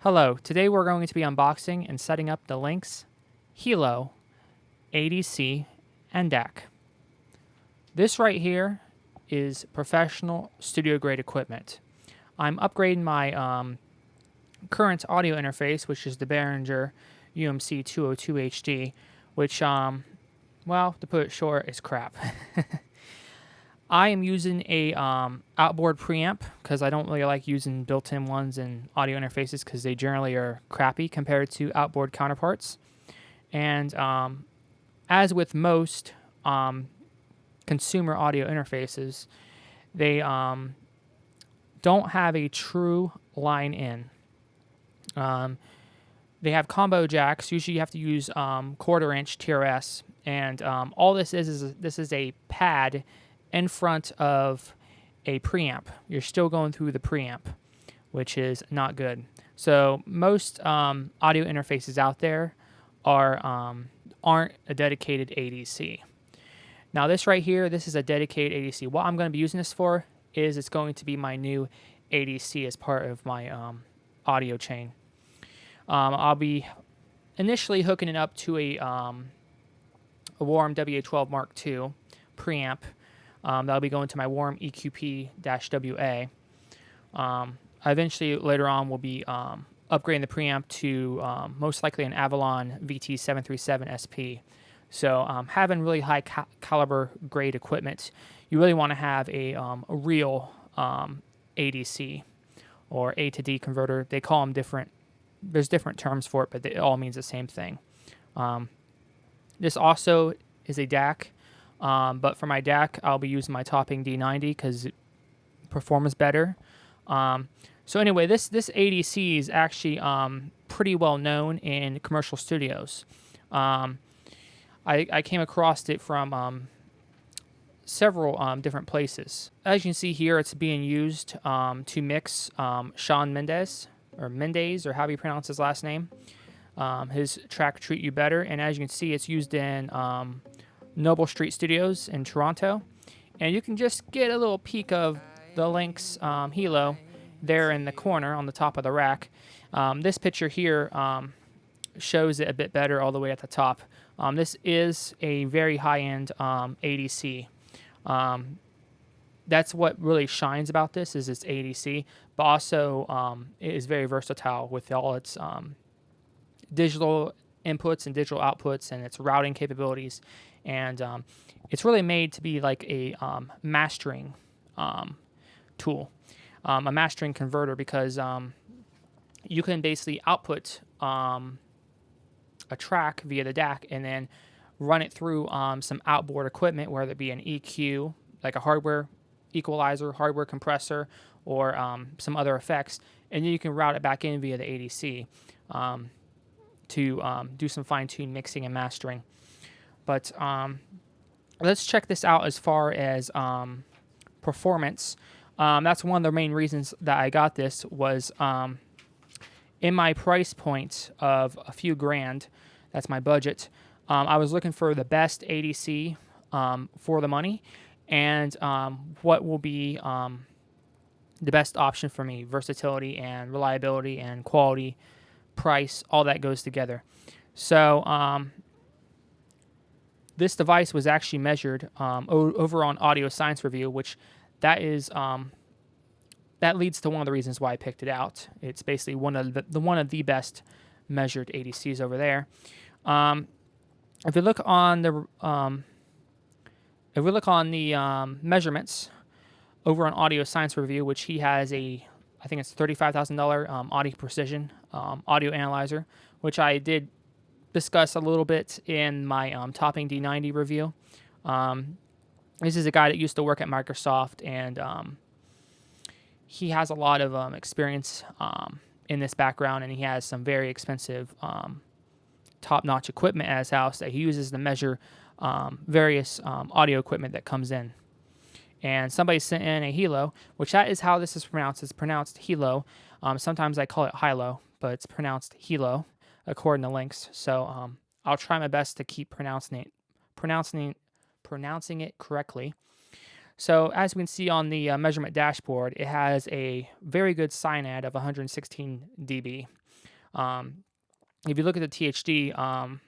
Hello, today we're going to be unboxing and setting up the Lynx Hilo ADC and DAC. This right here is professional studio grade equipment. I'm upgrading my current audio interface, which is the Behringer UMC 202 HD, which, well, to put it short, is crap. I am using a outboard preamp because I don't really like using built-in ones in audio interfaces because they generally are crappy compared to outboard counterparts. And as with most consumer audio interfaces, they don't have a true line in. They have combo jacks. Usually you have to use quarter-inch TRS, and all this is a pad in front of a preamp. You're still going through the preamp, which is not good. So most audio interfaces out there aren't a dedicated ADC. Now this right here, this is a dedicated ADC. What I'm going to be using this for is it's going to be my new ADC as part of my audio chain. I'll be initially hooking it up to a Warm WA12 Mark II preamp. That'll be going to my Warm EQP-WA. Eventually, later on, we'll be upgrading the preamp to most likely an Avalon VT737 SP. So having really high caliber grade equipment, you really want to have a real ADC or A to D converter. They call them different. There's different terms for it, but it all means the same thing. This also is a DAC. But for my DAC, I'll be using my Topping D90 because it performs better. So anyway, this ADC is actually pretty well known in commercial studios. I came across it from several different places. As you can see here, it's being used to mix Shawn Mendes, or however you pronounce his last name. His track Treat You Better, and as you can see, it's used in Noble Street Studios in Toronto, and you can just get a little peek of the Lynx Hilo there in the corner on the top of the rack. This picture here shows it a bit better all the way at the top. This is a very high-end ADC. That's what really shines about this is its ADC, but also it is very versatile with all its digital inputs and digital outputs and its routing capabilities. And it's really made to be like a mastering tool, a mastering converter, because you can basically output a track via the DAC and then run it through some outboard equipment, whether it be an EQ, like a hardware equalizer, hardware compressor, or some other effects, and then you can route it back in via the ADC to do some fine-tuned mixing and mastering. But let's check this out as far as performance. That's one of the main reasons that I got this was in my price point of a few grand, that's my budget, I was looking for the best ADC for the money and what will be the best option for me, versatility and reliability and quality, price, all that goes together. So this device was actually measured over on Audio Science Review, which that leads to one of the reasons why I picked it out. It's basically one of the best measured ADCs over there. If we look on the measurements over on Audio Science Review, which he has I think it's $35,000 Audio Precision audio analyzer, which I did discuss a little bit in my Topping D90 review. This is a guy that used to work at Microsoft, and he has a lot of experience in this background, and he has some very expensive top-notch equipment at his house that he uses to measure various audio equipment that comes in. And somebody sent in a Hilo, which that is how this is pronounced. It's pronounced Hilo. Sometimes I call it Hilo, but it's pronounced Hilo according to Lynx. So I'll try my best to keep pronouncing it correctly. So as we can see on the measurement dashboard, it has a very good SINAD of 116 dB. If you look at the THD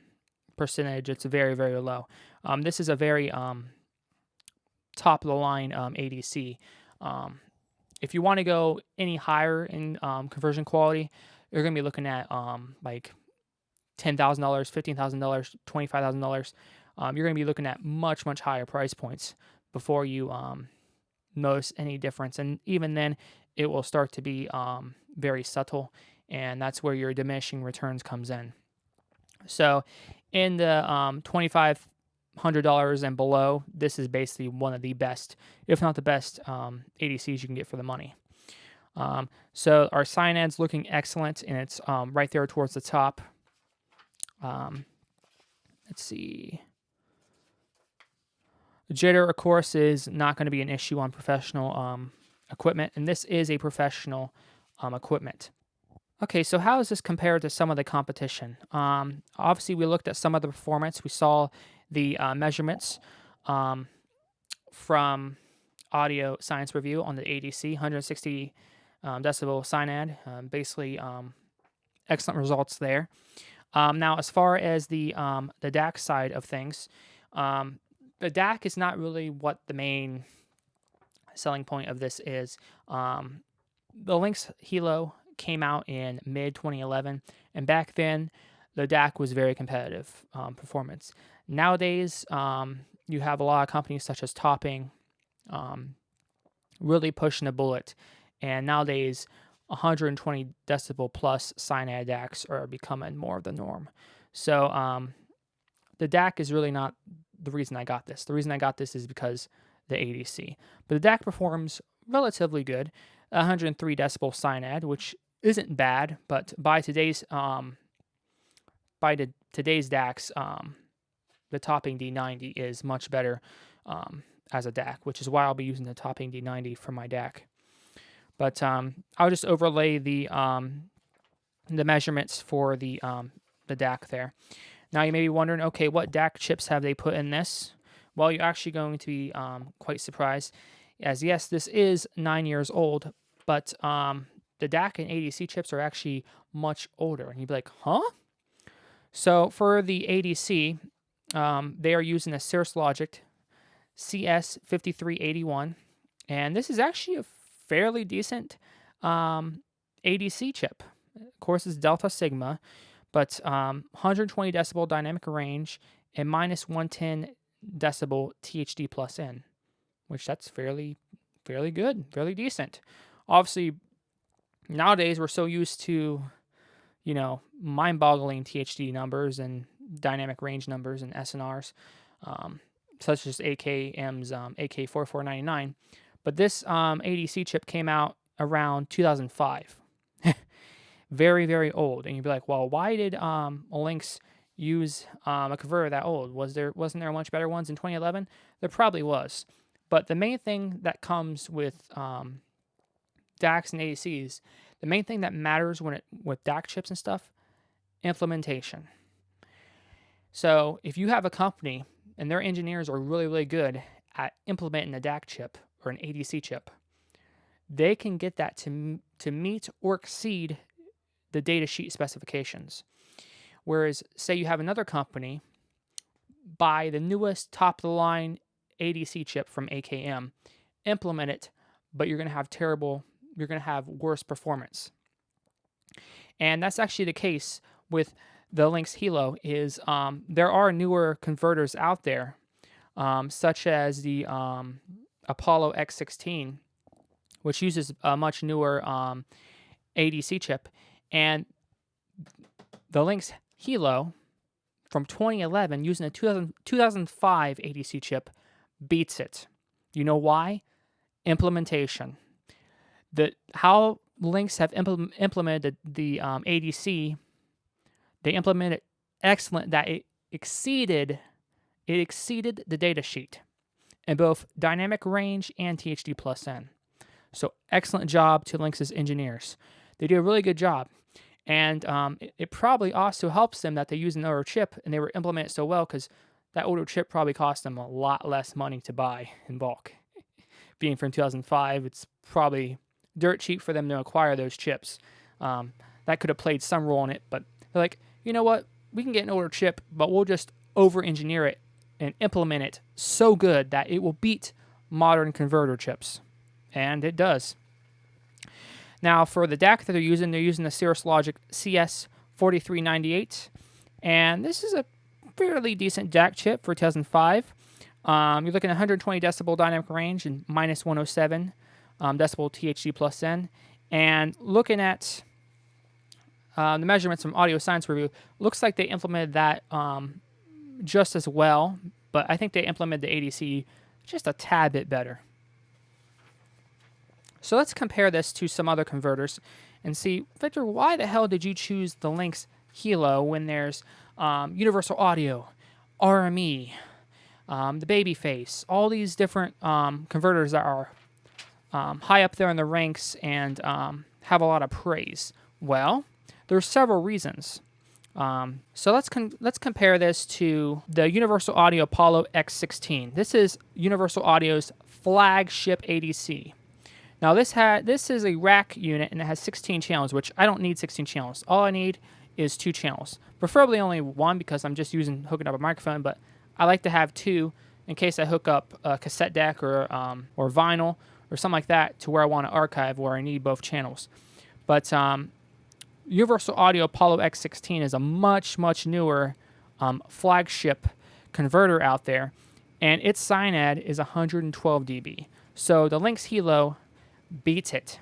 percentage, it's very, very low. This is a very top of the line ADC. If you want to go any higher in conversion quality, you're going to be looking at like $10,000, $15,000, $25,000. You're going to be looking at much, much higher price points before you notice any difference. And even then, it will start to be very subtle, and that's where your diminishing returns comes in. So in the $2,500 and below, this is basically one of the best, if not the best, ADCs you can get for the money. So our cyanid's looking excellent, and it's right there towards the top. Let's see. Jitter, of course, is not going to be an issue on professional equipment, and this is a professional equipment. Okay, so how does this compare to some of the competition? Obviously, we looked at some of the performance. We saw the measurements from Audio Science Review on the ADC, 160 decibel cyanide. Basically, excellent results there. Now, as far as the DAC side of things, the DAC is not really what the main selling point of this is. The Lynx Hilo came out in mid-2011, and back then, the DAC was very competitive performance. Nowadays, you have a lot of companies such as Topping really pushing a bullet, and nowadays, 120 decibel plus cyanide DACs are becoming more of the norm. So the DAC is really not the reason I got this. The reason I got this is because the ADC. But the DAC performs relatively good. 103 decibel cyanide, which isn't bad, but by today's DACs, the Topping D90 is much better as a DAC, which is why I'll be using the Topping D90 for my DAC. But I'll just overlay the measurements for the DAC there. Now you may be wondering, okay, what DAC chips have they put in this? Well, you're actually going to be quite surprised, as yes, this is 9 years old, but the DAC and ADC chips are actually much older. And you'd be like, huh? So for the ADC, they are using a Cirrus Logic CS5381, and this is actually a fairly decent ADC chip. Of course, it's Delta Sigma, but 120 decibel dynamic range and minus 110 decibel THD plus N, which that's fairly good, fairly decent. Obviously, nowadays we're so used to, mind-boggling THD numbers and dynamic range numbers and SNRs, such as AKM's AK4499. But this ADC chip came out around 2005. Very, very old. And you'd be like, well, why did Lynx use a converter that old? Wasn't there much better ones in 2011? There probably was. But the main thing that comes with DACs and ADCs, the main thing that matters with DAC chips and stuff, implementation. So if you have a company and their engineers are really, really good at implementing a DAC chip or an ADC chip, they can get that to meet or exceed the datasheet specifications. Whereas, say you have another company buy the newest top-of-the-line ADC chip from AKM, implement it, but you're going to have worse performance. And that's actually the case with the Lynx Hilo. Is there are newer converters out there, such as the Apollo X16, which uses a much newer ADC chip, and the Lynx Hilo from 2011 using a 2005 ADC chip beats it. You know why? Implementation. How Lynx have implemented the ADC, they implemented excellent that it exceeded the data sheet in both dynamic range and THD plus N. So excellent job to Lynx's engineers. They do a really good job. And it probably also helps them that they use an older chip and they were implemented so well, because that older chip probably cost them a lot less money to buy in bulk. Being from 2005, it's probably dirt cheap for them to acquire those chips. that could have played some role in it, but they're like, you know what? We can get an older chip, but we'll just over-engineer it and implement it so good that it will beat modern converter chips. And it does. Now, for the DAC that they're using the Cirrus Logic CS4398. And this is a fairly decent DAC chip for 2005. You're looking at 120 decibel dynamic range and minus 107 decibel THD plus N. And looking at the measurements from Audio Science Review, looks like they implemented that just as well, but I think they implemented the ADC just a tad bit better. So let's compare this to some other converters and see, Victor, why the hell did you choose the Lynx Hilo when there's Universal Audio, RME, the Babyface, all these different converters that are high up there in the ranks and have a lot of praise? Well, there's several reasons. So let's compare this to the Universal Audio Apollo X16. This is Universal Audio's flagship ADC. Now this is a rack unit and it has 16 channels, which I don't need 16 channels. All I need is 2 channels, preferably only 1 because I'm just hooking up a microphone. But I like to have 2 in case I hook up a cassette deck or vinyl or something like that to where I want to archive where I need both channels. But Universal Audio Apollo X16 is a much newer flagship converter out there, and its SINAD is 112 dB. So the Lynx Hilo beats it.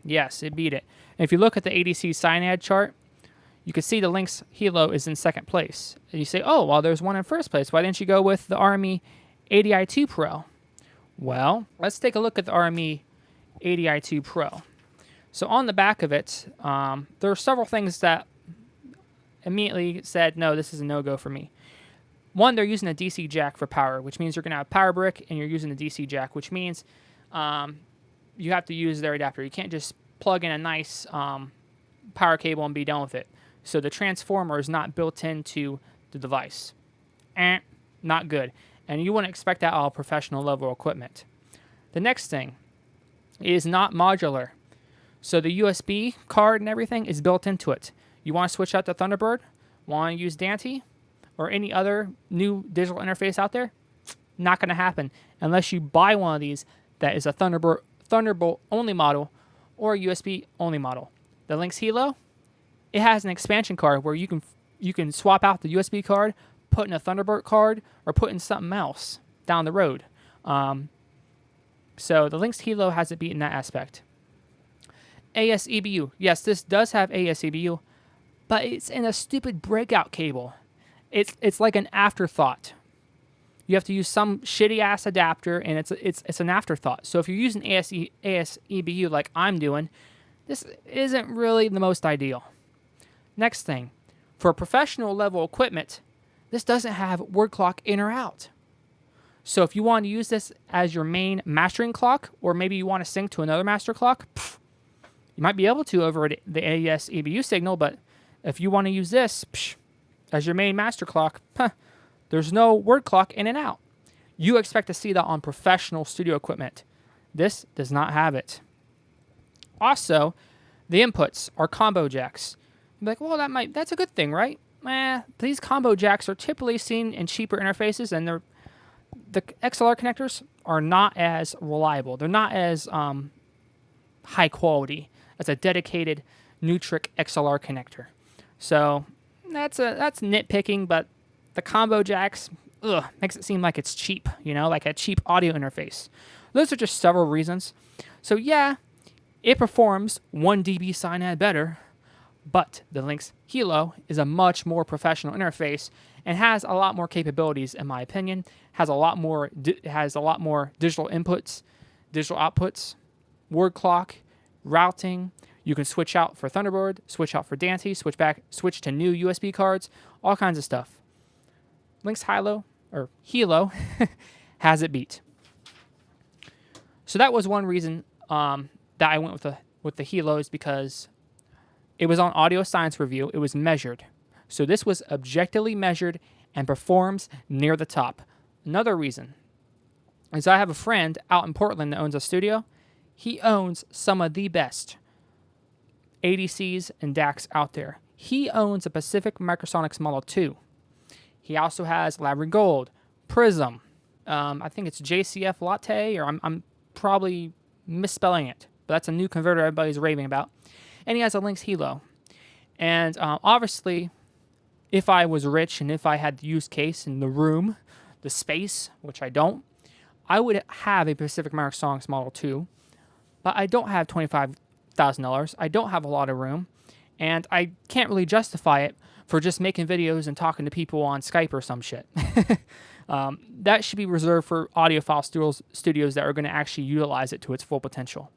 Yes, it beat it. And if you look at the ADC SINAD chart, you can see the Lynx Hilo is in second place. And you say, oh, well, there's one in first place. Why didn't you go with the RME ADI2 Pro? Well, let's take a look at the RME ADI2 Pro. So on the back of it, there are several things that immediately said, no, this is a no-go for me. One, they're using a DC jack for power, which means you're going to have a power brick and you're using a DC jack, which means you have to use their adapter. You can't just plug in a nice power cable and be done with it. So the transformer is not built into the device. Not good. And you wouldn't expect that out of professional level equipment. The next thing is not modular. So the USB card and everything is built into it. You want to switch out to Thunderbird? Want to use Dante? Or any other new digital interface out there? Not going to happen unless you buy one of these that is a Thunderbolt only model or a USB only model. The Lynx Hilo, it has an expansion card where you can swap out the USB card, put in a Thunderbird card, or put in something else down the road. So the Lynx Hilo has it beat in that aspect. ASEBU. Yes, this does have ASEBU, but it's in a stupid breakout cable. It's like an afterthought. You have to use some shitty ass adapter, and it's an afterthought. So if you're using ASEBU like I'm doing, this isn't really the most ideal. Next thing, for professional level equipment, this doesn't have word clock in or out. So if you want to use this as your main mastering clock, or maybe you want to sync to another master clock, you might be able to over the ASEBU signal, but if you want to use this as your main master clock, there's no word clock in and out. You expect to see that on professional studio equipment. This does not have it. Also, the inputs are combo jacks. You're like, well, that's a good thing, right? These combo jacks are typically seen in cheaper interfaces, and the XLR connectors are not as reliable. They're not as high quality as a dedicated Nutric XLR connector. So that's nitpicking, but the combo jacks makes it seem like it's cheap, like a cheap audio interface. Those are just several reasons. So yeah, it performs 1 dB SINAD better, but the Lynx Hilo is a much more professional interface and has a lot more capabilities, in my opinion. Has a lot more digital inputs, digital outputs, word clock, routing. You can switch out for Thunderbird, switch out for Dante, switch to new USB cards, all kinds of stuff. Lynx Hilo has it beat. So that was one reason that I went with the Hilo, is because it was on Audio Science Review. It was measured. So this was objectively measured and performs near the top. Another reason is I have a friend out in Portland that owns a studio. He owns some of the best ADCs and DACs out there. He owns a Pacific Microsonics Model 2. He also has Labyrinth Gold, Prism. I think it's JCF Latte, or I'm probably misspelling it, but that's a new converter everybody's raving about. And he has a Lynx Hilo. And obviously, if I was rich and if I had the use case in the room, the space, which I don't, I would have a Pacific Microsonics Model 2, but I don't have $25,000. I don't have a lot of room, and I can't really justify it for just making videos and talking to people on Skype or some shit. That should be reserved for audiophile studios that are going to actually utilize it to its full potential.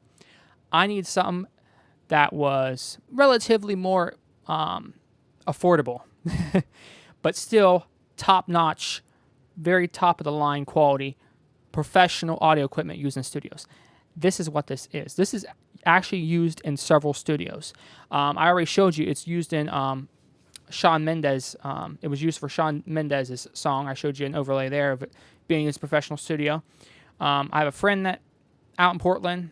I need something that was relatively more affordable, but still top-notch, very top-of-the-line quality, professional audio equipment used in studios. This is what this is. This is actually used in several studios. I already showed you it's used in Shawn Mendes. It was used for Shawn Mendes' song. I showed you an overlay there of it being his professional studio. I have a friend that out in Portland,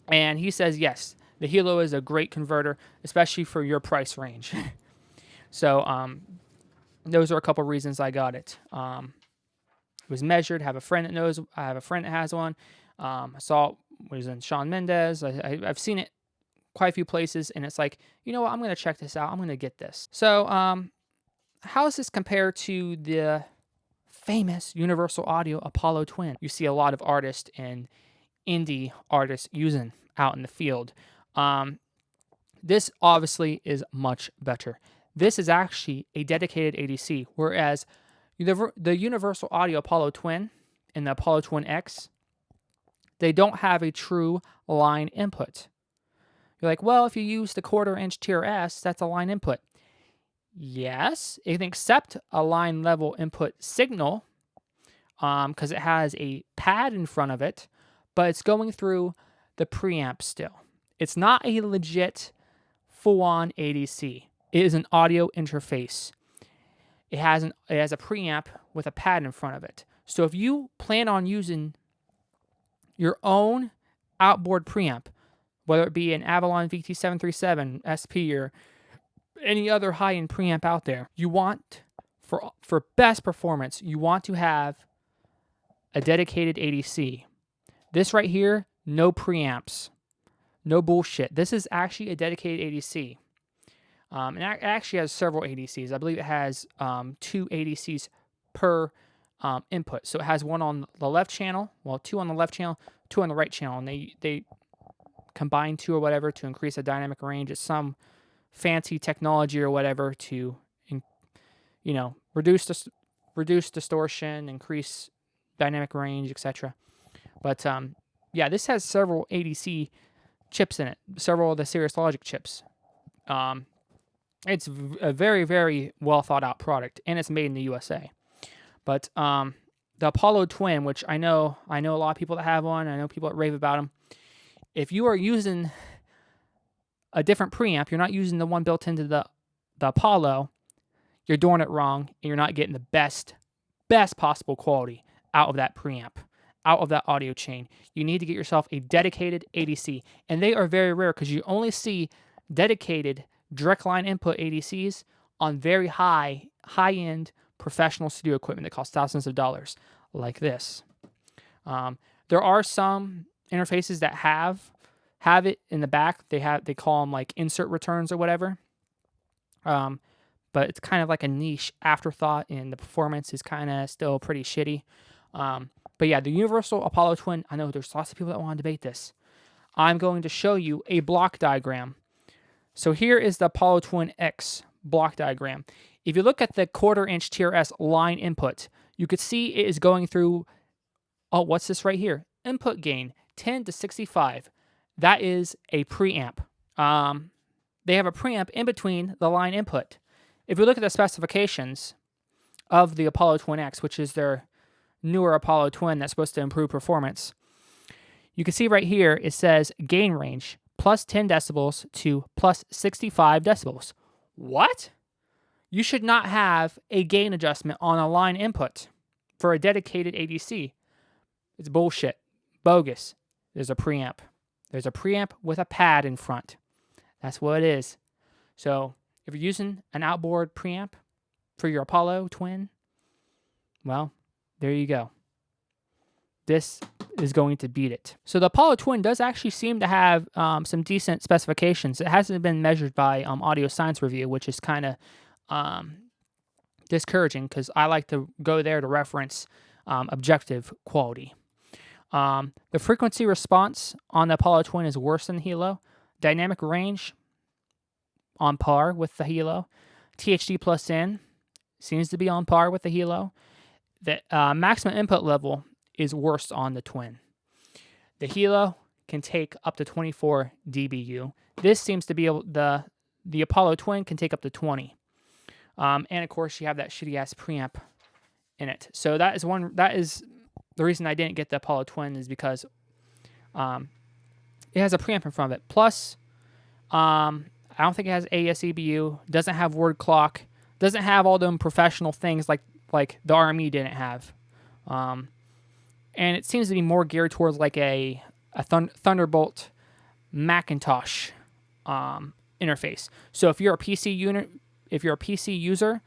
and he says, yes, the Hilo is a great converter, especially for your price range. So those are a couple reasons I got it. It was measured. I have a friend that knows. I have a friend that has one. I saw it was in Shawn Mendes. I've seen it quite a few places, and it's like, you know what? I'm going to check this out. I'm going to get this. So how does this compare to the famous Universal Audio Apollo Twin? You see a lot of artists and indie artists using out in the field. This obviously is much better. This is actually a dedicated ADC, whereas the Universal Audio Apollo Twin and the Apollo Twin X, they don't have a true line input. You're like, well, if you use the 1/4-inch TRS, that's a line input. Yes, it can accept a line level input signal because it has a pad in front of it, but it's going through the preamp still. It's not a legit full-on ADC. It is an audio interface. It has a preamp with a pad in front of it. So if you plan on using your own outboard preamp, whether it be an Avalon VT737 SP or any other high-end preamp out there, you want, for best performance, you want to have a dedicated ADC. This right here, no preamps. No bullshit. This is actually a dedicated ADC. And it actually has several ADCs. I believe it has 2 ADCs per input. So it has one on the left channel, well, 2 on the left channel, 2 on the right channel, and they combine 2 or whatever to increase the dynamic range. It's some fancy technology or whatever to, reduce distortion, increase dynamic range, etc. But yeah, this has several ADC chips in it, several of the Cirrus Logic chips. It's a very, very well thought out product, and it's made in the USA. But the Apollo Twin, which I know a lot of people that have one. I know people that rave about them. If you are using a different preamp, you're not using the one built into the Apollo, you're doing it wrong, and you're not getting the best possible quality out of that preamp, out of that audio chain. You need to get yourself a dedicated ADC, and they are very rare because you only see dedicated direct line input ADCs on very high-end professional studio equipment that costs thousands of dollars, like this. There are some interfaces that have it in the back. They call them like insert returns or whatever. But it's kind of like a niche afterthought, and the performance is kind of still pretty shitty. But yeah, the Universal Apollo Twin, I know there's lots of people that want to debate this. I'm going to show you a block diagram. So here is the Apollo Twin X block diagram. If you look at the 1/4-inch TRS line input, you could see it is going through, what's this right here? Input gain, 10 to 65. That is a preamp. They have a preamp in between the line input. If you look at the specifications of the Apollo Twin X, which is their newer Apollo Twin that's supposed to improve performance, you can see right here it says gain range plus 10 decibels to plus 65 decibels. What? You should not have a gain adjustment on a line input for a dedicated ADC. It's bullshit. Bogus. There's a preamp. There's a preamp with a pad in front. That's what it is. So if you're using an outboard preamp for your Apollo twin, well, there you go. This is going to beat it. So the Apollo twin does actually seem to have some decent specifications. It hasn't been measured by Audio Science Review, which is kind of discouraging because I like to go there to reference objective quality. The frequency response on the Apollo twin is worse than the Hilo. Dynamic range on par with the Hilo. THD plus N seems to be on par with the Hilo. The maximum input level is worse on the twin. The Hilo can take up to 24 dBu. This seems to be able, the Apollo twin can take up to 20. And of course you have that shitty ass preamp in it. So that is the reason I didn't get the Apollo twin, is because it has a preamp in front of it. Plus, I don't think it has AES EBU. Doesn't have word clock. Doesn't have all them professional things like the RME didn't have. And it seems to be more geared towards like a Thunderbolt Macintosh interface. So if you're a PC user,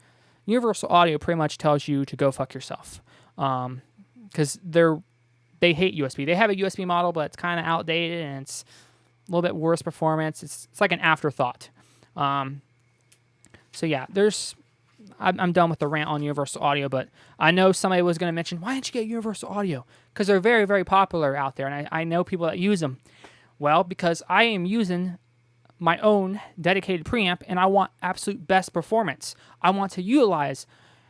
Universal Audio pretty much tells you to go fuck yourself. Because they hate USB. They have a USB model, but it's kind of outdated and it's a little bit worse performance. It's like an afterthought. So yeah, I'm done with the rant on Universal Audio, but I know somebody was going to mention, why didn't you get Universal Audio? Because they're very, very popular out there, and I know people that use them. Well, because I am using my own dedicated preamp, and I want absolute best performance. I want to utilize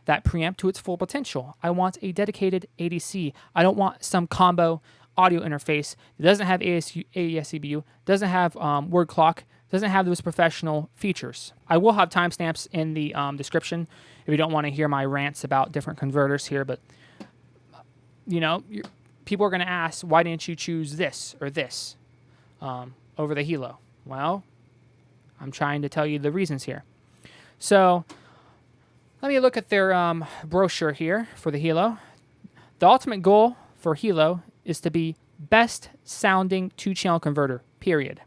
that preamp to its full potential. I want a dedicated ADC. I don't want some combo audio interface that doesn't have AES EBU, doesn't have word clock, doesn't have those professional features. I will have timestamps in the description if you don't want to hear my rants about different converters here, but you know, people are going to ask, why didn't you choose this or this over the Hilo? Well, I'm trying to tell you the reasons here. So let me look at their brochure here for the Hilo. The ultimate goal for Hilo is to be best sounding 2-channel converter, period.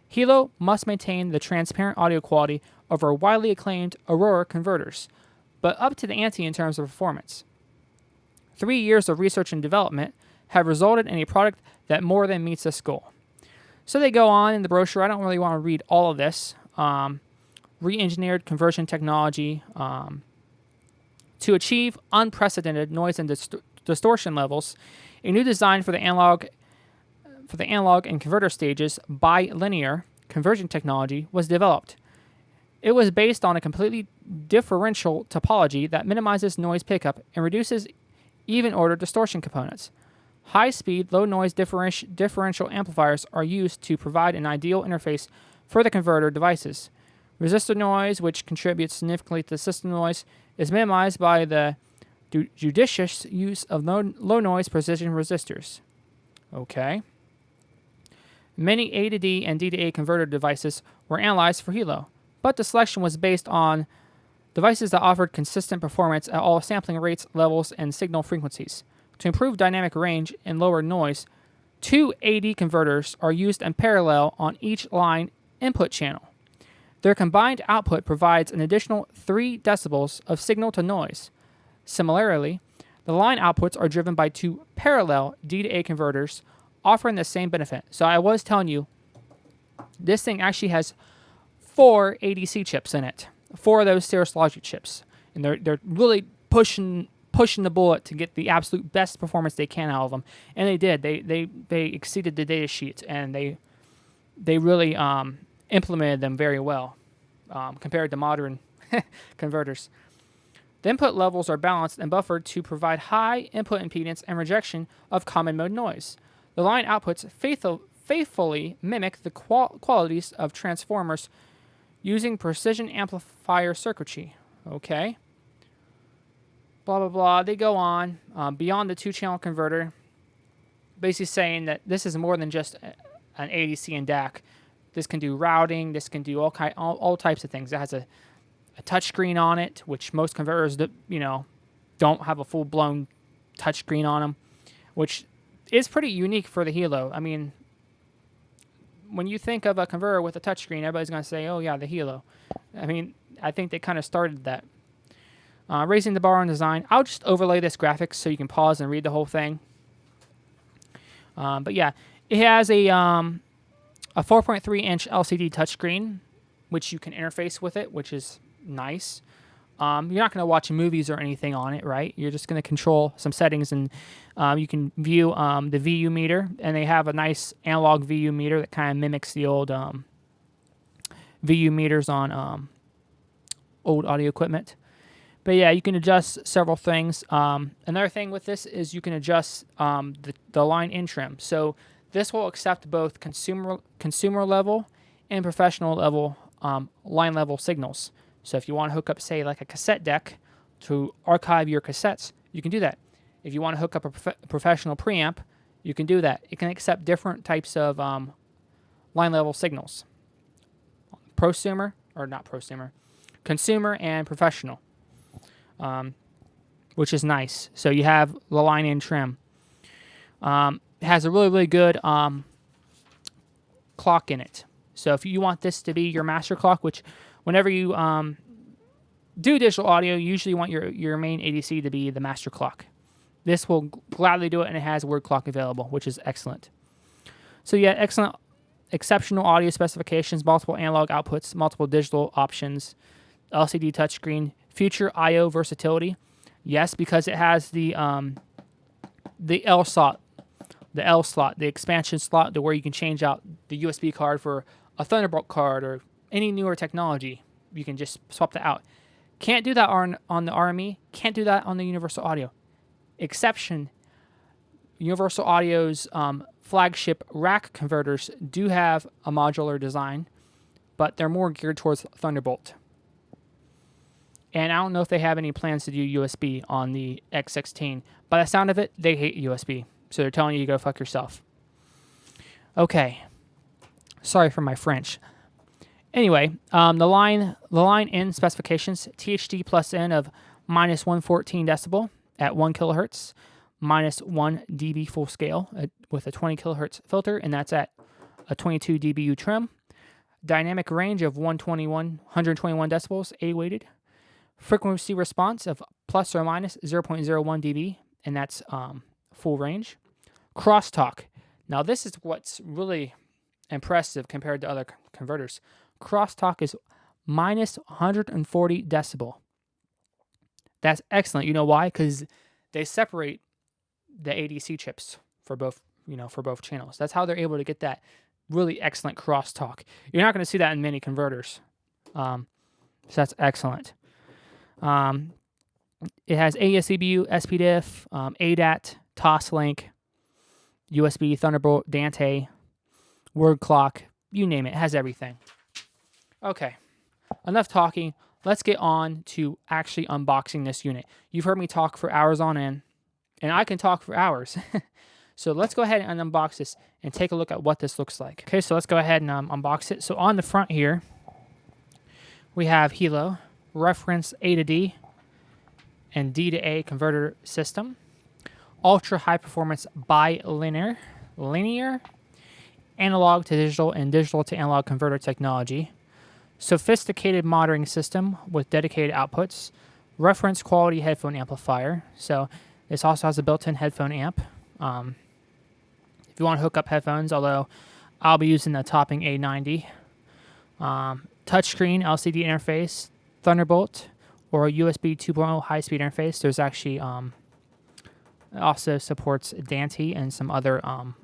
Hilo must maintain the transparent audio quality of our widely acclaimed Aurora converters, but up to the ante in terms of performance. 3 years of research and development have resulted in a product that more than meets this goal. So they go on in the brochure. I don't really want to read all of this. Re-engineered conversion technology to achieve unprecedented noise and distortion levels. A new design for the analog and converter stages, bilinear conversion technology, was developed. It was based on a completely differential topology that minimizes noise pickup and reduces even-order distortion components. High-speed, low-noise differential amplifiers are used to provide an ideal interface for the converter devices. Resistor noise, which contributes significantly to system noise, is minimized by the judicious use of low-noise precision resistors. Okay. Many A to D and D to A converter devices were analyzed for Hilo, but the selection was based on devices that offered consistent performance at all sampling rates, levels, and signal frequencies. To improve dynamic range and lower noise, 2 AD converters are used in parallel on each line input channel. Their combined output provides an additional 3 decibels of signal to noise. Similarly, the line outputs are driven by 2 parallel D to A converters, offering the same benefit. So I was telling you, this thing actually has 4 ADC chips in it, 4 of those Cirrus Logic chips, and they're really pushing the bullet to get the absolute best performance they can out of them, and they did. They exceeded the data sheet, and they really implemented them very well compared to modern converters. The input levels are balanced and buffered to provide high input impedance and rejection of common mode noise. The line outputs faithfully mimic the qualities of transformers using precision amplifier circuitry. Okay. Blah, blah, blah. They go on beyond the 2-channel converter, basically saying that this is more than just an ADC and DAC. This can do routing. This can do all types of things. It has a touchscreen on it, which most converters don't have a full-blown touchscreen on them, which is pretty unique for the Hilo. I mean, when you think of a converter with a touchscreen, everybody's going to say, oh, yeah, the Hilo. I mean, I think they kind of started that. Raising the bar on design. I'll just overlay this graphics so you can pause and read the whole thing. But yeah, it has a 4.3-inch LCD touchscreen, which you can interface with it, which is nice. You're not going to watch movies or anything on it, right? You're just going to control some settings, and you can view the VU meter, and they have a nice analog VU meter that kind of mimics the old VU meters on old audio equipment. But yeah, you can adjust several things. Another thing with this is you can adjust the line in trim. So this will accept both consumer level and professional level line level signals. So if you want to hook up, say, like a cassette deck to archive your cassettes, you can do that. If you want to hook up a professional preamp, you can do that. It can accept different types of line level signals. Prosumer, or not prosumer, consumer and professional, which is nice. So you have the line in trim. It has a really, really good clock in it. So if you want this to be your master clock, which whenever you do digital audio, you usually want your main ADC to be the master clock. This will gladly do it, and it has word clock available, which is excellent. So yeah, exceptional audio specifications, multiple analog outputs, multiple digital options, LCD touchscreen, future I/O versatility. Yes, because it has the L slot, the expansion slot, to where you can change out the USB card for a Thunderbolt card or any newer technology. You can just swap that out. Can't do that on the RME. Can't do that on the Universal Audio. Exception, Universal Audio's flagship rack converters do have a modular design, but they're more geared towards Thunderbolt. And I don't know if they have any plans to do USB on the X16. By the sound of it, they hate USB. So they're telling you to go fuck yourself. Okay. Sorry for my French. Anyway, the line in specifications, THD plus N of minus 114 decibel at 1 kilohertz, minus 1 dB full scale with a 20 kilohertz filter, and that's at a 22 dBu trim. Dynamic range of 121 decibels, A-weighted. Frequency response of plus or minus 0.01 dB, and that's full range. Crosstalk. Now this is what's really impressive compared to other converters. Crosstalk is minus 140 decibel. That's excellent. You know why? Because they separate the ADC chips for both channels. That's how they're able to get that really excellent crosstalk. You're not going to see that in many converters. So that's excellent. It has AES-EBU, SPDIF, ADAT, Toslink, USB, Thunderbolt, Dante, word clock, you name it. It has everything. Okay, enough talking. Let's get on to actually unboxing this unit. You've heard me talk for hours on end, and I can talk for hours. So let's go ahead and unbox this and take a look at what this looks like. Okay, so let's go ahead and unbox it. So on the front here, we have Hilo, reference A to D and D to A converter system, ultra high performance bilinear, analog to digital and digital to analog converter technology, sophisticated monitoring system with dedicated outputs, reference quality headphone amplifier. So this also has a built-in headphone amp. If you want to hook up headphones, although I'll be using the Topping A90. Touchscreen LCD interface, Thunderbolt, or a USB 2.0 high-speed interface. There's actually it also supports Dante and some other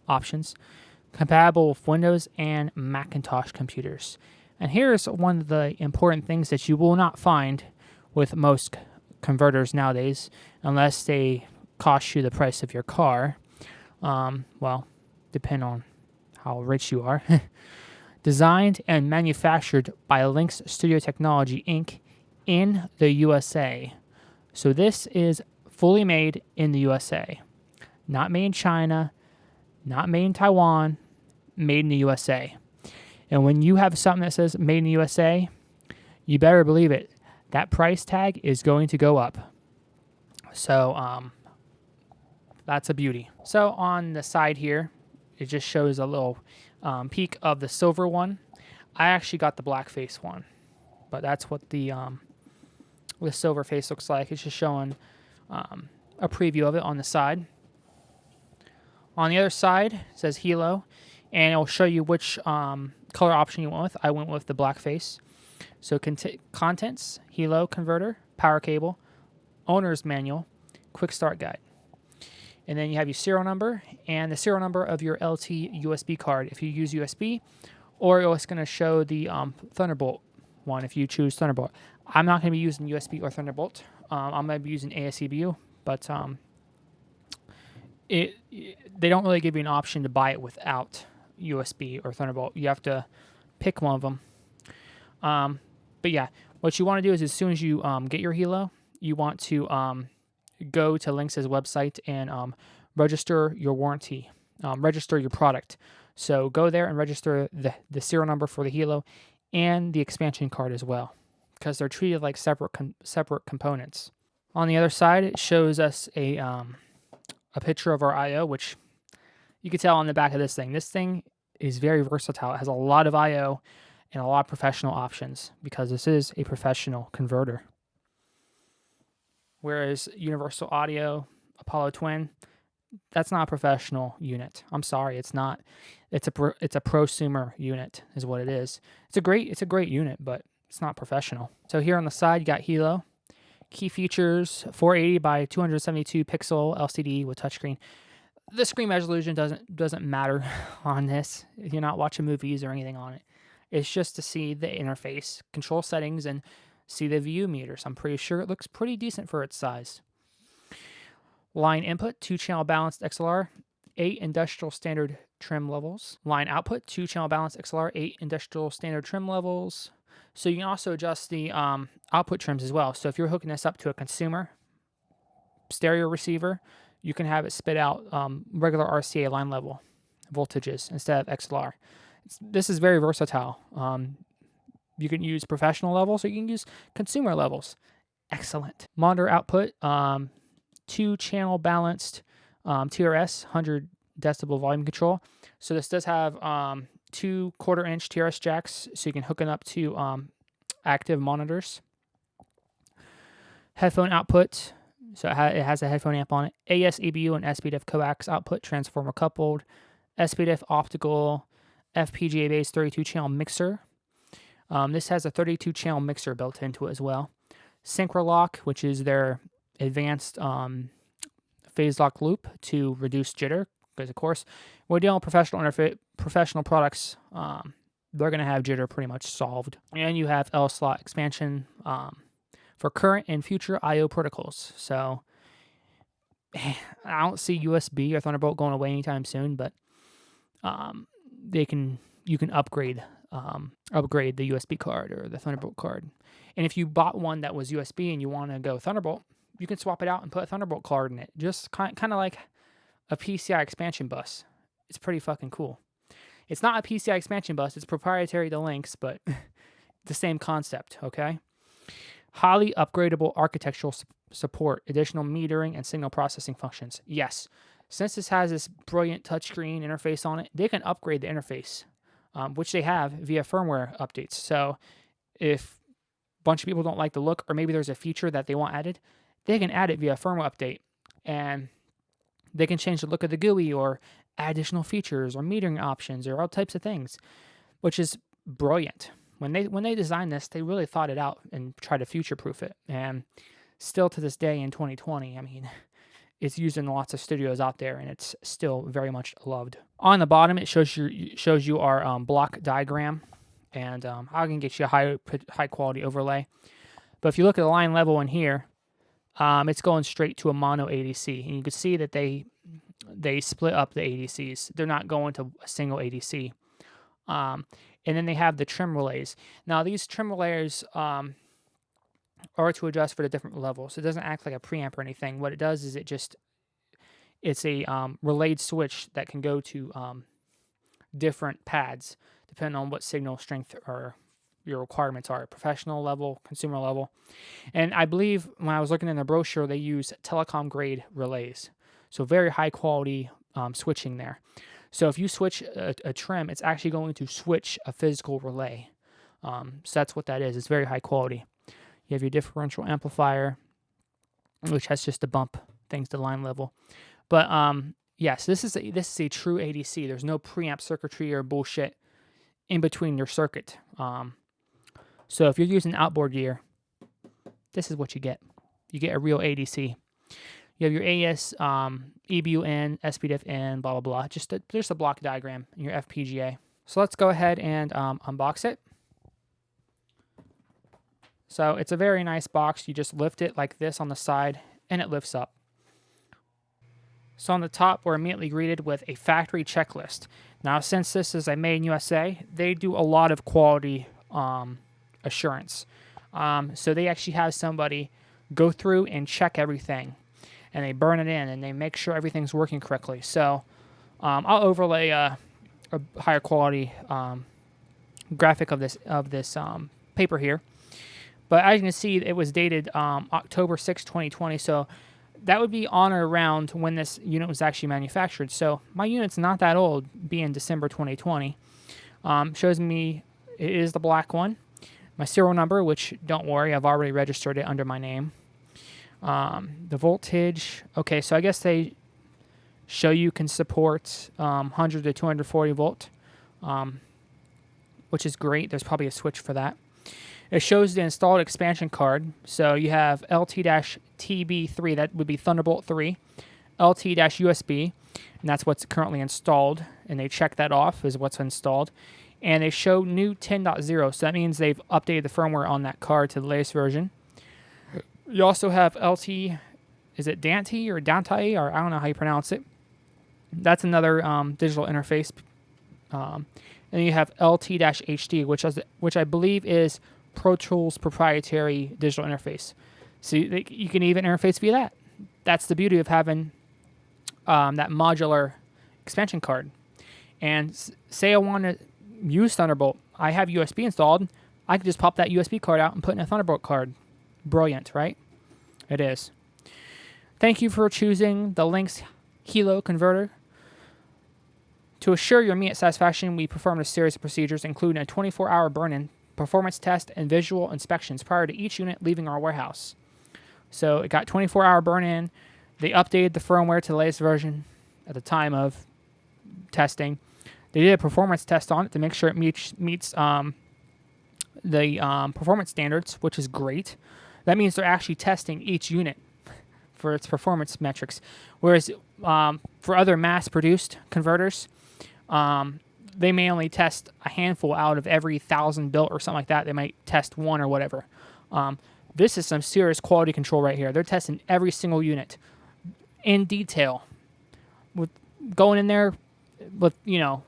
options. Compatible with Windows and Macintosh computers. And here's one of the important things that you will not find with most converters nowadays, unless they cost you the price of your car. Well, depend on how rich you are. Designed and manufactured by Lynx Studio Technology, Inc. in the USA. So this is fully made in the USA. Not made in China, not made in Taiwan, made in the USA. And when you have something that says made in the USA, you better believe it. That price tag is going to go up. So that's a beauty. So on the side here it just shows a little peek of the silver one. I actually got the black face one, but that's what the silver face looks like. It's just showing a preview of it on the side. On the other side, it says Hilo, and it will show you which color option you went with. I went with the black face. So contents, Hilo converter, power cable, owner's manual, quick start guide. And then you have your serial number and the serial number of your LT USB card if you use USB, or it's going to show the Thunderbolt one if you choose Thunderbolt. I'm not going to be using USB or Thunderbolt. I'm going to be using ASCBU, but they don't really give you an option to buy it without USB or Thunderbolt. You have to pick one of them. But yeah, what you want to do is as soon as you get your Hilo, you want to go to Lynx's website and register your warranty, register your product. So go there and register the serial number for the Hilo and the expansion card as well, because they're treated like separate components. On the other side, it shows us a picture of our I/O, which you can tell on the back of this thing. This thing is very versatile. It has a lot of I/O and a lot of professional options because this is a professional converter. Whereas Universal Audio, Apollo Twin, that's not a professional unit. I'm sorry, it's not. It's a prosumer unit is what it is. It's a great unit, but it's not professional. So here on the side, you got Hilo. Key features: 480 by 272 pixel LCD with touchscreen. The screen resolution doesn't matter on this. If you're not watching movies or anything on it, it's just to see the interface, control settings, and see the view meters. I'm pretty sure it looks pretty decent for its size. Line input: 2-channel balanced XLR, 8 industrial standard trim levels. Line output: 2-channel balanced XLR, 8 industrial standard trim levels. So you can also adjust the output trims as well. So if you're hooking this up to a consumer stereo receiver, you can have it spit out regular RCA line level voltages instead of XLR. This is very versatile. You can use professional levels or you can use consumer levels. Excellent. Monitor output, 2-channel balanced TRS, 100 decibel volume control. So this does have 2 1/4-inch TRS jacks, so you can hook it up to active monitors. Headphone output, so it has a headphone amp on it. AS-EBU and SPDIF coax output, transformer coupled. SPDIF optical, FPGA-based 32-channel mixer. This has a 32-channel mixer built into it as well. Synchrolock, which is their advanced phase lock loop to reduce jitter, because of course we're dealing with professional products. They're going to have jitter pretty much solved. And you have L-slot expansion for current and future I/O protocols. So I don't see USB or Thunderbolt going away anytime soon, but you can upgrade the USB card or the Thunderbolt card. And if you bought one that was USB and you want to go Thunderbolt, you can swap it out and put a Thunderbolt card in it. Just kind of like a PCI expansion bus. It's pretty fucking cool. It's not a PCI expansion bus. It's proprietary to Lynx, but the same concept, okay? Highly upgradable architectural support, additional metering, and signal processing functions. Yes, since this has this brilliant touchscreen interface on it, they can upgrade the interface, which they have via firmware updates. So if a bunch of people don't like the look, or maybe there's a feature that they want added, they can add it via firmware update, and they can change the look of the GUI or add additional features or metering options or all types of things, which is brilliant. When they designed this, they really thought it out and tried to future-proof it. And still to this day in 2020, I mean, it's used in lots of studios out there, and it's still very much loved. On the bottom, it shows you our block diagram, and I can get you a high quality overlay. But if you look at the line level in here, it's going straight to a mono ADC, and you can see that they split up the ADCs. They're not going to a single ADC. And then they have the trim relays. Now, these trim relays are to adjust for the different levels. It doesn't act like a preamp or anything. What it does is it's a relayed switch that can go to different pads, depending on what signal strength or your requirements are, professional level, consumer level. And I believe when I was looking in the brochure, they use telecom grade relays. So very high quality switching there. So if you switch a trim, it's actually going to switch a physical relay. So that's what that is. It's very high quality. You have your differential amplifier, which has just to bump things to line level. But yes, this is a true ADC. There's no preamp circuitry or bullshit in between your circuit. So if you're using outboard gear, this is what you get. You get a real ADC. You have your AS, EBU in, SPDIF in, blah, blah, blah. Just a block diagram in your FPGA. So let's go ahead and unbox it. So it's a very nice box. You just lift it like this on the side, and it lifts up. So on the top, we're immediately greeted with a factory checklist. Now, since this is a made in USA, they do a lot of quality assurance. So they actually have somebody go through and check everything, and they burn it in, and they make sure everything's working correctly. So I'll overlay a higher quality graphic of this paper here. But as you can see, it was dated October 6, 2020, so that would be on or around when this unit was actually manufactured. So my unit's not that old, being December 2020. Shows me it is the black one. My serial number, which, don't worry, I've already registered it under my name. The voltage, okay, so I guess they show you can support 100 to 240 volt, which is great. There's probably a switch for that. It shows the installed expansion card. So you have LT-TB3, that would be Thunderbolt 3, LT-USB, and that's what's currently installed, and they check that off as what's installed. And they show new 10.0, so that means they've updated the firmware on that card to the latest version. You also have LT, is it Dante or Dante, or I don't know how you pronounce it. That's another digital interface. And you have LT-HD, which I believe is Pro Tools proprietary digital interface. So you can even interface via that. That's the beauty of having that modular expansion card. And say I want to use Thunderbolt. I have USB installed. I could just pop that USB card out and put in a Thunderbolt card. Brilliant, right? It is. Thank you for choosing the Lynx Hilo converter. To assure your immediate satisfaction, we performed a series of procedures, including a 24-hour burn-in, performance test, and visual inspections prior to each unit leaving our warehouse. So it got 24-hour burn-in. They updated the firmware to the latest version at the time of testing. They did a performance test on it to make sure it meets the performance standards, which is great. That means they're actually testing each unit for its performance metrics. Whereas for other mass-produced converters, they may only test a handful out of every 1,000 built or something like that. They might test one or whatever. This is some serious quality control right here. They're testing every single unit in detail, with going in there with,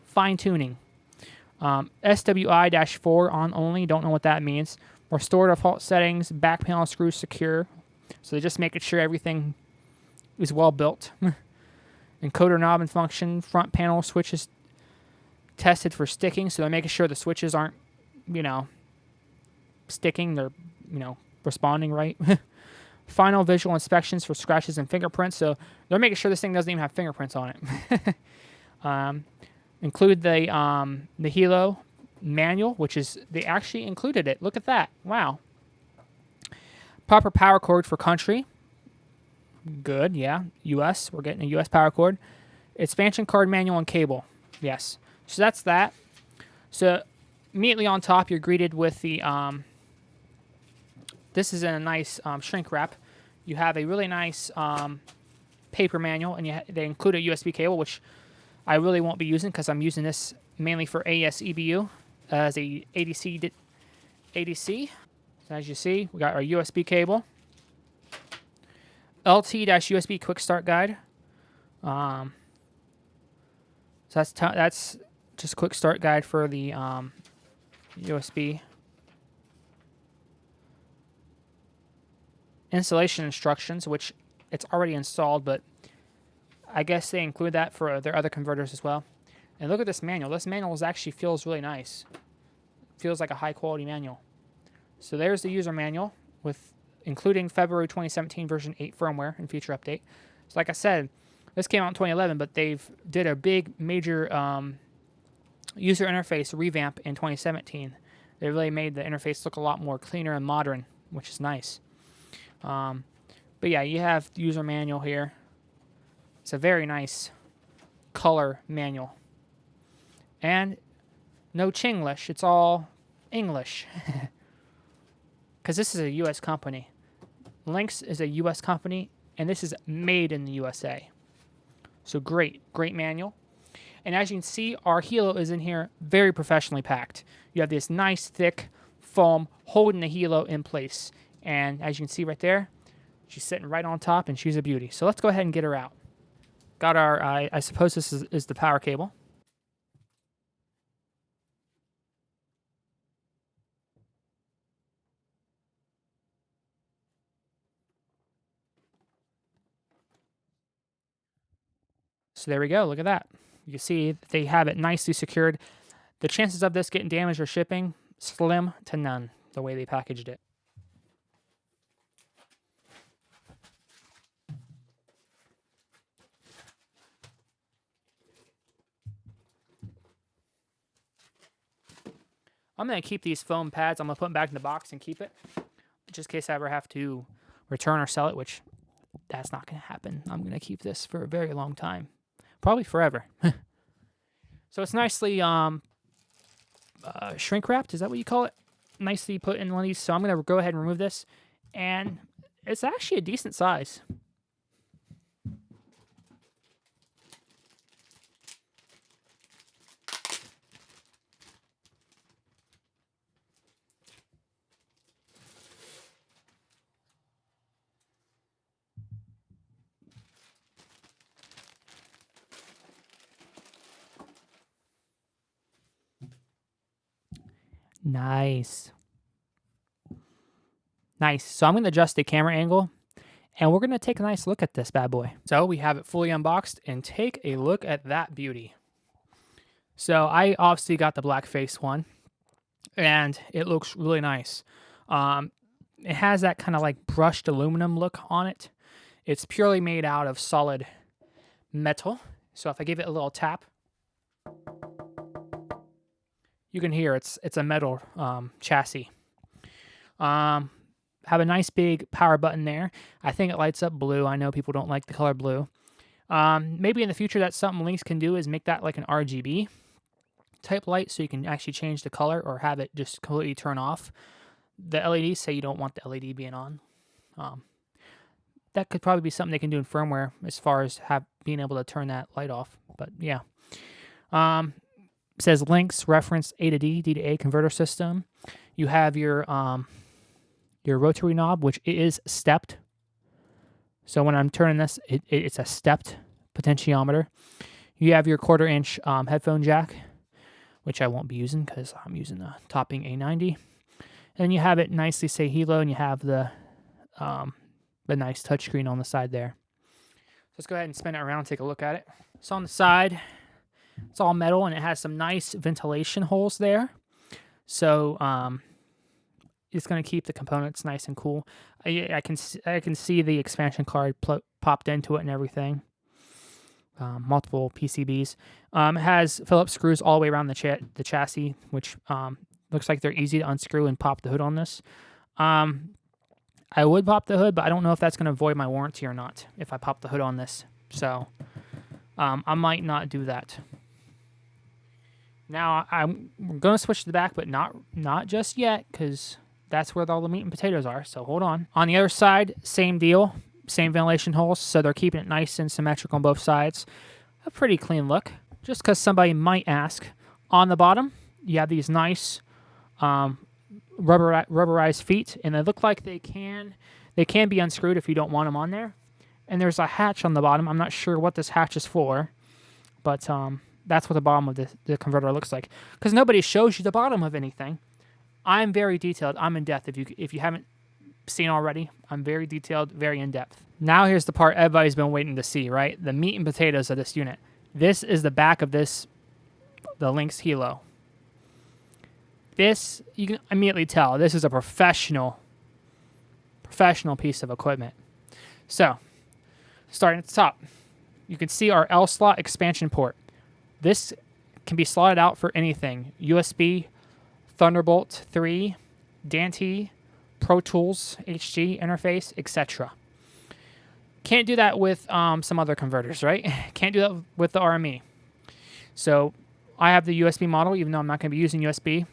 fine-tuning. SWI-4 on only, don't know what that means. Restore default settings, back panel screws secure. So they're just making sure everything is well built. Encoder knob and function, front panel switches tested for sticking, so they're making sure the switches aren't, sticking. They're, responding right. Final visual inspections for scratches and fingerprints, so they're making sure this thing doesn't even have fingerprints on it. Include the Hilo manual, which is, they actually included it. Look at that. Wow. Proper power cord for country. Good, yeah. US, we're getting a US power cord. Expansion card manual and cable. Yes. So that's that. So immediately on top, you're greeted with the, this is in a nice shrink wrap. You have a really nice paper manual, and they include a USB cable, which I really won't be using because I'm using this mainly for AS-EBU as a ADC. So as you see, we got our USB cable. LT-USB quick start guide. So that's just a quick start guide for the USB. Installation instructions, which it's already installed, but I guess they include that for their other converters as well. And look at this manual. This manual actually feels really nice. Feels like a high quality manual. So there's the user manual with including February 2017 version 8 firmware and feature update. So like I said, This came out in 2011, but they've did a big major user interface revamp in 2017. They really made the interface look a lot more cleaner and modern, which is nice. But yeah, you have the user manual here. It's a very nice color manual. And no Chinglish, it's all English. Because this is a U.S. company. Lynx is a U.S. company, and this is made in the USA. So great manual. And as you can see, our Hilo is in here very professionally packed. You have this nice thick foam holding the Hilo in place. And as you can see right there, she's sitting right on top, and she's a beauty. So let's go ahead and get her out. Got our, I suppose this is the power cable. So there we go. Look at that. You can see they have it nicely secured. The chances of this getting damaged or shipping, slim to none, the way they packaged it. I'm going to keep these foam pads. I'm going to put them back in the box and keep it, just in case I ever have to return or sell it, which that's not going to happen. I'm going to keep this for a very long time. Probably forever. So it's nicely shrink wrapped. Is that what you call it? Nicely put in one of these. So I'm going to go ahead and remove this. And it's actually a decent size. Nice. Nice. So I'm going to adjust the camera angle, and we're going to take a nice look at this bad boy. So we have it fully unboxed, and take a look at that beauty. So I obviously got the black face one, and it looks really nice. It has that kind of like brushed aluminum look on it. It's purely made out of solid metal. So if I give it a little tap, you can hear it's a metal chassis. Have a nice big power button there. I think it lights up blue. I know people don't like the color blue. Maybe in the future that's something Lynx can do, is make that like an RGB type light, so you can actually change the color or have it just completely turn off. The LEDs say you don't want the LED being on. That could probably be something they can do in firmware as far as being able to turn that light off. But yeah. It says Lynx reference A to D, D to A converter system. You have your rotary knob, which is stepped. So when I'm turning this, it's a stepped potentiometer. You have your 1/4 inch headphone jack, which I won't be using because I'm using the Topping A90. And then you have it nicely say Hilo, and you have the nice touchscreen on the side there. So let's go ahead and spin it around and take a look at it. So on the side, it's all metal, and it has some nice ventilation holes there. So it's going to keep the components nice and cool. I can see the expansion card popped into it and everything. Multiple PCBs. It has Phillips screws all the way around the chassis, which looks like they're easy to unscrew and pop the hood on this. I would pop the hood, but I don't know if that's going to void my warranty or not if I pop the hood on this. So I might not do that. Now I'm going to switch to the back, but not just yet, because that's where all the meat and potatoes are. So hold on. On the other side, same deal, same ventilation holes. So they're keeping it nice and symmetrical on both sides. A pretty clean look. Just because somebody might ask, on the bottom you have these nice rubberized feet, and they look like they can be unscrewed if you don't want them on there. And there's a hatch on the bottom. I'm not sure what this hatch is for, but that's what the bottom of the converter looks like. Because nobody shows you the bottom of anything. I'm very detailed. I'm in depth. If you haven't seen already, I'm very detailed, very in depth. Now here's the part everybody's been waiting to see, right? The meat and potatoes of this unit. This is the back of the Lynx Hilo. This, you can immediately tell, this is a professional piece of equipment. So, starting at the top, you can see our L slot expansion port. This can be slotted out for anything: USB, Thunderbolt 3, Dante, Pro Tools, HG interface, etc. Can't do that with some other converters, right? Can't do that with the RME. So I have the USB model, even though I'm not going to be using USB.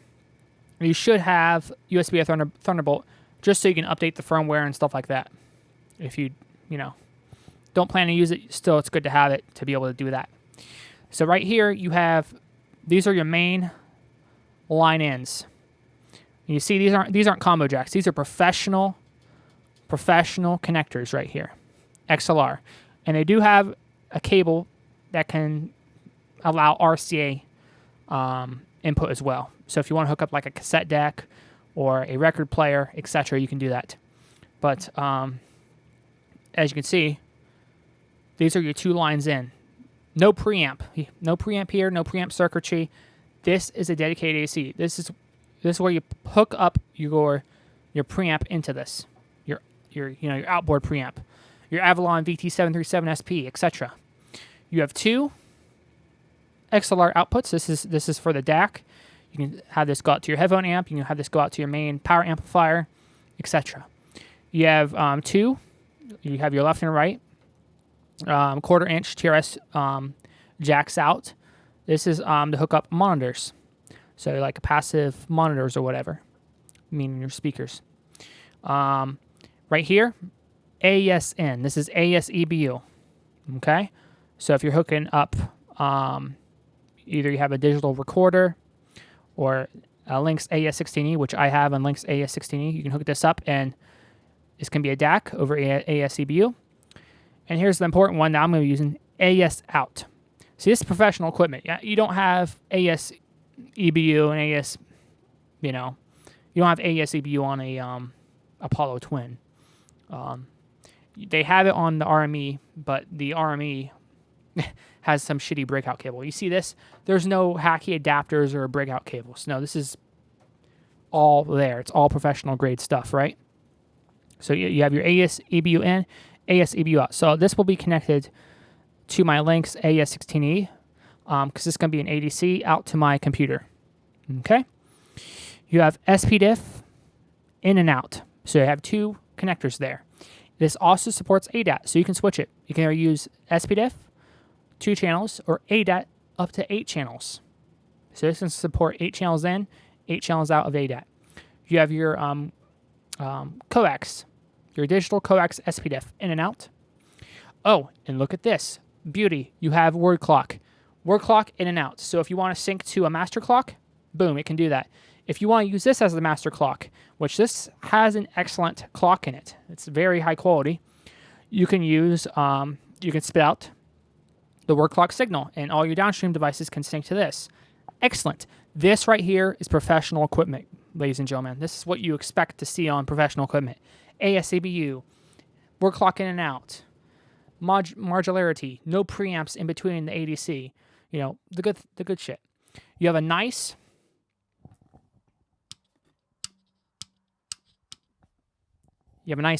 You should have USB or Thunderbolt just so you can update the firmware and stuff like that. If you don't plan to use it, still it's good to have it to be able to do that. So right here you have, these are your main line ends. And you see these aren't combo jacks. These are professional connectors right here. XLR. And they do have a cable that can allow RCA input as well. So if you want to hook up like a cassette deck or a record player, etc., you can do that. But as you can see, these are your two lines in. No preamp. No preamp here, no preamp circuitry. This is a dedicated AC. This is where you hook up your preamp into this. Your outboard preamp. Your Avalon VT737SP, etc. You have two XLR outputs. This is for the DAC. You can have this go out to your headphone amp. You can have this go out to your main power amplifier, etc. You have two. You have your left and right. 1/4-inch TRS jacks out. This is to hook up monitors. So like passive monitors or whatever, meaning your speakers. Right here, AES in. This is AES EBU. Okay? So if you're hooking up, either you have a digital recorder or a Lynx AES16E, which I have on Lynx AES16E, you can hook this up and this can be a DAC over AES EBU. And here's the important one that I'm going to be using, AES out. See, this is professional equipment. You don't have AES EBU and AES, you don't have AES EBU on a Apollo Twin. They have it on the RME, but the RME has some shitty breakout cable. You see this? There's no hacky adapters or breakout cables. No, this is all there. It's all professional grade stuff, right? So you have your AES EBU in, AES EBU out. So this will be connected to my Lynx AES16E because this is going to be an ADC out to my computer. Okay? You have SPDIF in and out. So you have two connectors there. This also supports ADAT, so you can switch it. You can either use SPDIF, 2 channels, or ADAT up to 8 channels. So this can support 8 channels in, 8 channels out of ADAT. You have your coax, your digital coax SPDIF in and out. Oh, and look at this. Beauty. You have word clock. Word clock in and out. So if you want to sync to a master clock, boom, it can do that. If you want to use this as the master clock, which this has an excellent clock in it, it's very high quality, you can use, you can spit out the word clock signal, and all your downstream devices can sync to this. Excellent. This right here is professional equipment, ladies and gentlemen. This is what you expect to see on professional equipment. ASABU, word clock in and out, modularity, no preamps in between the ADC. The good shit. You have a nice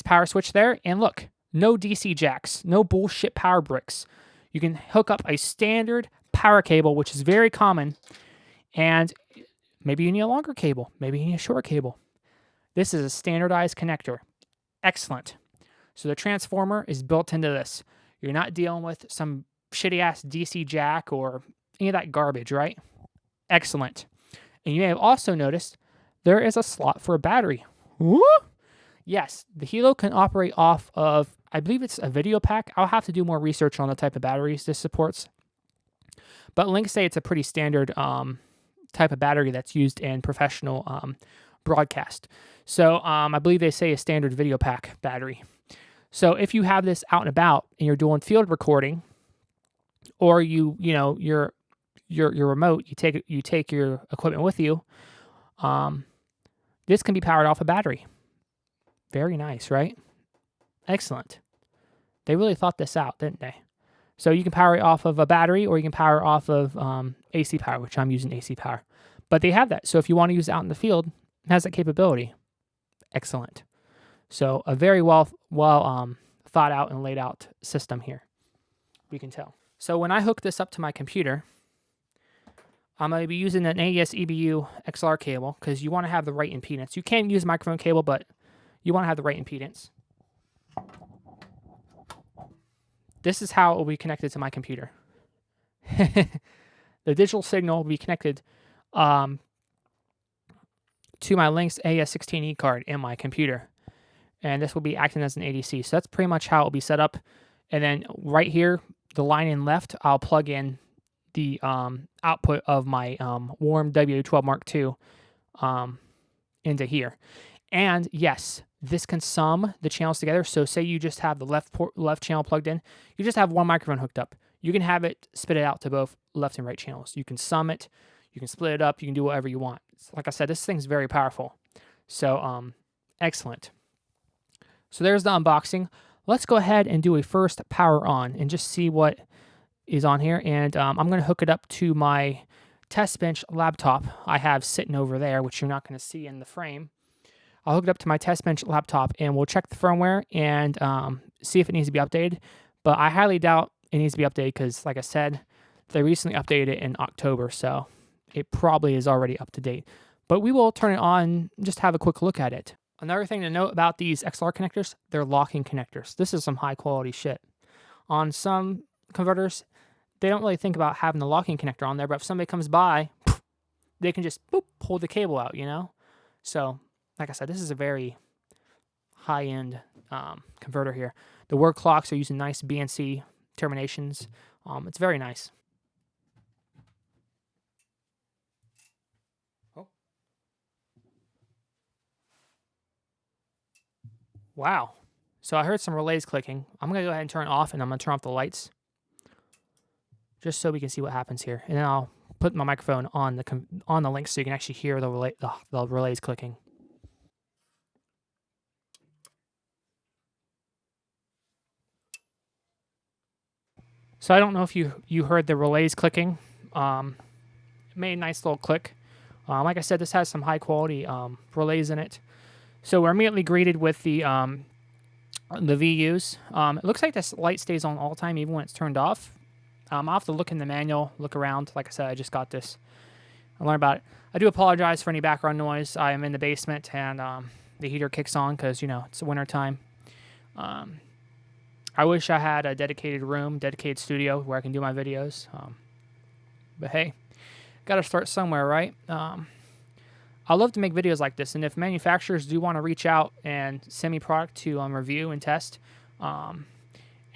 power switch there, and look, no DC jacks, no bullshit power bricks. You can hook up a standard power cable, which is very common, and maybe you need a longer cable, maybe you need a short cable. This is a standardized connector. Excellent. So the transformer is built into this. You're not dealing with some shitty-ass DC jack or any of that garbage, right? Excellent. And you may have also noticed there is a slot for a battery. Woo! Yes, the Hilo can operate off of, I believe it's a video pack. I'll have to do more research on the type of batteries this supports. But Lynx say it's a pretty standard type of battery that's used in professional broadcast. So I believe they say a standard video pack battery. So if you have this out and about and you're doing field recording, or your remote, you take your equipment with you, this can be powered off a battery. Very nice, right? Excellent. They really thought this out, didn't they? So you can power it off of a battery, or you can power off of AC power, which I'm using AC power. But they have that. So if you want to use it out in the field, it has that capability. Excellent. So a very well thought out and laid out system here. we can tell. So when I hook this up to my computer, I'm going to be using an AES EBU XLR cable because you want to have the right impedance. You can use microphone cable, but you want to have the right impedance. This is how it will be connected to my computer. The digital signal will be connected to my Lynx AES16E card in my computer. And this will be acting as an ADC. So that's pretty much how it will be set up. And then right here, the line in left, I'll plug in the output of my Warm W12 Mark II into here. And yes, this can sum the channels together. So say you just have the left channel plugged in. You just have one microphone hooked up. You can have it spit it out to both left and right channels. You can sum it. You can split it up. You can do whatever you want. Like I said, this thing's very powerful. So excellent. So there's the unboxing. Let's go ahead and do a first power on and just see what is on here. And I'm going to hook it up to my test bench laptop I have sitting over there, which you're not going to see in the frame. I'll hook it up to my test bench laptop and we'll check the firmware and see if it needs to be updated. But I highly doubt it needs to be updated because, like I said, they recently updated it in October, so it probably is already up to date. But we will turn it on, just have a quick look at it. Another thing to note about these XLR connectors, they're locking connectors. This is some high quality shit. On some converters, they don't really think about having the locking connector on there, but if somebody comes by, they can just boop, pull the cable out, you know? So, like I said, this is a very high-end converter here. The word clocks are using nice BNC terminations. It's very nice. Oh. Wow. So I heard some relays clicking. I'm going to go ahead and turn it off, and I'm going to turn off the lights just so we can see what happens here. And then I'll put my microphone on the link so you can actually hear the relays clicking. So I don't know if you heard the relays clicking. It made a nice little click. Like I said, this has some high quality relays in it. So we're immediately greeted with the VUs. It looks like this light stays on all the time, even when it's turned off. I'll have to look in the manual, look around. Like I said, I just got this. I learned about it. I do apologize for any background noise. I am in the basement, and the heater kicks on because, you know, it's winter time. I wish I had a dedicated room, dedicated studio where I can do my videos. But hey, got to start somewhere, right? I love to make videos like this, and if manufacturers do want to reach out and send me product to review and test,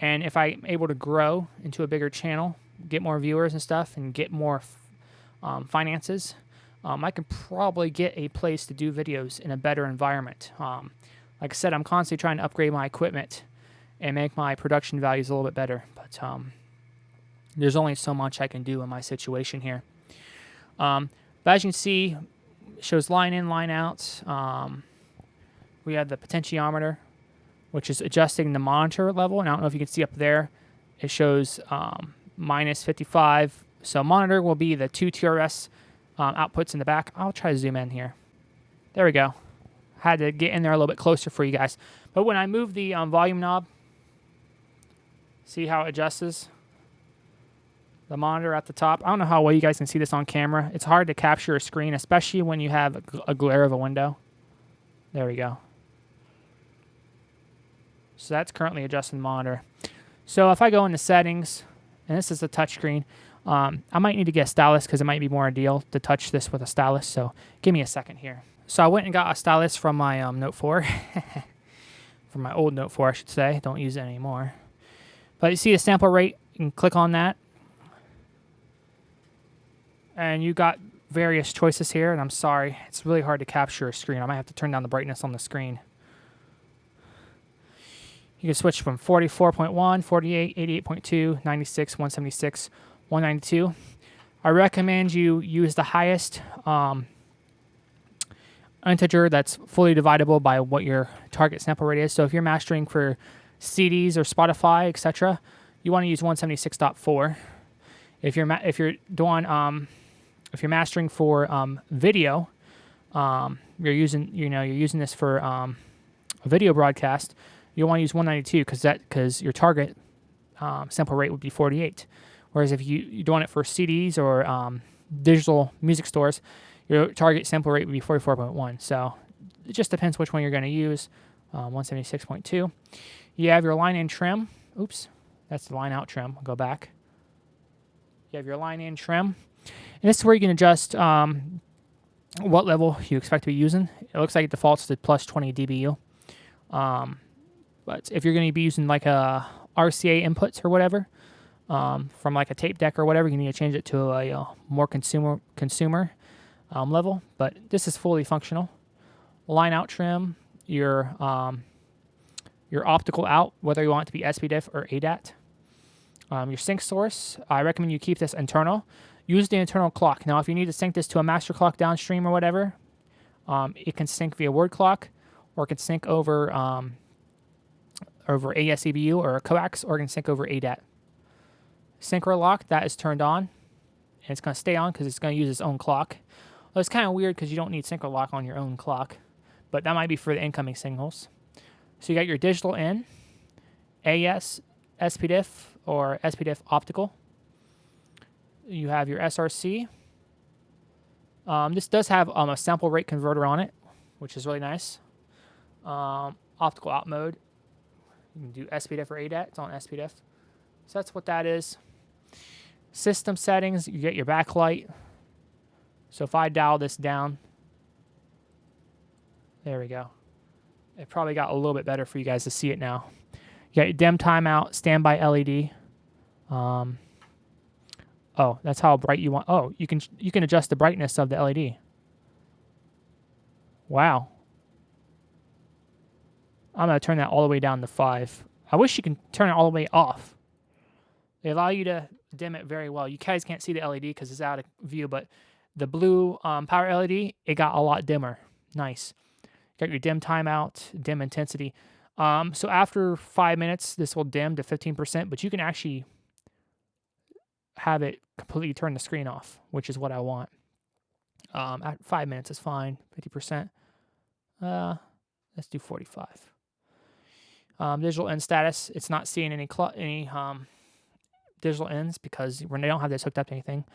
and if I'm able to grow into a bigger channel, get more viewers and stuff, and get more finances, I can probably get a place to do videos in a better environment. Like I said, I'm constantly trying to upgrade my equipment and make my production values a little bit better, but there's only so much I can do in my situation here. But as you can see, it shows line in, line out. We have the potentiometer, which is adjusting the monitor level, and I don't know if you can see up there, it shows minus 55. So monitor will be the 2 TRS outputs in the back. I'll try to zoom in here. There we go. Had to get in there a little bit closer for you guys. But when I move the volume knob, see how it adjusts the monitor at the top. I don't know how well you guys can see this on camera. It's hard to capture a screen, especially when you have a glare of a window. There we go. So that's currently adjusting the monitor. So if I go into settings, and this is a touchscreen, I might need to get a stylus because it might be more ideal to touch this with a stylus. So give me a second here. So I went and got a stylus from my Note 4. From my old Note 4, I should say. Don't use it anymore. But you see the sample rate, you can click on that. And you got various choices here, and I'm sorry, it's really hard to capture a screen. I might have to turn down the brightness on the screen. You can switch from 44.1, 48, 88.2, 96, 176, 192. I recommend you use the highest integer that's fully dividable by what your target sample rate is. So if you're mastering for CDs or Spotify, etc., you want to use 176.4. If you're doing if you're mastering for video, you're using this for a video broadcast, you'll want to use 192 because your target sample rate would be 48. Whereas if you're doing it for CDs or digital music stores, your target sample rate would be 44.1. So it just depends which one you're going to use. 176.2. You have your line in trim. Oops, that's the line out trim. I'll go back. You have your line in trim. And this is where you can adjust what level you expect to be using. It looks like it defaults to plus 20 dBu. But if you're going to be using like a RCA inputs or whatever, from like a tape deck or whatever, you need to change it to a more consumer level. But this is fully functional. Line out trim, your optical out, whether you want it to be SPDIF or ADAT. Your sync source, I recommend you keep this internal. Use the internal clock. Now, if you need to sync this to a master clock downstream or whatever, it can sync via word clock, or it can sync over ASEBU or a coax, or it can sync over ADAT. Synchro lock, that is turned on, and it's going to stay on because it's going to use its own clock. Well, it's kind of weird because you don't need synchro lock on your own clock, but that might be for the incoming signals. So you got your digital in, AS, SPDIF, or SPDIF optical. You have your SRC. This does have a sample rate converter on it, which is really nice. Optical out mode. You can do SPDIF or ADAT. It's on SPDIF. So that's what that is. System settings, you get your backlight. So if I dial this down, there we go. It probably got a little bit better for you guys to see it now. You got your dim timeout, standby LED. Oh, that's how bright you want. Oh, you can adjust the brightness of the LED. Wow. I'm going to turn that all the way down to 5. I wish you can turn it all the way off. They allow you to dim it very well. You guys can't see the LED because it's out of view, but the blue power LED, it got a lot dimmer. Nice. Got your dim timeout, dim intensity. So after 5 minutes, this will dim to 15%, but you can actually have it completely turn the screen off, which is what I want. At 5 minutes is fine. 50%. Let's do 45. Digital in status. It's not seeing any digital ins because they don't have this hooked up to anything.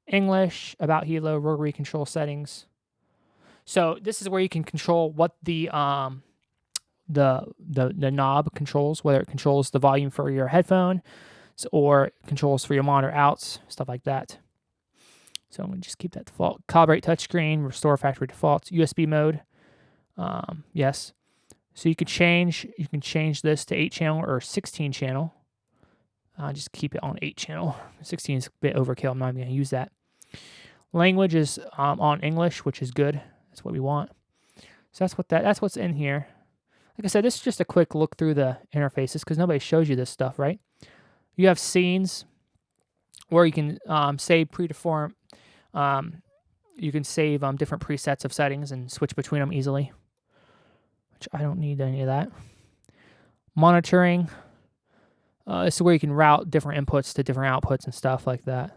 English, about Hilo, rotary control settings. So this is where you can control what the knob controls, whether it controls the volume for your headphone or controls for your monitor outs, stuff like that. So I'm going to just keep that default. Calibrate touchscreen, restore factory defaults, USB mode. Yes. So you can change this to 8-channel or 16-channel. Just keep it on 8-channel. 16 is a bit overkill. I'm not even going to use that. Language is on English, which is good. That's what we want. So that's what's in here. Like I said, this is just a quick look through the interfaces because nobody shows you this stuff, right? You have scenes where you can save predeformed. You can save different presets of settings and switch between them easily, which I don't need any of that. Monitoring. This is where you can route different inputs to different outputs and stuff like that.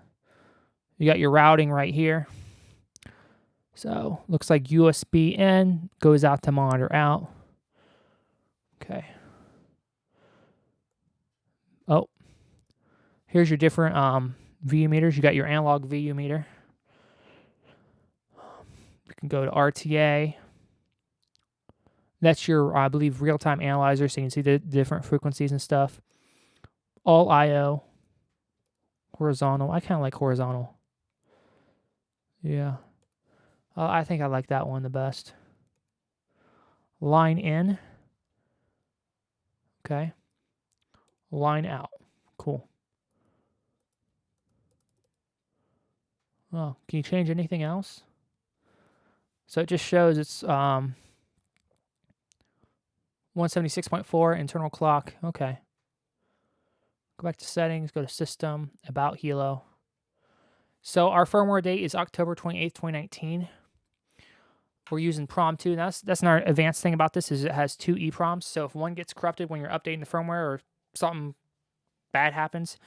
You got your routing right here. So looks like USB in goes out to monitor out. Okay. Oh, here's your different VU meters. You got your analog VU meter. You can go to RTA. That's your, I believe, real-time analyzer, so you can see the different frequencies and stuff. All I/O. Horizontal. I kind of like horizontal. Yeah. I think I like that one the best. Line in. Okay. Line out. Cool. Oh, can you change anything else? So it just shows it's 176.4 internal clock. Okay. Go back to settings, go to system, about Hilo. So our firmware date is October 28th, 2019. We're using PROM 2. That's another advanced thing about this is it has 2 EPROMs. So if one gets corrupted when you're updating the firmware or something bad happens,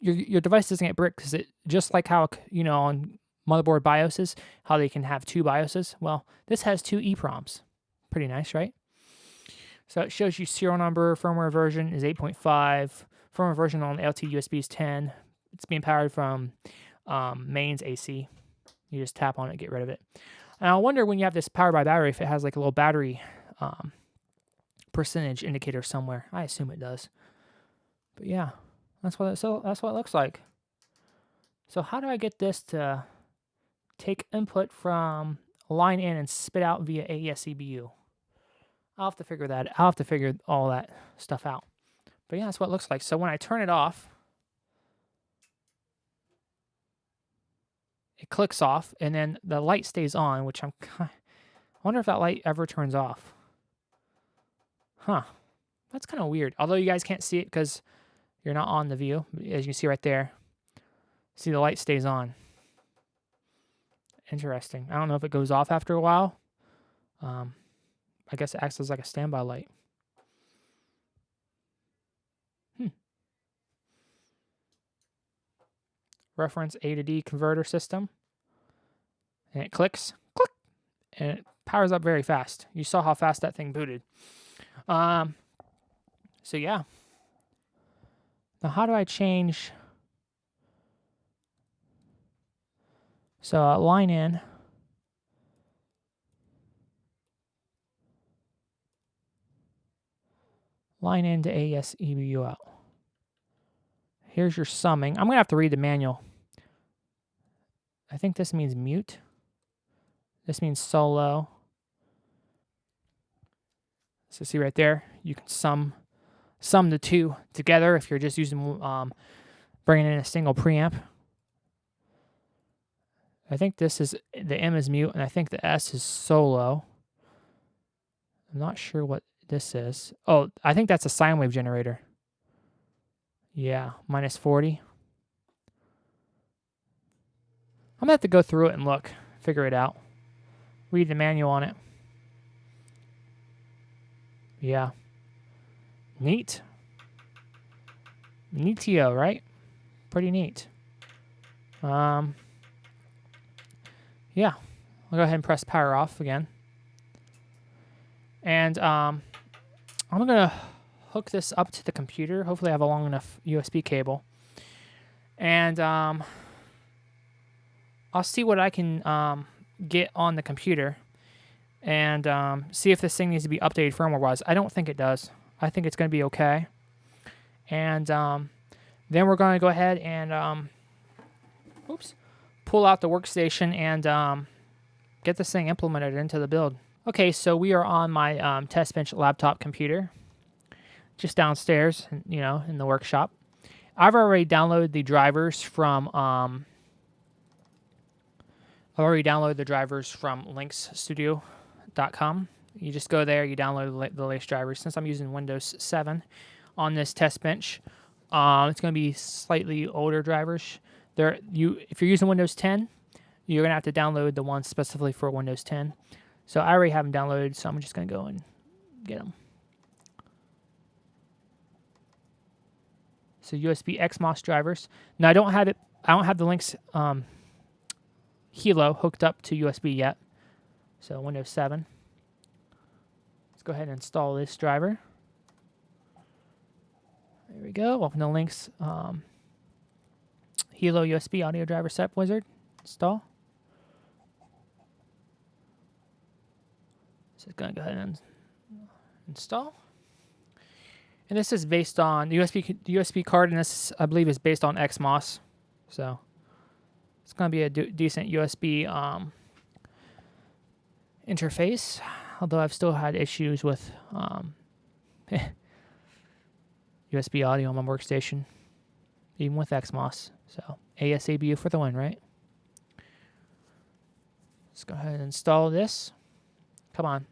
your device doesn't get bricked because it just like how on motherboard BIOSes, how they can have 2 BIOSes. Well, this has 2 EPROMs. Pretty nice, right? So it shows you serial number, firmware version is 8.5, firmware version on LT USB is 10. It's being powered from mains AC. You just tap on it, get rid of it. And I wonder when you have this powered by battery if it has like a little battery percentage indicator somewhere. I assume it does. But yeah, that's what it looks like. So how do I get this to take input from line in and spit out via AES EBU? I'll have to figure that. I'll have to figure all that stuff out. But yeah, that's what it looks like. So when I turn it off, it clicks off, and then the light stays on, which I wonder if that light ever turns off. Huh. That's kind of weird. Although you guys can't see it because you're not on the view. As you can see right there, see the light stays on. Interesting. I don't know if it goes off after a while. I guess it acts as like a standby light. Reference A to D converter system. And it clicks, click, and it powers up very fast. You saw how fast that thing booted. So yeah. Now how do I change? So line in. Line into AES EBU out. Here's your summing. I'm going to have to read the manual. I think this means mute. This means solo. So see right there, you can sum the two together if you're just using bringing in a single preamp. I think this is the M is mute, and I think the S is solo. I'm not sure what this is. Oh, I think that's a sine wave generator. Yeah, minus 40. I'm gonna have to go through it and look, figure it out. Read the manual on it. Yeah. Neat. Neatio, right? Pretty neat. Yeah. I'll go ahead and press power off again. And I'm gonna hook this up to the computer. Hopefully I have a long enough USB cable. And I'll see what I can get on the computer and see if this thing needs to be updated firmware-wise. I don't think it does. I think it's going to be okay. And then we're going to go ahead and pull out the workstation and get this thing implemented into the build. Okay, so we are on my test bench laptop computer, just downstairs, in the workshop. I've already downloaded the drivers from lynxstudio.com. You just go there, you download the latest drivers. Since I'm using Windows 7 on this test bench, it's going to be slightly older drivers. If you're using Windows 10, you're going to have to download the ones specifically for Windows 10. So I already have them downloaded, so I'm just going to go and get them. So USB XMOS drivers. Now I don't have the Lynx Hilo hooked up to USB yet. So Windows 7. Let's go ahead and install this driver. There we go. Open the Lynx Hilo USB audio driver setup wizard. Install. So it's going to go ahead and install. And this is based on the USB card, and this I believe is based on XMOS. So it's going to be a decent USB interface. Although I've still had issues with USB audio on my workstation, even with XMOS. So ASABU for the win, right? Let's go ahead and install this. Come on.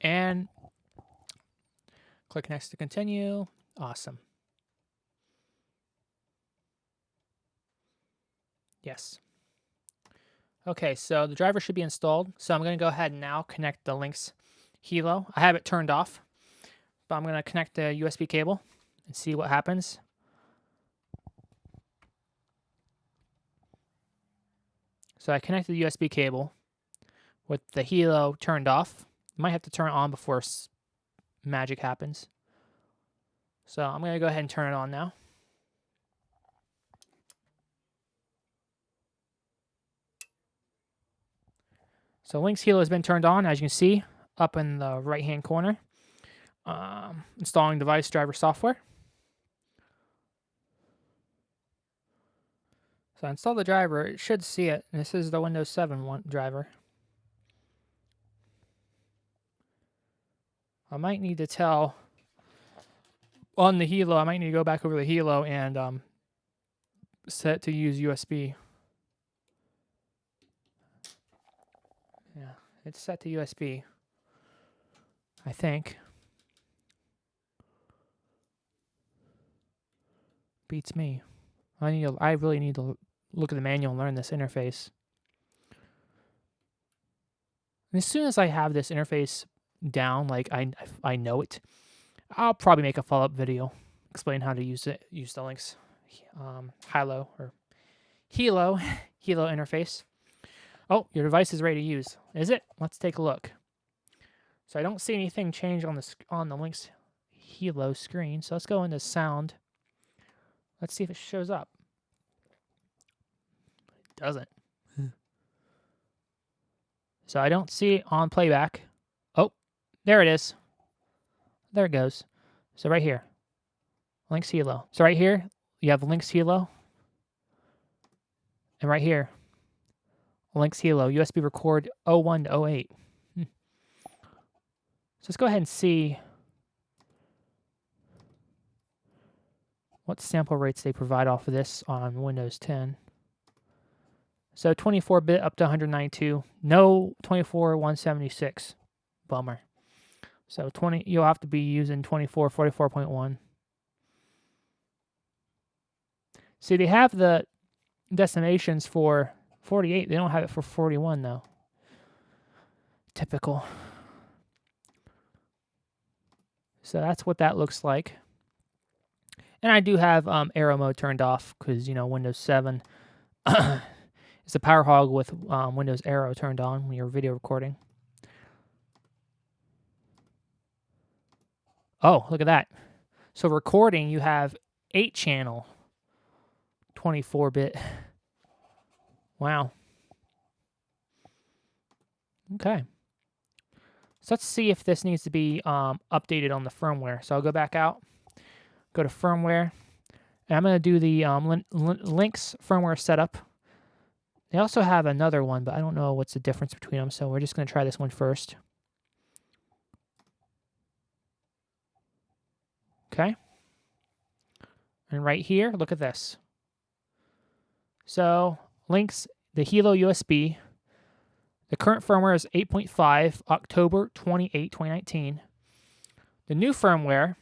And click next to continue. Awesome. Yes. Okay, so the driver should be installed. So I'm going to go ahead and now connect the Lynx Hilo. I have it turned off, but I'm going to connect the USB cable and see what happens. So I connected the USB cable with the Hilo turned off. You might have to turn it on before magic happens. So I'm going to go ahead and turn it on now. So Lynx Hilo has been turned on, as you can see, up in the right-hand corner. Installing device driver software. So I install the driver. It should see it. This is the Windows 7 driver. I might need to tell on the Hilo. I might need to go back over the Hilo and set to use USB. Yeah, it's set to USB, I think. Beats me. I really need to look at the manual and learn this interface. And as soon as I have this interface down, like I know it, I'll probably make a follow-up video explain how to use the Lynx Hilo or Hilo interface. Oh, your device is ready to use. Is it? Let's take a look. So I don't see anything change on the Lynx Hilo screen. So let's go into sound. Let's see if it shows up. It doesn't. So I don't see it on playback. Oh, there it is. There it goes. So right here, Lynx Hilo. So right here, you have Lynx Hilo. And right here, Lynx Hilo, USB record 01 to 08. So let's go ahead and see what sample rates they provide off of this on Windows 10. So 24-bit up to 192. No 24-176. Bummer. So you'll have to be using 44.1. See, they have the decimations for 48. They don't have it for 41, though. Typical. So that's what that looks like. And I do have arrow mode turned off because, Windows 7 is a power hog with Windows Arrow turned on when you're video recording. Oh, look at that. So recording, you have 8-channel 24-bit. Wow. Okay. So let's see if this needs to be updated on the firmware. So I'll go back out, go to firmware, and I'm going to do the Lynx firmware setup. They also have another one, but I don't know what's the difference between them, so we're just going to try this one first. Okay. And right here, look at this. So Lynx, the Hilo USB, the current firmware is 8.5, October 28, 2019. The new firmware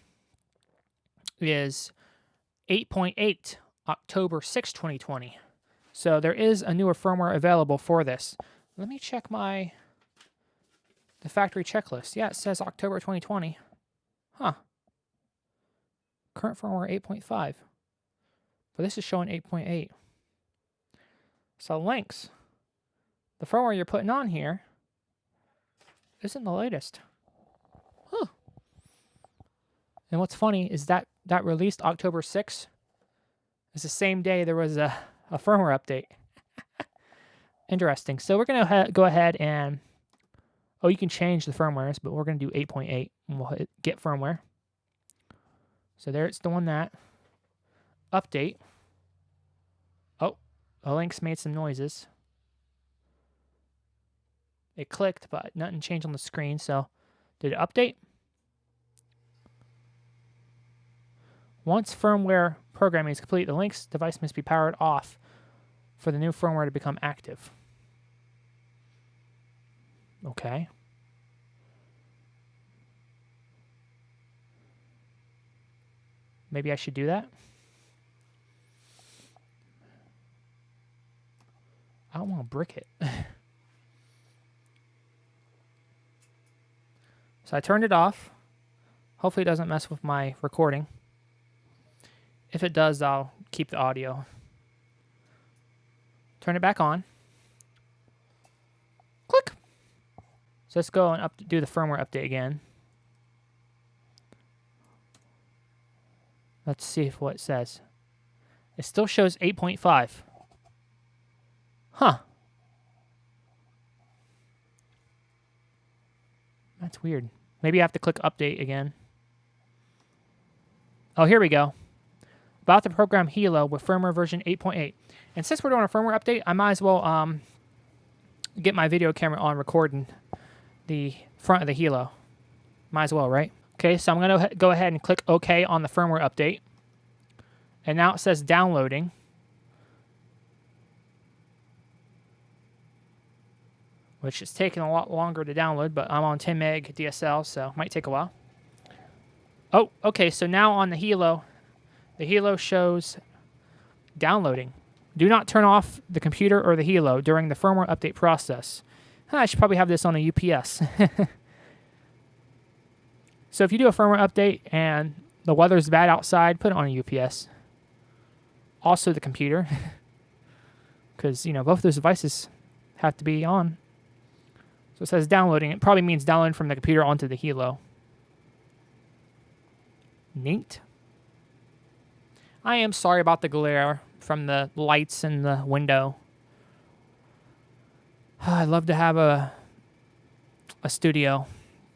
is 8.8, October 6, 2020. So there is a newer firmware available for this. Let me check the factory checklist. Yeah, it says October 2020. Huh. Current firmware 8.5. But this is showing 8.8. So Lynx, the firmware you're putting on here isn't the latest. Huh. And what's funny is that released October 6th is the same day there was a firmware update. Interesting. So we're going to go ahead and... Oh, you can change the firmwares, but we're going to do 8.8. And we'll hit get firmware. So there it's doing that. Update. Oh, Lynx made some noises. It clicked, but nothing changed on the screen. So did it update? Once firmware programming is complete, the Lynx device must be powered off for the new firmware to become active. Okay. Maybe I should do that. I don't want to brick it. So I turned it off. Hopefully it doesn't mess with my recording. If it does, I'll keep the audio. Turn it back on. Click. So let's go and do the firmware update again. Let's see what it says. It still shows 8.5. Huh. That's weird. Maybe I have to click update again. Oh, here we go. About to program Hilo with firmware version 8.8. And since we're doing a firmware update, I might as well get my video camera on recording the front of the Hilo. Might as well, right? Okay, so I'm going to go ahead and click OK on the firmware update. And now it says downloading. Which is taking a lot longer to download, but I'm on 10 meg DSL, so it might take a while. Oh, okay, so now on the Hilo shows downloading. Do not turn off the computer or the Hilo during the firmware update process. I should probably have this on a UPS. So if you do a firmware update and the weather's bad outside, put it on a UPS. Also the computer, because, you know, both those devices have to be on. So it says downloading. It probably means downloading from the computer onto the Hilo. Neat. I am sorry about the glare from the lights in the window. I'd love to have a studio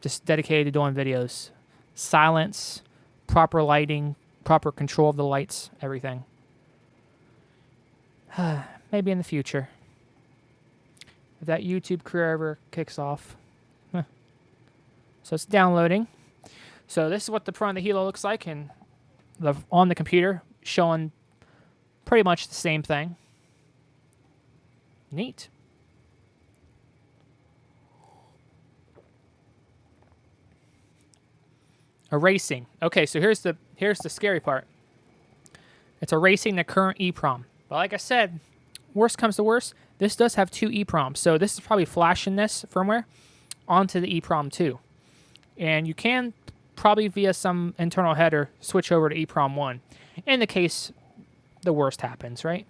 just dedicated to doing videos. Silence, proper lighting, proper control of the lights, everything. Maybe in the future. If that YouTube career ever kicks off. So it's downloading. So this is what the front of the Hilo looks like, and on the computer showing pretty much the same thing. Neat. Erasing. Okay, so here's the scary part. It's erasing the current EEPROM. But like I said, worst comes to worst, this does have 2 EEPROMs. So this is probably flashing this firmware onto the EEPROM 2. And you can probably via some internal header switch over to EEPROM 1 in the case the worst happens, right?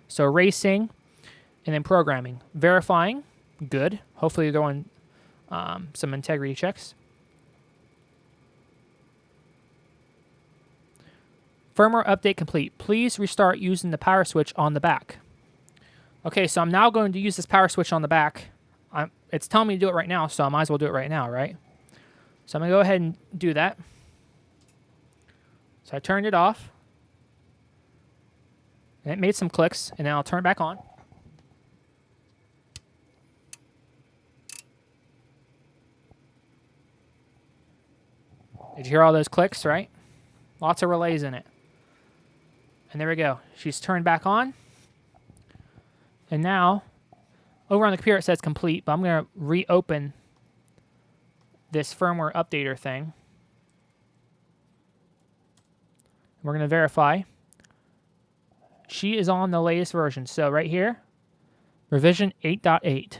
So erasing and then programming. Verifying, good. Hopefully you're doing some integrity checks. Firmware update complete. Please restart using the power switch on the back. Okay, so I'm now going to use this power switch on the back. It's telling me to do it right now, so I might as well do it right now, right? So I'm going to go ahead and do that. So I turned it off. And it made some clicks, and then I'll turn it back on. Did you hear all those clicks, right? Lots of relays in it. And there we go. She's turned back on. And now, over on the computer it says complete, but I'm going to reopen this firmware updater thing. We're going to verify. She is on the latest version. So right here, revision 8.8.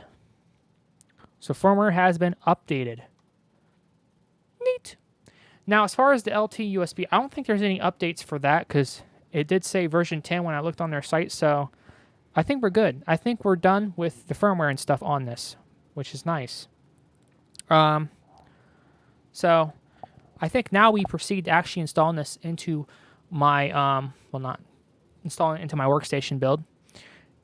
So firmware has been updated. Neat. Now, as far as the LT USB, I don't think there's any updates for that because it did say version 10 when I looked on their site. So I think we're good. I think we're done with the firmware and stuff on this, which is nice. So I think now we proceed to actually installing this into my, well, not installing it into my workstation build.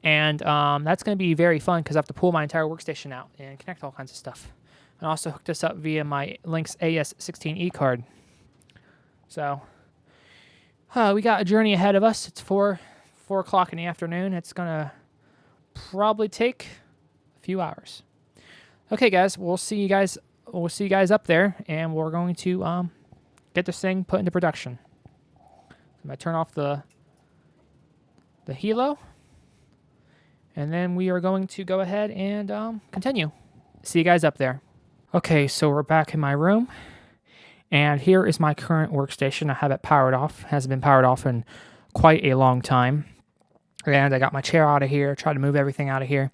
And that's going to be very fun because I have to pull my entire workstation out and connect all kinds of stuff. And also hook this up via my Lynx AS16E card. So we got a journey ahead of us. It's 4 o'clock in the afternoon. It's going to probably take a few hours. Okay, guys, we'll see you guys up there, and we're going to get this thing put into production. I'm going to turn off the Hilo, and then we are going to go ahead and continue. See you guys up there. Okay, so we're back in my room, and here is my current workstation. I have it powered off. It hasn't been powered off in quite a long time. And I got my chair out of here, try to move everything out of here.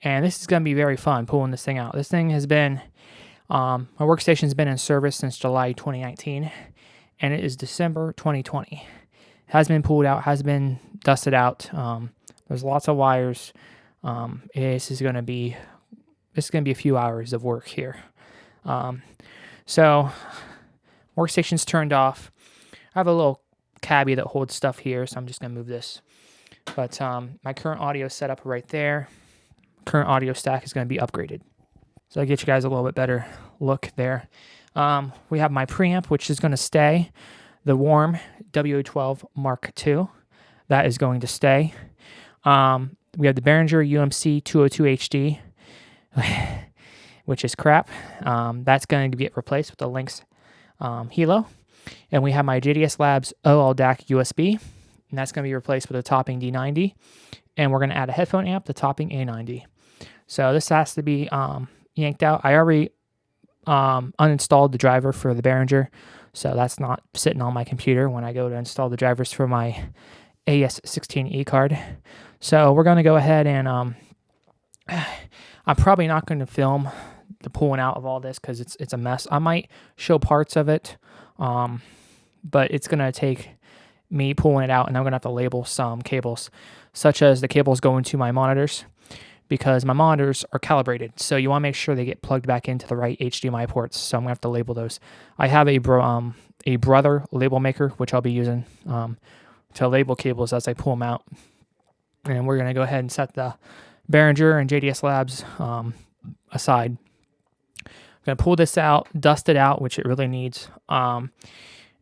And this is going to be very fun, pulling this thing out. This thing has been, my workstation's been in service since July 2019, and it is December 2020. It has been pulled out, has been dusted out. There's lots of wires. This is going to be a few hours of work here. So, workstation's turned off. I have a little cabbie that holds stuff here, so I'm just going to move this. But my current audio setup right there, current audio stack is going to be upgraded. So I'll get you guys a little bit better look there. We have my preamp, which is going to stay. The Warm WA12 Mark II, that is going to stay. We have the Behringer UMC 202 HD, which is crap. That's going to get replaced with the Lynx Hilo. And we have my JDS Labs OL DAC USB, and that's going to be replaced with a Topping D90. And we're going to add a headphone amp, the Topping A90. So this has to be yanked out. I already uninstalled the driver for the Behringer, so that's not sitting on my computer when I go to install the drivers for my AS16E card. So we're going to go ahead and I'm probably not going to film the pulling out of all this because it's a mess. I might show parts of it, but it's going to take me pulling it out, and I'm going to have to label some cables, such as the cables going to my monitors, because my monitors are calibrated, so you want to make sure they get plugged back into the right HDMI ports, so I'm going to have to label those. I have a Brother label maker, which I'll be using to label cables as I pull them out. And we're going to go ahead and set the Behringer and JDS Labs aside. I'm going to pull this out, dust it out, which it really needs,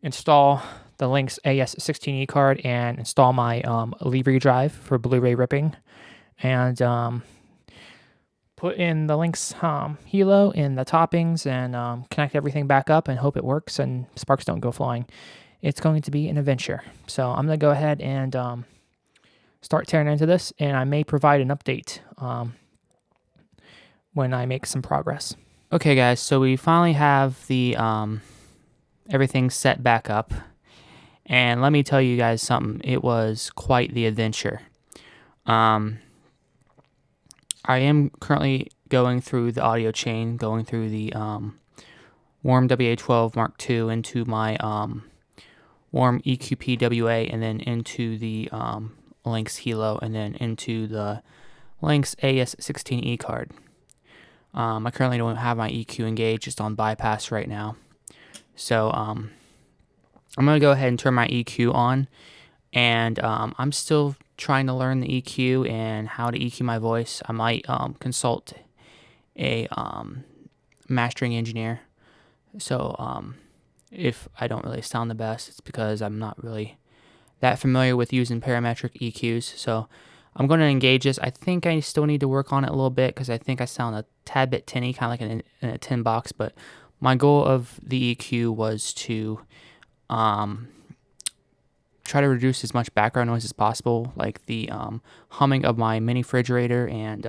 install the Lynx AS16E card, and install my Libre drive for Blu-ray ripping, and put in the Lynx Hilo in the toppings, and connect everything back up and hope it works and sparks don't go flying. It's going to be an adventure. So I'm going to go ahead and start tearing into this, and I may provide an update when I make some progress. Okay, guys, so we finally have the everything set back up, and let me tell you guys something. It was quite the adventure. I am currently going through the audio chain, going through the Warm WA12 Mark II into my Warm EQP WA, and then into the Lynx Hilo, and then into the Lynx AS16E card. I currently don't have my EQ engaged, just on bypass right now. So I'm going to go ahead and turn my EQ on, and I'm still trying to learn the EQ and how to EQ my voice. I might consult a mastering engineer. So if I don't really sound the best, it's because I'm not really that familiar with using parametric EQs. So I'm going to engage this. I think I still need to work on it a little bit because I think I sound a tad bit tinny, kind of like in a tin box. But my goal of the EQ was to try to reduce as much background noise as possible, like the humming of my mini refrigerator and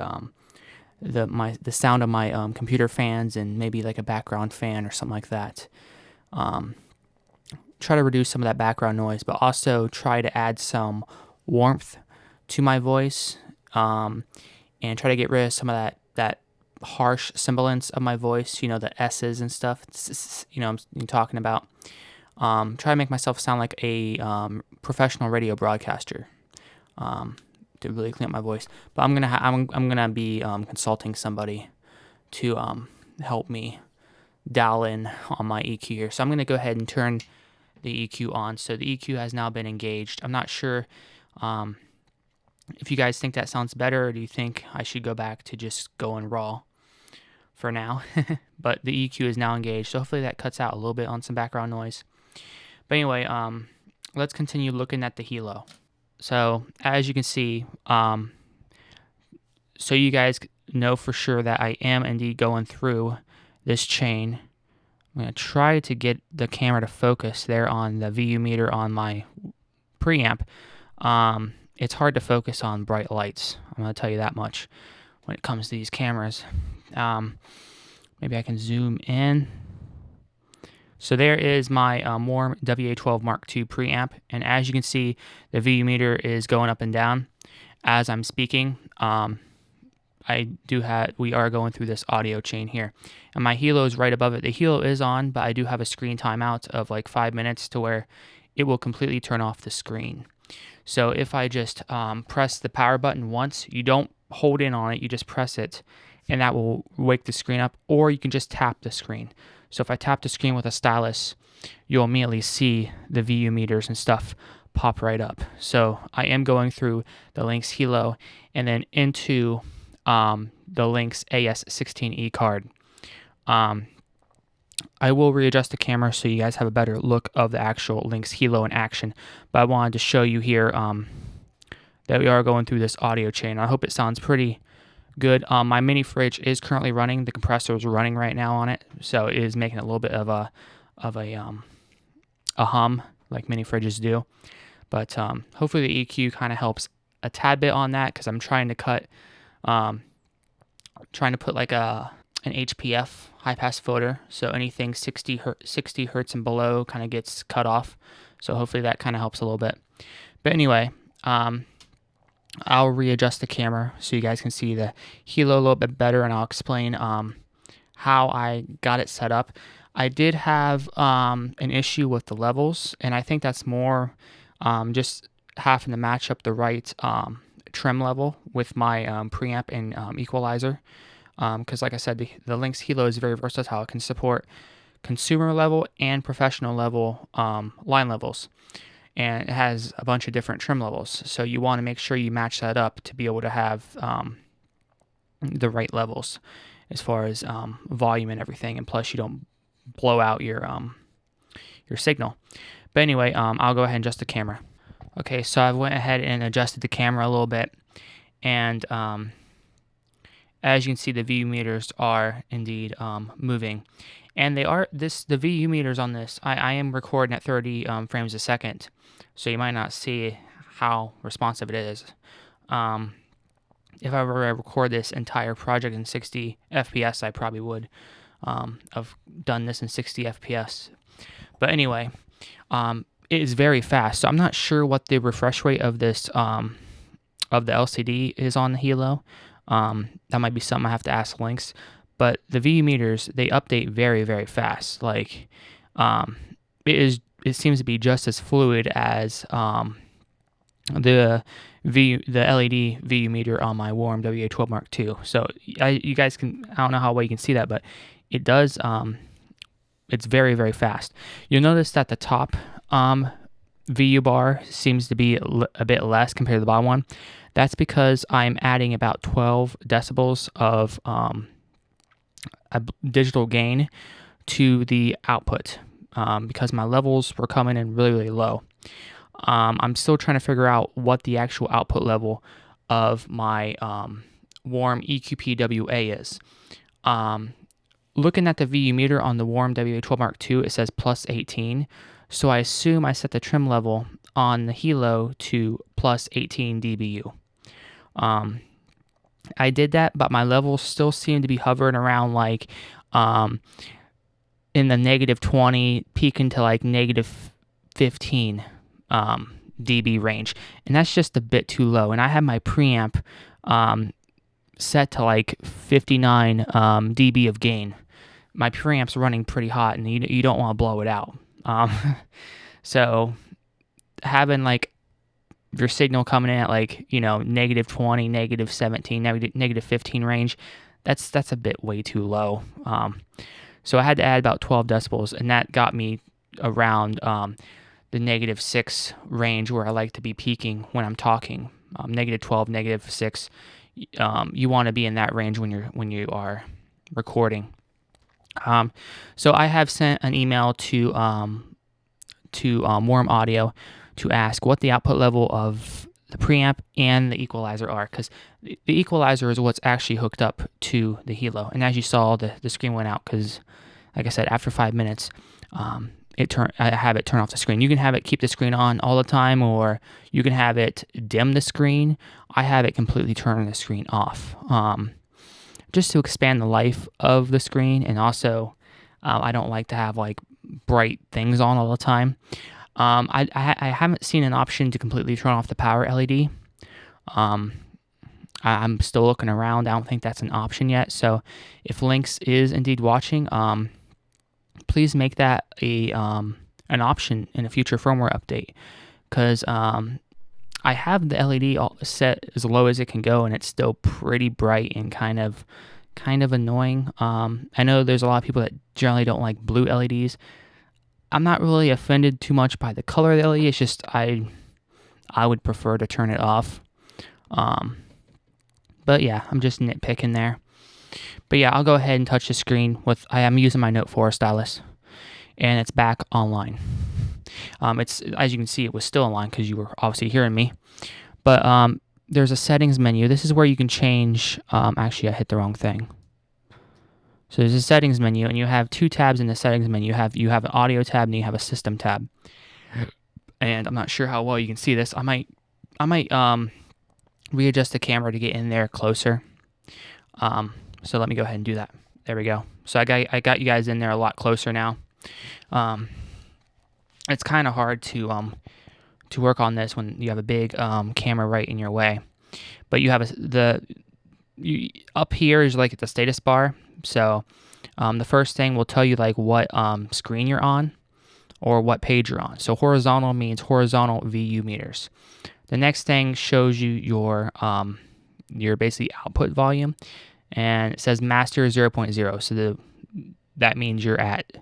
the sound of my computer fans, and maybe like a background fan or something like that. Try to reduce some of that background noise, but also try to add some warmth to my voice, and try to get rid of some of that harsh semblance of my voice, the S's and stuff, I'm talking about. Try to make myself sound like a professional radio broadcaster, to really clean up my voice. But I'm gonna be consulting somebody to help me dial in on my EQ here. So I'm gonna go ahead and turn the EQ on. So the EQ has now been engaged. I'm not sure if you guys think that sounds better, or do you think I should go back to just going raw for now? But the EQ is now engaged, so hopefully that cuts out a little bit on some background noise. But anyway, let's continue looking at the Hilo. So as you can see, so you guys know for sure that I am indeed going through this chain. I'm going to try to get the camera to focus there on the VU meter on my preamp. It's hard to focus on bright lights. I'm going to tell you that much when it comes to these cameras. Maybe I can zoom in. So there is my Warm WA12 Mark II preamp, and as you can see, the VU meter is going up and down as I'm speaking. We are going through this audio chain here, and my Hilo is right above it. The Hilo is on, but I do have a screen timeout of like 5 minutes to where it will completely turn off the screen. So if I just press the power button once, you don't hold in on it, you just press it, and that will wake the screen up, or you can just tap the screen. So if I tap the screen with a stylus, you'll immediately see the VU meters and stuff pop right up. So I am going through the Lynx Hilo and then into the Lynx AS16E card. I will readjust the camera so you guys have a better look of the actual Lynx Hilo in action, but I wanted to show you here that we are going through this audio chain. I hope it sounds pretty good. My mini fridge is currently running. The compressor is running right now on it, so it is making a little bit of a hum like mini fridges do. But hopefully the EQ kind of helps a tad bit on that, because I'm trying to put like an HPF, high pass filter, so anything 60 hertz and below kind of gets cut off. So hopefully that kind of helps a little bit. But anyway, I'll readjust the camera so you guys can see the Hilo a little bit better, and I'll explain how I got it set up. I did have an issue with the levels, and I think that's more just having to match up the right trim level with my preamp and equalizer. Because like I said, the Lynx Hilo is very versatile. It can support consumer level and professional level line levels, and it has a bunch of different trim levels. So you want to make sure you match that up to be able to have the right levels as far as volume and everything, and plus you don't blow out your signal. But anyway, I'll go ahead and adjust the camera. Okay, so I went ahead and adjusted the camera a little bit, and as you can see, the VU meters are indeed moving, and they are the VU meters on this. I am recording at 30 frames a second, so you might not see how responsive it is. If I were to record this entire project in 60 FPS, I probably would have done this in 60 FPS. But anyway, it is very fast, so I'm not sure what the refresh rate of this of the LCD is on the Hilo. That might be something I have to ask Lynx. But the VU meters, they update very, very fast. Like, it seems to be just as fluid as the LED VU meter on my Warm WA12 Mark II. So you guys can, I don't know how well you can see that, but it does. It's very, very fast. You'll notice that the top VU bar seems to be a bit less compared to the bottom one. That's because I'm adding about 12 decibels of a digital gain to the output because my levels were coming in really, really low. I'm still trying to figure out what the actual output level of my Warm EQP-WA is. Looking at the VU meter on the Warm WA12 Mark II, it says plus 18. So I assume I set the trim level on the Hilo to plus 18 dBu. I did that, but my levels still seem to be hovering around like in the negative 20, peaking to like negative 15 dB range, and that's just a bit too low. And I have my preamp set to like 59 dB of gain. My preamp's running pretty hot, and you don't want to blow it out. So having like your signal coming in at like, negative 20, negative 17, negative 15 range, that's a bit way too low. So I had to add about 12 decibels, and that got me around the negative 6 range where I like to be peaking when I'm talking. Negative 12, negative 6. You want to be in that range when you are recording. So I have sent an email to Warm Audio to ask what the output level of the preamp and the equalizer are, because the equalizer is what's actually hooked up to the Hilo. And as you saw, the screen went out because, like I said, after 5 minutes, I have it turn off the screen. You can have it keep the screen on all the time, or you can have it dim the screen. I have it completely turn the screen off, just to expand the life of the screen. And also, I don't like to have like bright things on all the time. I haven't seen an option to completely turn off the power LED. I'm still looking around. I don't think that's an option yet. So if Lynx is indeed watching, please make that an option in a future firmware update, because I have the LED set as low as it can go, and it's still pretty bright and kind of kind of annoying. I know there's a lot of people that generally don't like blue LEDs. I'm not really offended too much by the color of the LED. It's just I would prefer to turn it off. But yeah, I'm just nitpicking there. But yeah, I'll go ahead and touch the screen with. I am using my Note 4 stylus, and it's back online. It's, as you can see, it was still online because you were obviously hearing me. But there's a settings menu. This is where you can change. Actually, I hit the wrong thing. So there's a settings menu, and you have two tabs in the settings menu. You have an audio tab and you have a system tab. And I'm not sure how well you can see this. I might readjust the camera to get in there closer. So let me go ahead and do that. There we go. So I got you guys in there a lot closer now. It's kind of hard to work on this when you have a big camera right in your way. But you have up here is like the status bar. So the first thing will tell you like what screen you're on or what page you're on. So horizontal means horizontal VU meters. The next thing shows you your basically output volume, and it says master 0.0. So that means you're at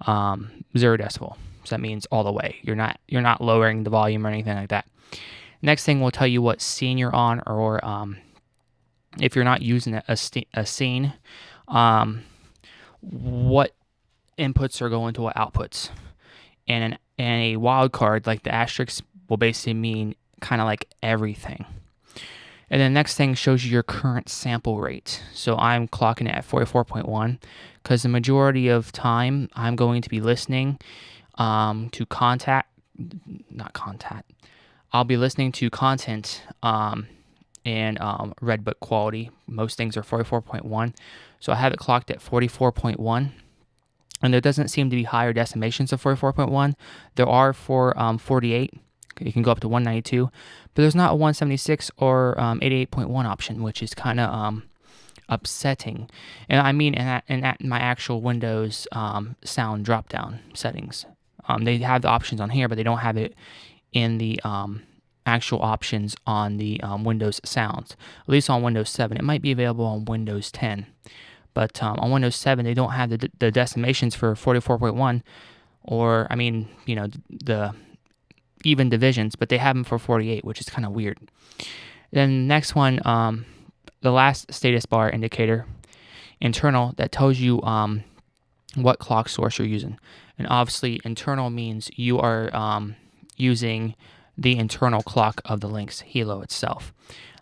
0 decibel. So that means all the way. You're not lowering the volume or anything like that. Next thing will tell you what scene you're on, or if you're not using a scene, what inputs are going to what outputs. And a wild card like the asterisk will basically mean kind of like everything. And then the next thing shows you your current sample rate. So I'm clocking it at 44.1 because the majority of time I'm going to be listening I'll be listening to content in Redbook quality. Most things are 44.1. So I have it clocked at 44.1. And there doesn't seem to be higher decimations of 44.1. There are for 48. You can go up to 192. But there's not a 176 or 88.1 option, which is kind of upsetting. And I mean in my actual Windows sound drop-down settings. They have the options on here, but they don't have it in the actual options on the Windows sounds. At least on Windows 7. It might be available on Windows 10. But on Windows 7, they don't have the decimations for 44.1, or, I mean, the even divisions, but they have them for 48, which is kind of weird. Then the next one, the last status bar indicator, internal, that tells you what clock source you're using. And obviously, internal means you are using the internal clock of the Lynx Hilo itself.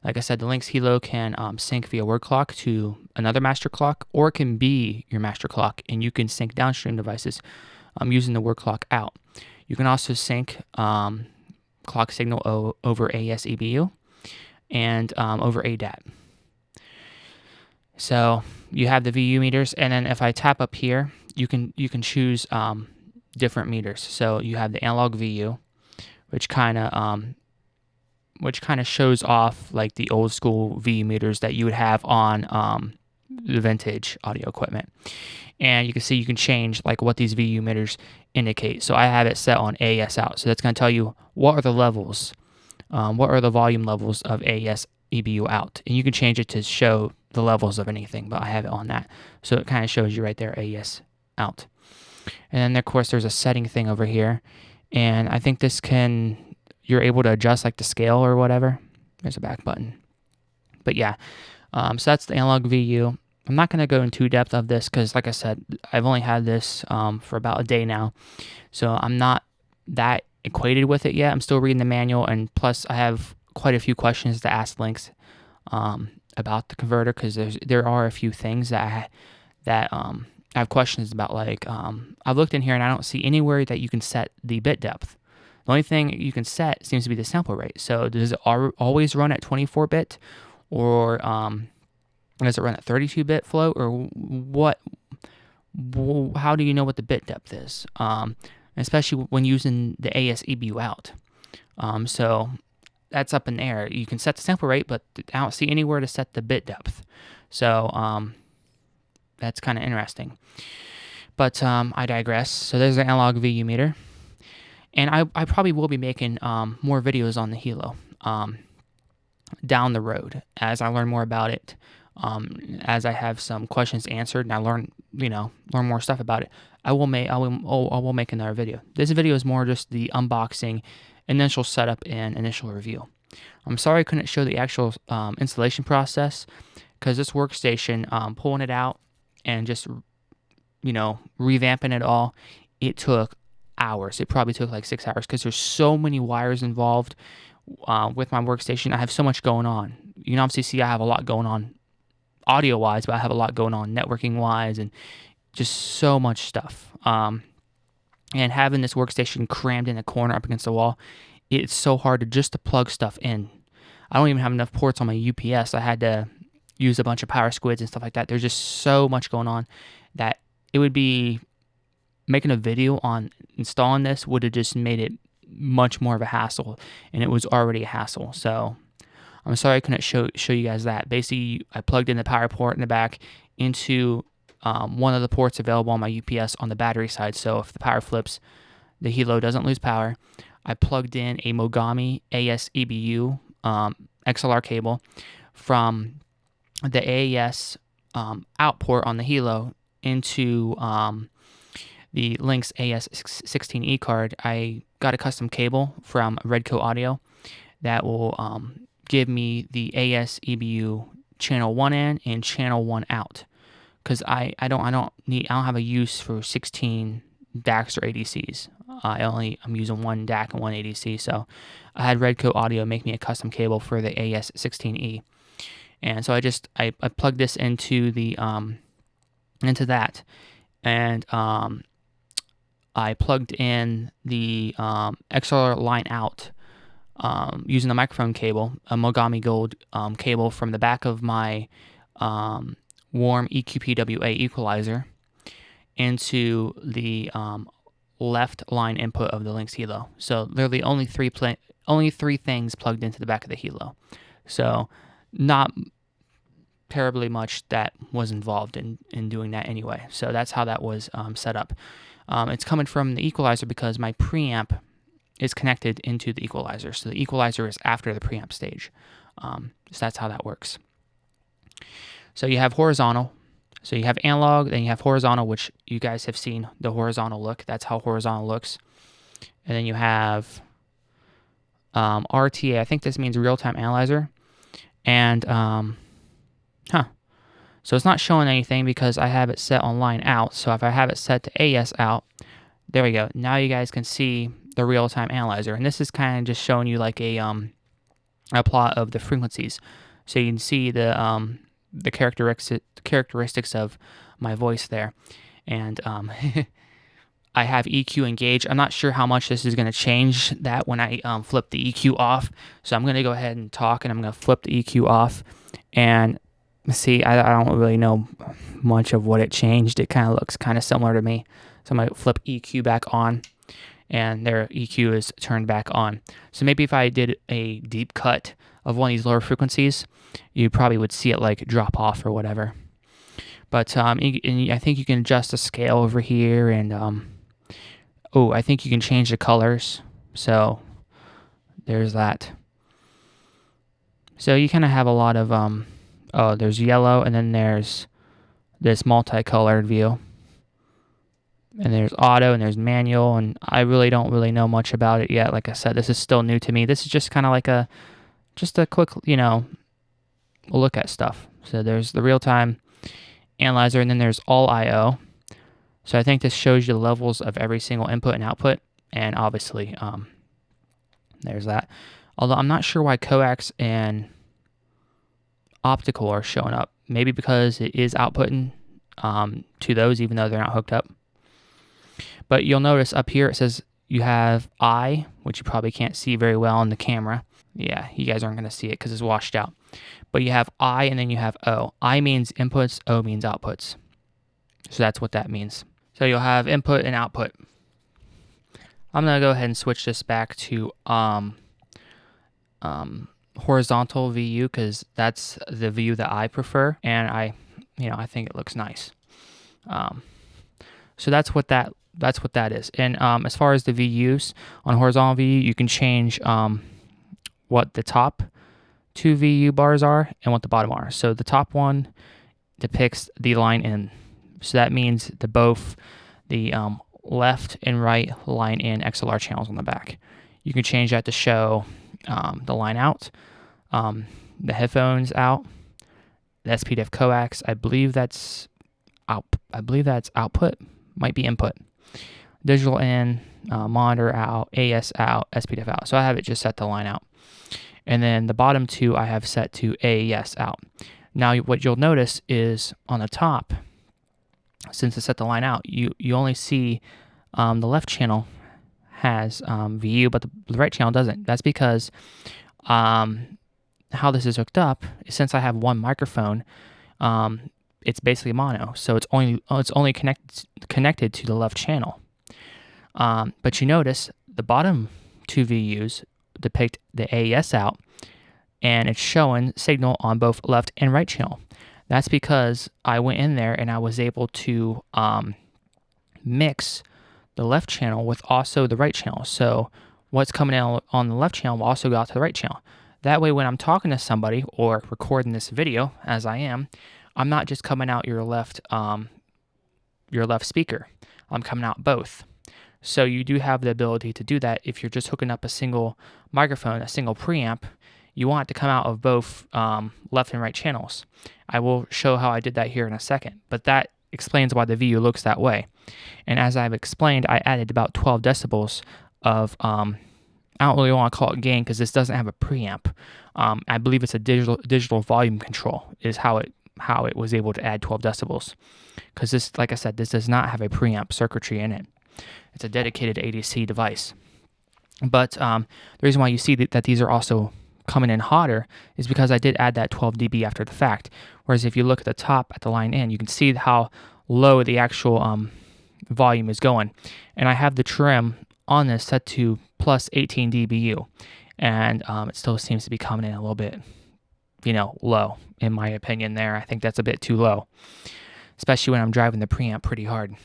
Like I said, the Lynx Hilo can sync via word clock to another master clock, or it can be your master clock, and you can sync downstream devices using the word clock out. You can also sync clock signal over AES EBU and over ADAT. So you have the VU meters, and then if I tap up here, you can choose different meters. So you have the analog VU, which kind of shows off like the old school VU meters that you would have on the vintage audio equipment. And you can see you can change like what these VU meters indicate. So I have it set on AES out. So that's going to tell you what are the levels, what are the volume levels of AES EBU out. And you can change it to show the levels of anything, but I have it on that. So it kind of shows you right there, AES out. And then of course there's a setting thing over here. And I think you're able to adjust like the scale or whatever. There's a back button. But yeah, so that's the analog VU. I'm not going to go in too depth of this because, like I said, I've only had this for about a day now. So I'm not that acquainted with it yet. I'm still reading the manual, and plus I have quite a few questions to ask Lynx about the converter, because there are a few things that I have questions about. Like I've looked in here and I don't see anywhere that you can set the bit depth. The only thing you can set seems to be the sample rate. So does it always run at 24-bit, or does it run at 32-bit float, or what? How do you know what the bit depth is? Especially when using the AES EBU out. So that's up in the air. You can set the sample rate, but I don't see anywhere to set the bit depth. So that's kind of interesting. But I digress. So there's the analog VU meter. And I probably will be making more videos on the Hilo down the road as I learn more about it. As I have some questions answered and I learn more stuff about it, I will make another video. This video is more just the unboxing, initial setup, and initial review. I'm sorry I couldn't show the actual installation process, because this workstation, pulling it out and just revamping it all, it took hours. It probably took like 6 hours, because there's so many wires involved with my workstation. I have so much going on. You can obviously see I have a lot going on audio wise, but I have a lot going on networking wise, and just so much stuff. And having this workstation crammed in a corner up against the wall, it's so hard to plug stuff in. I don't even have enough ports on my UPS. I had to use a bunch of power squids and stuff like that. There's just so much going on that it would be, making a video on installing this would have just made it much more of a hassle, and it was already a hassle. So I'm sorry I couldn't show you guys that. Basically, I plugged in the power port in the back into one of the ports available on my UPS on the battery side. So if the power flips, the Hilo doesn't lose power. I plugged in a Mogami AS-EBU XLR cable from the AES out port on the Hilo into the Lynx AS16E card. I got a custom cable from Redco Audio that will give me the AS-EBU channel 1 in and channel 1 out, because I don't have a use for 16 DACs or ADCs. I'm using one DAC and one ADC, so I had Redco Audio make me a custom cable for the AS16E, and so I plugged this into the into that, and I plugged in the XLR line out using the microphone cable, a Mogami Gold cable from the back of my Warm EQPWA equalizer into the left line input of the Lynx Hilo. So they're the only three things plugged into the back of the Hilo. So not terribly much that was involved in doing that anyway. So that's how that was set up. It's coming from the equalizer because my preamp is connected into the equalizer. So the equalizer is after the preamp stage. So that's how that works. So you have horizontal. So you have analog, then you have horizontal, which you guys have seen the horizontal look. That's how horizontal looks. And then you have RTA. I think this means real-time analyzer. And, so it's not showing anything because I have it set on line out. So if I have it set to AS out, there we go. Now you guys can see the real-time analyzer. And this is kind of just showing you like a plot of the frequencies. So you can see the characteristics of my voice there. And I have EQ engaged. I'm not sure how much this is going to change that when I flip the EQ off. So I'm going to go ahead and talk, and I'm going to flip the EQ off. And see, I don't really know much of what it changed. It kind of looks kind of similar to me. So I'm going to flip EQ back on, and their EQ is turned back on. So maybe if I did a deep cut of one of these lower frequencies, you probably would see it like drop off or whatever. But I think you can adjust the scale over here, and I think you can change the colors. So there's that. So you kind of have a lot of there's yellow, and then there's this multicolored view, and there's auto, and there's manual, and I really don't know much about it yet. Like I said, this is still new to me. This is just kind of like a quick, look at stuff. So there's the real-time analyzer, and then there's all I/O. So I think this shows you the levels of every single input and output, and obviously there's that. Although I'm not sure why coax and optical are showing up. Maybe because it is outputting to those, even though they're not hooked up. But you'll notice up here it says you have I, which you probably can't see very well on the camera. Yeah, you guys aren't going to see it because it's washed out. But you have I, and then you have O. I means inputs, O means outputs. So that's what that means. So you'll have input and output. I'm going to go ahead and switch this back to horizontal VU, because that's the view that I prefer, and I think it looks nice. So that's what that is. And as far as the VUs on horizontal VU, you can change what the top two VU bars are and what the bottom are. So the top one depicts the line in. So that means both the left and right line in XLR channels on the back. You can change that to show the line out, the headphones out, the SPDIF coax. I believe that's output, might be input. Digital in, monitor out, AS out, SPDIF out. So I have it just set to line out. And then the bottom two I have set to AES out. Now what you'll notice is on the top, since it's set to line out, you only see the left channel has VU, but the right channel doesn't. That's because how this is hooked up is, since I have one microphone, it's basically mono, so it's only connected to the left channel. But you notice the bottom two VUs depict the AES out, and it's showing signal on both left and right channel. That's because I went in there and I was able to mix the left channel with also the right channel. So what's coming out on the left channel will also go out to the right channel. That way, when I'm talking to somebody or recording this video, as I am, I'm not just coming out your left speaker. I'm coming out both. So you do have the ability to do that. If you're just hooking up a single microphone, a single preamp, you want it to come out of both left and right channels. I will show how I did that here in a second, but that explains why the VU looks that way. And as I've explained, I added about 12 decibels of, I don't really want to call it gain because this doesn't have a preamp. I believe it's a digital volume control is how it was able to add 12 decibels. Because this, like I said, this does not have a preamp circuitry in it. It's a dedicated ADC device. But the reason why you see that these are also coming in hotter is because I did add that 12 dB after the fact. Whereas if you look at the top at the line in, you can see how low the actual volume is going. And I have the trim on this set to plus 18 dBu. And it still seems to be coming in a little bit, low, in my opinion there. I think that's a bit too low, especially when I'm driving the preamp pretty hard.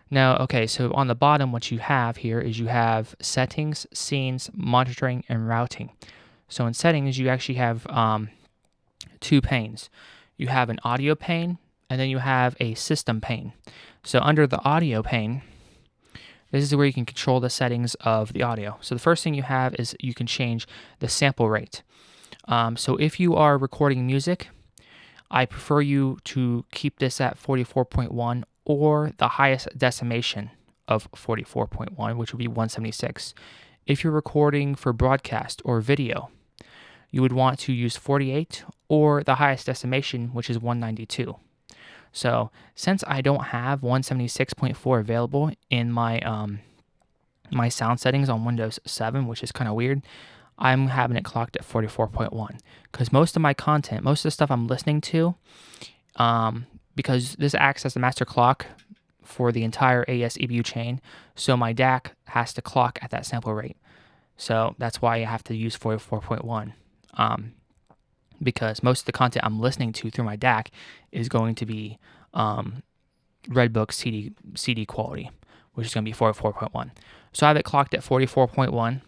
Now, okay, so on the bottom, what you have here is you have settings, scenes, monitoring, and routing. So in settings, you actually have two panes. You have an audio pane, and then you have a system pane. So under the audio pane, this is where you can control the settings of the audio. So the first thing you have is you can change the sample rate. So if you are recording music, I prefer you to keep this at 44.1 or the highest decimation of 44.1, which would be 176. If you're recording for broadcast or video, you would want to use 48 or the highest decimation, which is 192. So since I don't have 176.4 available in my my sound settings on Windows 7, which is kind of weird, I'm having it clocked at 44.1 because most of my content, most of the stuff I'm listening to, because this acts as the master clock for the entire AS-EBU chain, so my DAC has to clock at that sample rate. So that's why I have to use 44.1, because most of the content I'm listening to through my DAC is going to be Redbook CD quality, which is going to be 44.1. So I have it clocked at 44.1,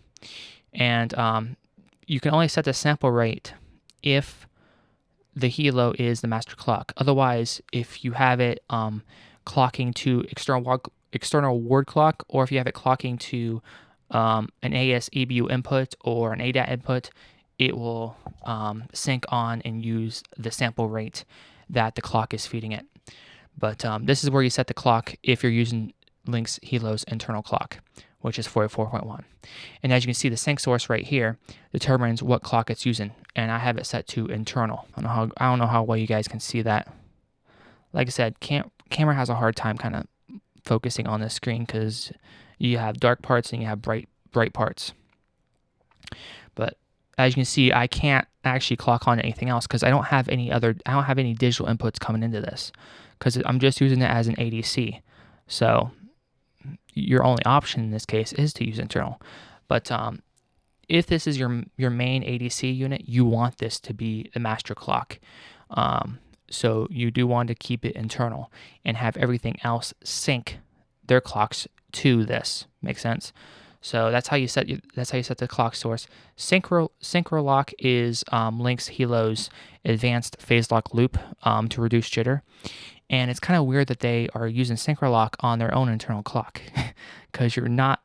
and you can only set the sample rate if the Hilo is the master clock. Otherwise, if you have it clocking to external word clock, or if you have it clocking to an AS-EBU input or an ADAT input, it will sync on and use the sample rate that the clock is feeding it. But this is where you set the clock if you're using Lynx Hilo's internal clock, which is 44.1. And as you can see, the sync source right here determines what clock it's using, and I have it set to internal. I don't know how well you guys can see that. Like I said, camera has a hard time kind of focusing on this screen because you have dark parts and you have bright parts. But as you can see, I can't actually clock on anything else because I don't have any digital inputs coming into this because I'm just using it as an ADC. So your only option in this case is to use internal. But if this is your main ADC unit, you want this to be the master clock. So you do want to keep it internal and have everything else sync their clocks to this. Make sense? So that's how you set the clock source. Synchro-lock is Lynx Hilo's advanced phase lock loop to reduce jitter. And it's kind of weird that they are using Synchro-lock on their own internal clock because you're not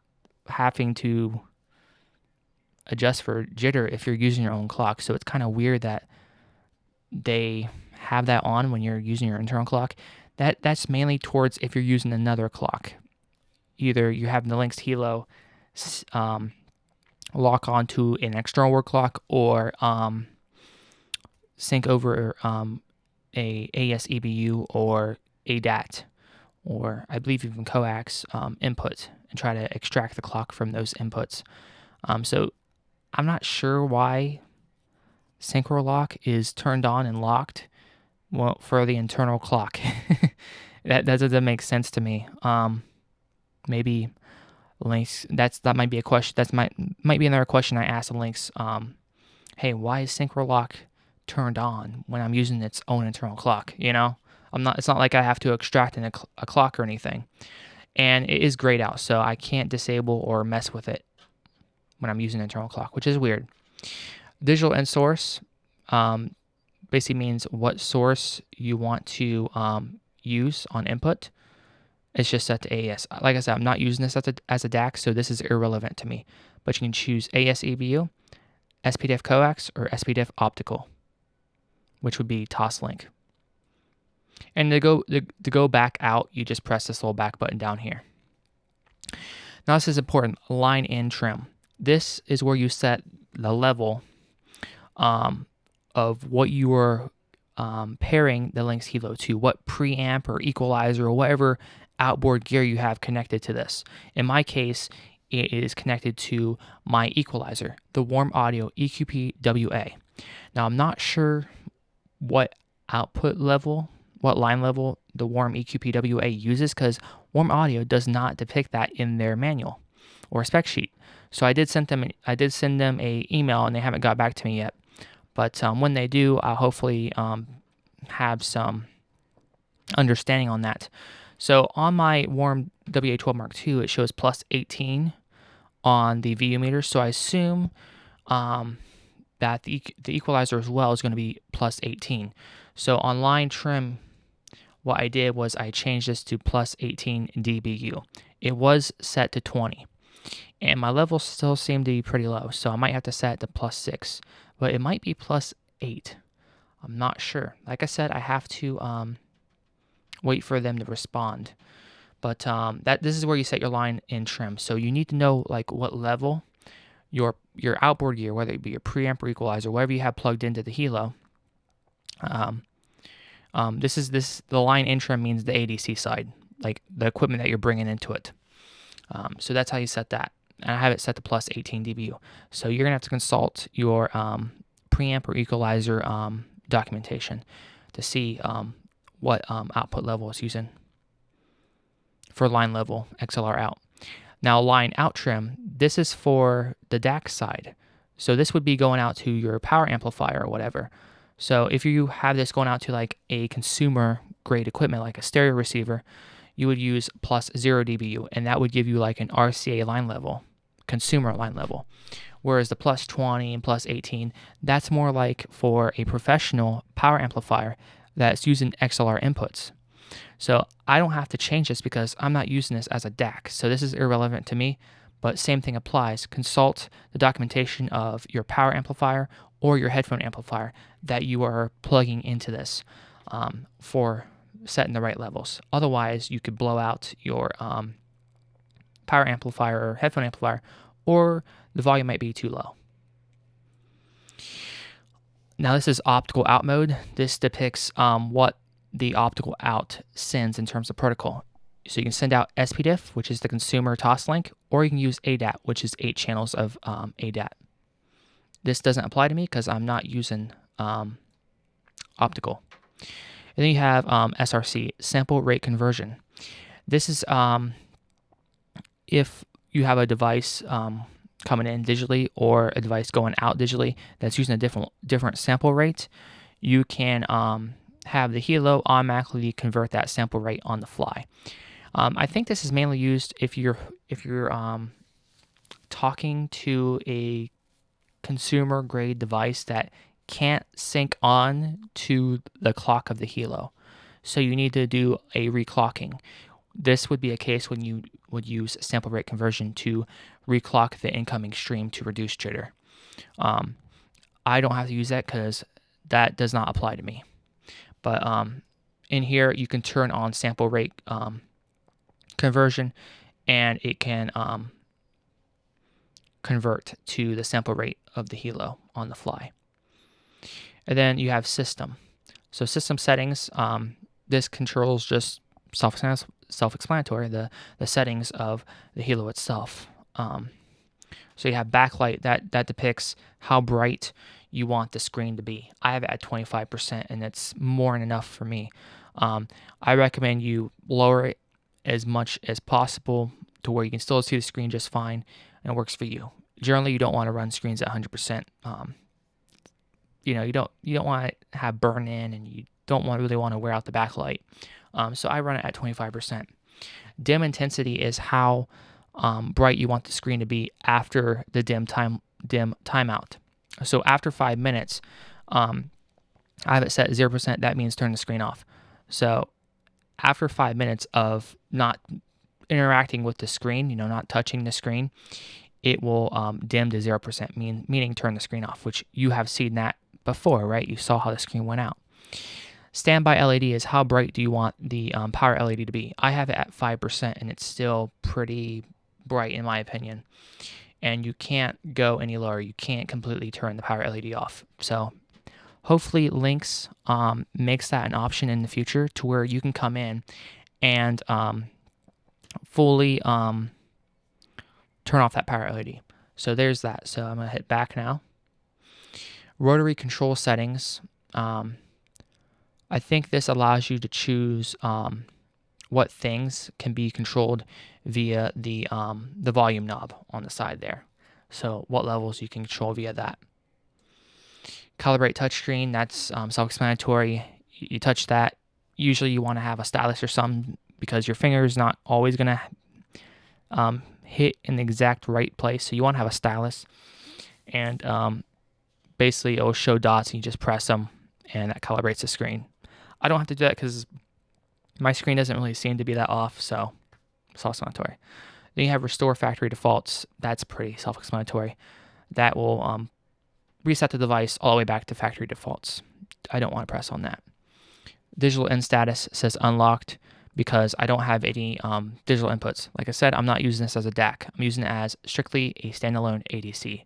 having to adjust for jitter if you're using your own clock. So it's kind of weird that they have that on when you're using your internal clock. That's mainly towards if you're using another clock. Either you have the Lynx Hilo lock onto an external work clock or sync over a AS-EBU or ADAT, or I believe even coax input, and try to extract the clock from those inputs. So I'm not sure why Synchro lock is turned on and locked for the internal clock. that doesn't make sense to me. Maybe Lynx. That might be a question. Might be another question I asked Lynx. Hey, why is Synchro lock turned on when I'm using its own internal clock? You know, It's not like I have to extract a clock or anything. And it is grayed out, so I can't disable or mess with it when I'm using internal clock, which is weird. Digital end source basically means what source you want to use on input. It's just set to AES. Like I said, I'm not using this as a DAC, so this is irrelevant to me. But you can choose AS-EBU, SPDIF coax, or SPDIF optical, which would be Toslink. And to go back out, you just press this little back button down here. Now this is important, line in trim. This is where you set the level of what you are pairing the Lynx Hilo to, what preamp or equalizer or whatever outboard gear you have connected to this. In my case, it is connected to my equalizer, the Warm Audio EQP-WA. Now I'm not sure what line level the Warm EQP-WA uses, because Warm Audio does not depict that in their manual or spec sheet. So I did send them a email, and they haven't got back to me yet. But when they do, I'll hopefully have some understanding on that. So on my Warm WA12 Mark II, it shows plus 18 on the VU meter. So I assume that the equalizer as well is going to be plus 18. So on line trim, what I did was I changed this to plus 18 dBu. It was set to 20. And my levels still seem to be pretty low, so I might have to set it to plus 6. But it might be plus 8. I'm not sure. Like I said, I have to wait for them to respond. But this is where you set your line in trim. So you need to know like what level your outboard gear, whether it be your preamp or equalizer, whatever you have plugged into the Hilo. The line in trim means the ADC side, like the equipment that you're bringing into it. So that's how you set that. And I have it set to plus 18 dBu. So you're going to have to consult your preamp or equalizer documentation to see what output level it's using for line level XLR out. Now line out trim, this is for the DAC side. So this would be going out to your power amplifier or whatever. So if you have this going out to like a consumer grade equipment like a stereo receiver, you would use plus 0 dBu, and that would give you like an RCA line level, consumer line level. Whereas the plus 20 and plus 18, that's more like for a professional power amplifier that's using XLR inputs. So I don't have to change this because I'm not using this as a DAC. So this is irrelevant to me, but same thing applies. Consult the documentation of your power amplifier or your headphone amplifier that you are plugging into this for setting the right levels. Otherwise, you could blow out your power amplifier or headphone amplifier, or the volume might be too low. Now this is optical out mode. This depicts what the optical out sends in terms of protocol. So you can send out SPDIF, which is the consumer Toslink, or you can use ADAT, which is 8 channels of ADAT. This doesn't apply to me because I'm not using optical. And then you have SRC, sample rate conversion. This is if you have a device coming in digitally or a device going out digitally that's using a different sample rate, you can have the Hilo automatically convert that sample rate on the fly. I think this is mainly used if you're talking to a consumer grade device that can't sync on to the clock of the Hilo. So you need to do a reclocking. This would be a case when you would use sample rate conversion to reclock the incoming stream to reduce jitter. I don't have to use that because that does not apply to me. But in here, you can turn on sample rate conversion, and it can convert to the sample rate of the Hilo on the fly. And then you have system. So system settings, this controls just self-explanatory, the settings of the Hilo itself. So you have backlight that depicts how bright you want the screen to be. I have it at 25%, and it's more than enough for me. I recommend you lower it as much as possible to where you can still see the screen just fine, and it works for you. Generally, you don't want to run screens at 100%. You don't want to have burn in, and you don't really want to wear out the backlight. So I run it at 25%. Dim intensity is how bright you want the screen to be after the dim timeout. So after 5 minutes, I have it set 0%. That means turn the screen off. So after 5 minutes of not interacting with the screen, not touching the screen, it will dim to 0%, meaning turn the screen off, which you have seen that before, right? You saw how the screen went out. Standby LED is how bright do you want the power LED to be. I have it at 5%, and it's still pretty bright in my opinion. And you can't go any lower. You can't completely turn the power LED off. So hopefully Lynx makes that an option in the future to where you can come in and fully turn off that power LED. So there's that. So I'm going to hit back now. Rotary control settings. I think this allows you to choose what things can be controlled via the volume knob on the side there. So what levels you can control via that. Calibrate touchscreen, that's self-explanatory. You touch that. Usually you want to have a stylus or something because your finger is not always going to hit in the exact right place. So you want to have a stylus. And basically it will show dots and you just press them and that calibrates the screen. I don't have to do that because my screen doesn't really seem to be that off, so self-explanatory. Then you have restore factory defaults. That's pretty self-explanatory. That will reset the device all the way back to factory defaults. I don't want to press on that. Digital in status says unlocked because I don't have any digital inputs. Like I said, I'm not using this as a DAC. I'm using it as strictly a standalone ADC.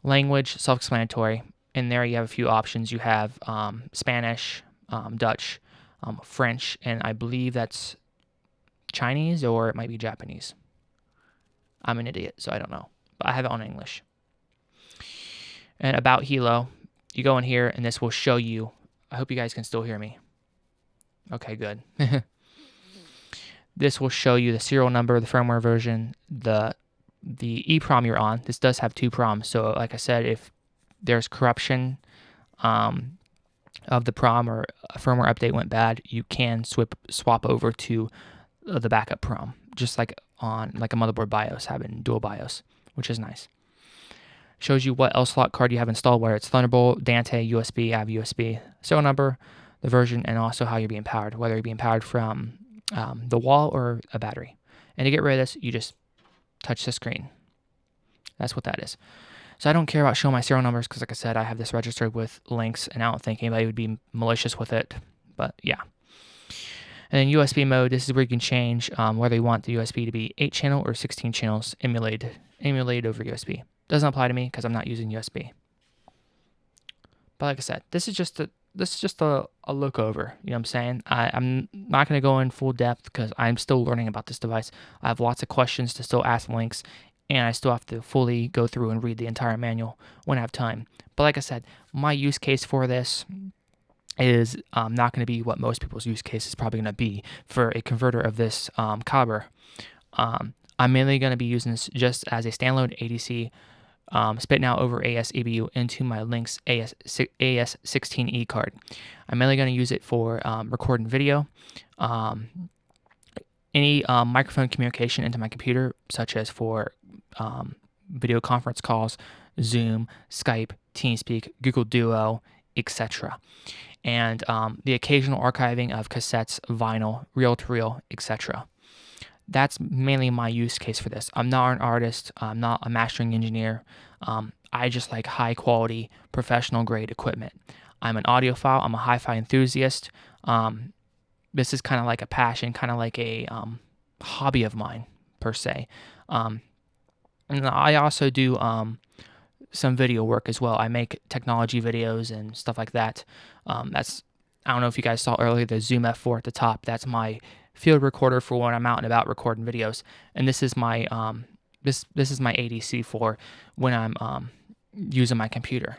Language, self-explanatory. In there you have a few options. You have Spanish, Dutch, French, and I believe that's Chinese or it might be Japanese. I'm an idiot, so I don't know. But I have it on English. And about Hilo, you go in here and this will show you. I hope you guys can still hear me. Okay, good. This will show you the serial number, the firmware version, the EEPROM you're on. This does have 2 PROMs. So like I said, if there's corruption of the PROM or a firmware update went bad, you can swap over to the backup PROM, just like on a motherboard BIOS, having dual BIOS, which is nice. Shows you what LSLOT card you have installed, whether it's Thunderbolt, Dante, USB, I have USB, serial number, the version, and also how you're being powered, whether you're being powered from the wall or a battery. And to get rid of this, you just touch the screen. That's what that is. So I don't care about showing my serial numbers because, like I said, I have this registered with Lynx, and I don't think anybody would be malicious with it. But yeah. And then USB mode, this is where you can change whether you want the USB to be 8-channel or 16 channels emulated over USB. Doesn't apply to me because I'm not using USB. But like I said, this is just a look over. You know what I'm saying? I'm not going to go in full depth because I'm still learning about this device. I have lots of questions to still ask Lynx, and I still have to fully go through and read the entire manual when I have time. But like I said, my use case for this is not going to be what most people's use case is probably going to be for a converter of this caliber. I'm mainly going to be using this just as a standalone ADC, spitting out over AS-EBU into my Lynx AS16E card. I'm mainly going to use it for recording video, any microphone communication into my computer, such as for video conference calls, Zoom, Skype, TeamSpeak, Google Duo, etc. And the occasional archiving of cassettes, vinyl, reel-to-reel, etc. That's mainly my use case for this. I'm not an artist. I'm not a mastering engineer. I just like high-quality, professional-grade equipment. I'm an audiophile. I'm a hi-fi enthusiast. This is kind of like a passion, kind of like a hobby of mine, per se. And I also do some video work as well. I make technology videos and stuff like that. I don't know if you guys saw earlier the Zoom F4 at the top. That's my field recorder for when I'm out and about recording videos. And this is my this is my ADC for when I'm using my computer.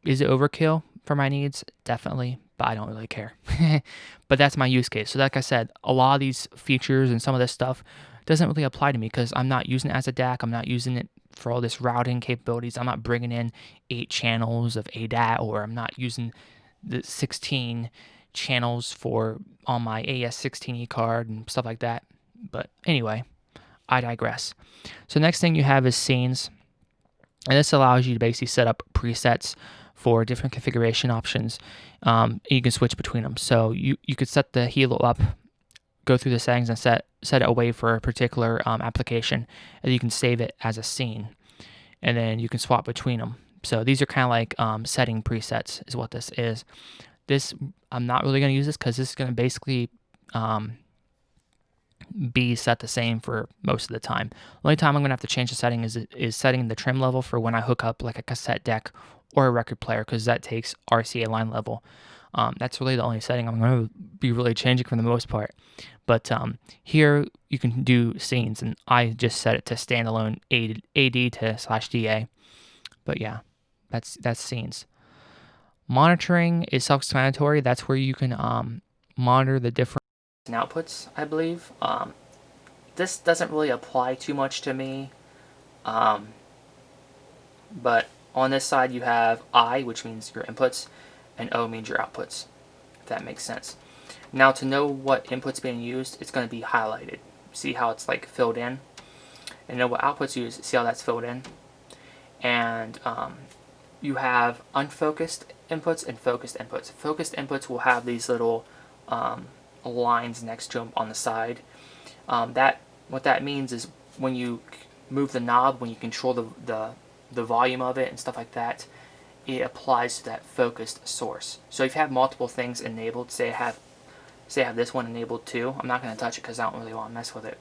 Is it overkill for my needs? Definitely, but I don't really care. But that's my use case. So like I said, a lot of these features and some of this stuff doesn't really apply to me because I'm not using it as a DAC. I'm not using it for all this routing capabilities. I'm not bringing in 8 channels of ADAT, or I'm not using the 16 channels for on my AS16E card and stuff like that. But anyway, I digress. So next thing you have is scenes. And this allows you to basically set up presets for different configuration options. You can switch between them. So you could set the Hilo up, go through the settings and set it away for a particular application, and you can save it as a scene. And then you can swap between them. So these are kind of like setting presets is what this is. This, I'm not really going to use this because this is going to basically be set the same for most of the time. The only time I'm going to have to change the setting is setting the trim level for when I hook up like a cassette deck or a record player, because that takes RCA line level. That's really the only setting I'm going to be really changing for the most part. But here you can do scenes, and I just set it to standalone AD to /DA. But yeah, that's scenes. Monitoring is self-explanatory. That's where you can monitor the different outputs, I believe. This doesn't really apply too much to me. But on this side you have I, which means your inputs, and O means your outputs, if that makes sense. Now to know what input's being used, it's going to be highlighted. See how it's like filled in? And know what outputs used, see how that's filled in? And you have unfocused inputs and focused inputs. Focused inputs will have these little lines next to them on the side. What that means is when you move the knob, when you control the volume of it and stuff like that, it applies to that focused source. So if you have multiple things enabled, say I have this one enabled too, I'm not going to touch it because I don't really want to mess with it.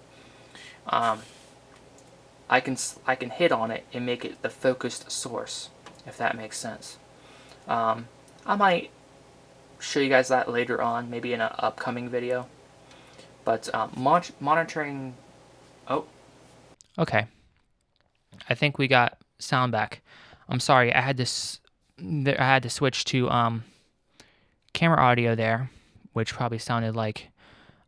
I can hit on it and make it the focused source, if that makes sense. I might show you guys that later on, maybe in an upcoming video. But monitoring. Oh, okay. I think we got sound back. I'm sorry, I had to switch to camera audio there, which probably sounded like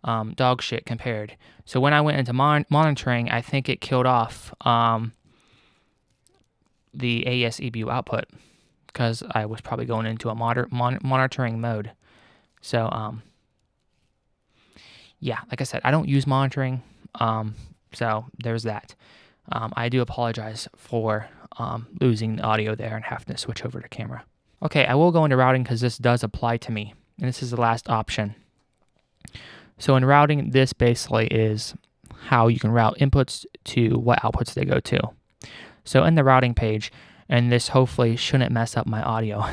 dog shit compared. So when I went into monitoring, I think it killed off the AES EBU output because I was probably going into a monitoring mode. So yeah, like I said, I don't use monitoring, so there's that. I do apologize for losing the audio there and having to switch over to camera. Okay, I will go into routing because this does apply to me, and this is the last option. So in routing, this basically is how you can route inputs to what outputs they go to. So in the routing page, and this hopefully shouldn't mess up my audio,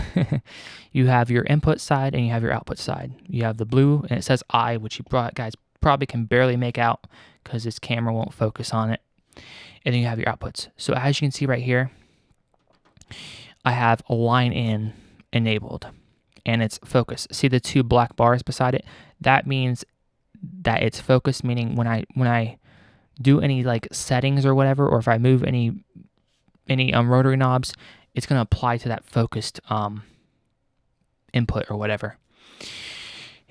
you have your input side and you have your output side. You have the blue, and it says I, which you guys probably can barely make out because this camera won't focus on it. And then you have your outputs. So as you can see right here, I have a line in enabled, and it's focused. See the 2 black bars beside it? That means that it's focused, meaning when I do any like settings or whatever, or if I move any rotary knobs, it's going to apply to that focused input or whatever.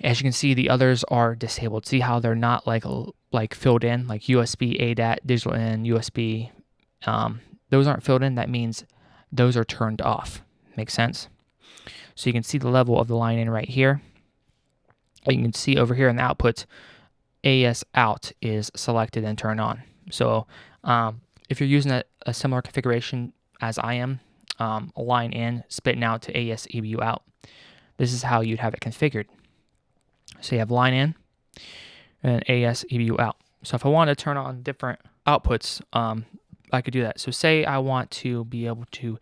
As you can see, the others are disabled. See how they're not like filled in, like USB, ADAT, digital in, USB. Those aren't filled in. That means those are turned off. Makes sense? So you can see the level of the line in right here. And you can see over here in the output, AES out is selected and turned on. So If you're using a similar configuration as I am, a line in, spitting out to AES EBU out, this is how you'd have it configured. So you have line in and AES EBU out. So if I want to turn on different outputs, I could do that. So say I want to be able to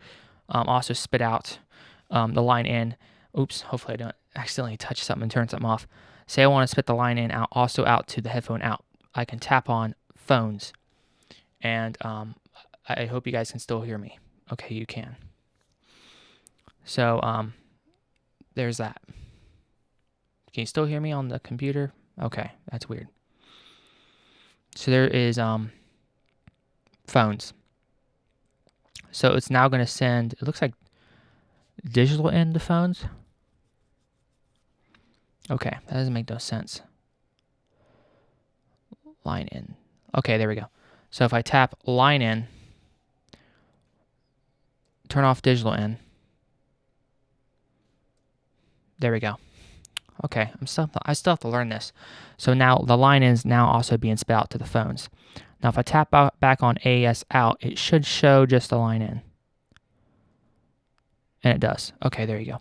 also spit out the line in. Oops, hopefully I don't accidentally touch something and turn something off. Say I want to spit the line in out, also out to the headphone out. I can tap on phones, and I hope you guys can still hear me. Okay, you can. So there's that. Can you still hear me on the computer? Okay, that's weird. So there is phones. So it's now going to send, it looks like digital in to phones. Okay, that doesn't make no sense. Line in. Okay, there we go. So if I tap line in, turn off digital in. There we go. Okay, I still have to learn this. So now the line in is now also being spit out to the phones. Now if I tap back on AES out, it should show just the line in. And it does. Okay, there you go.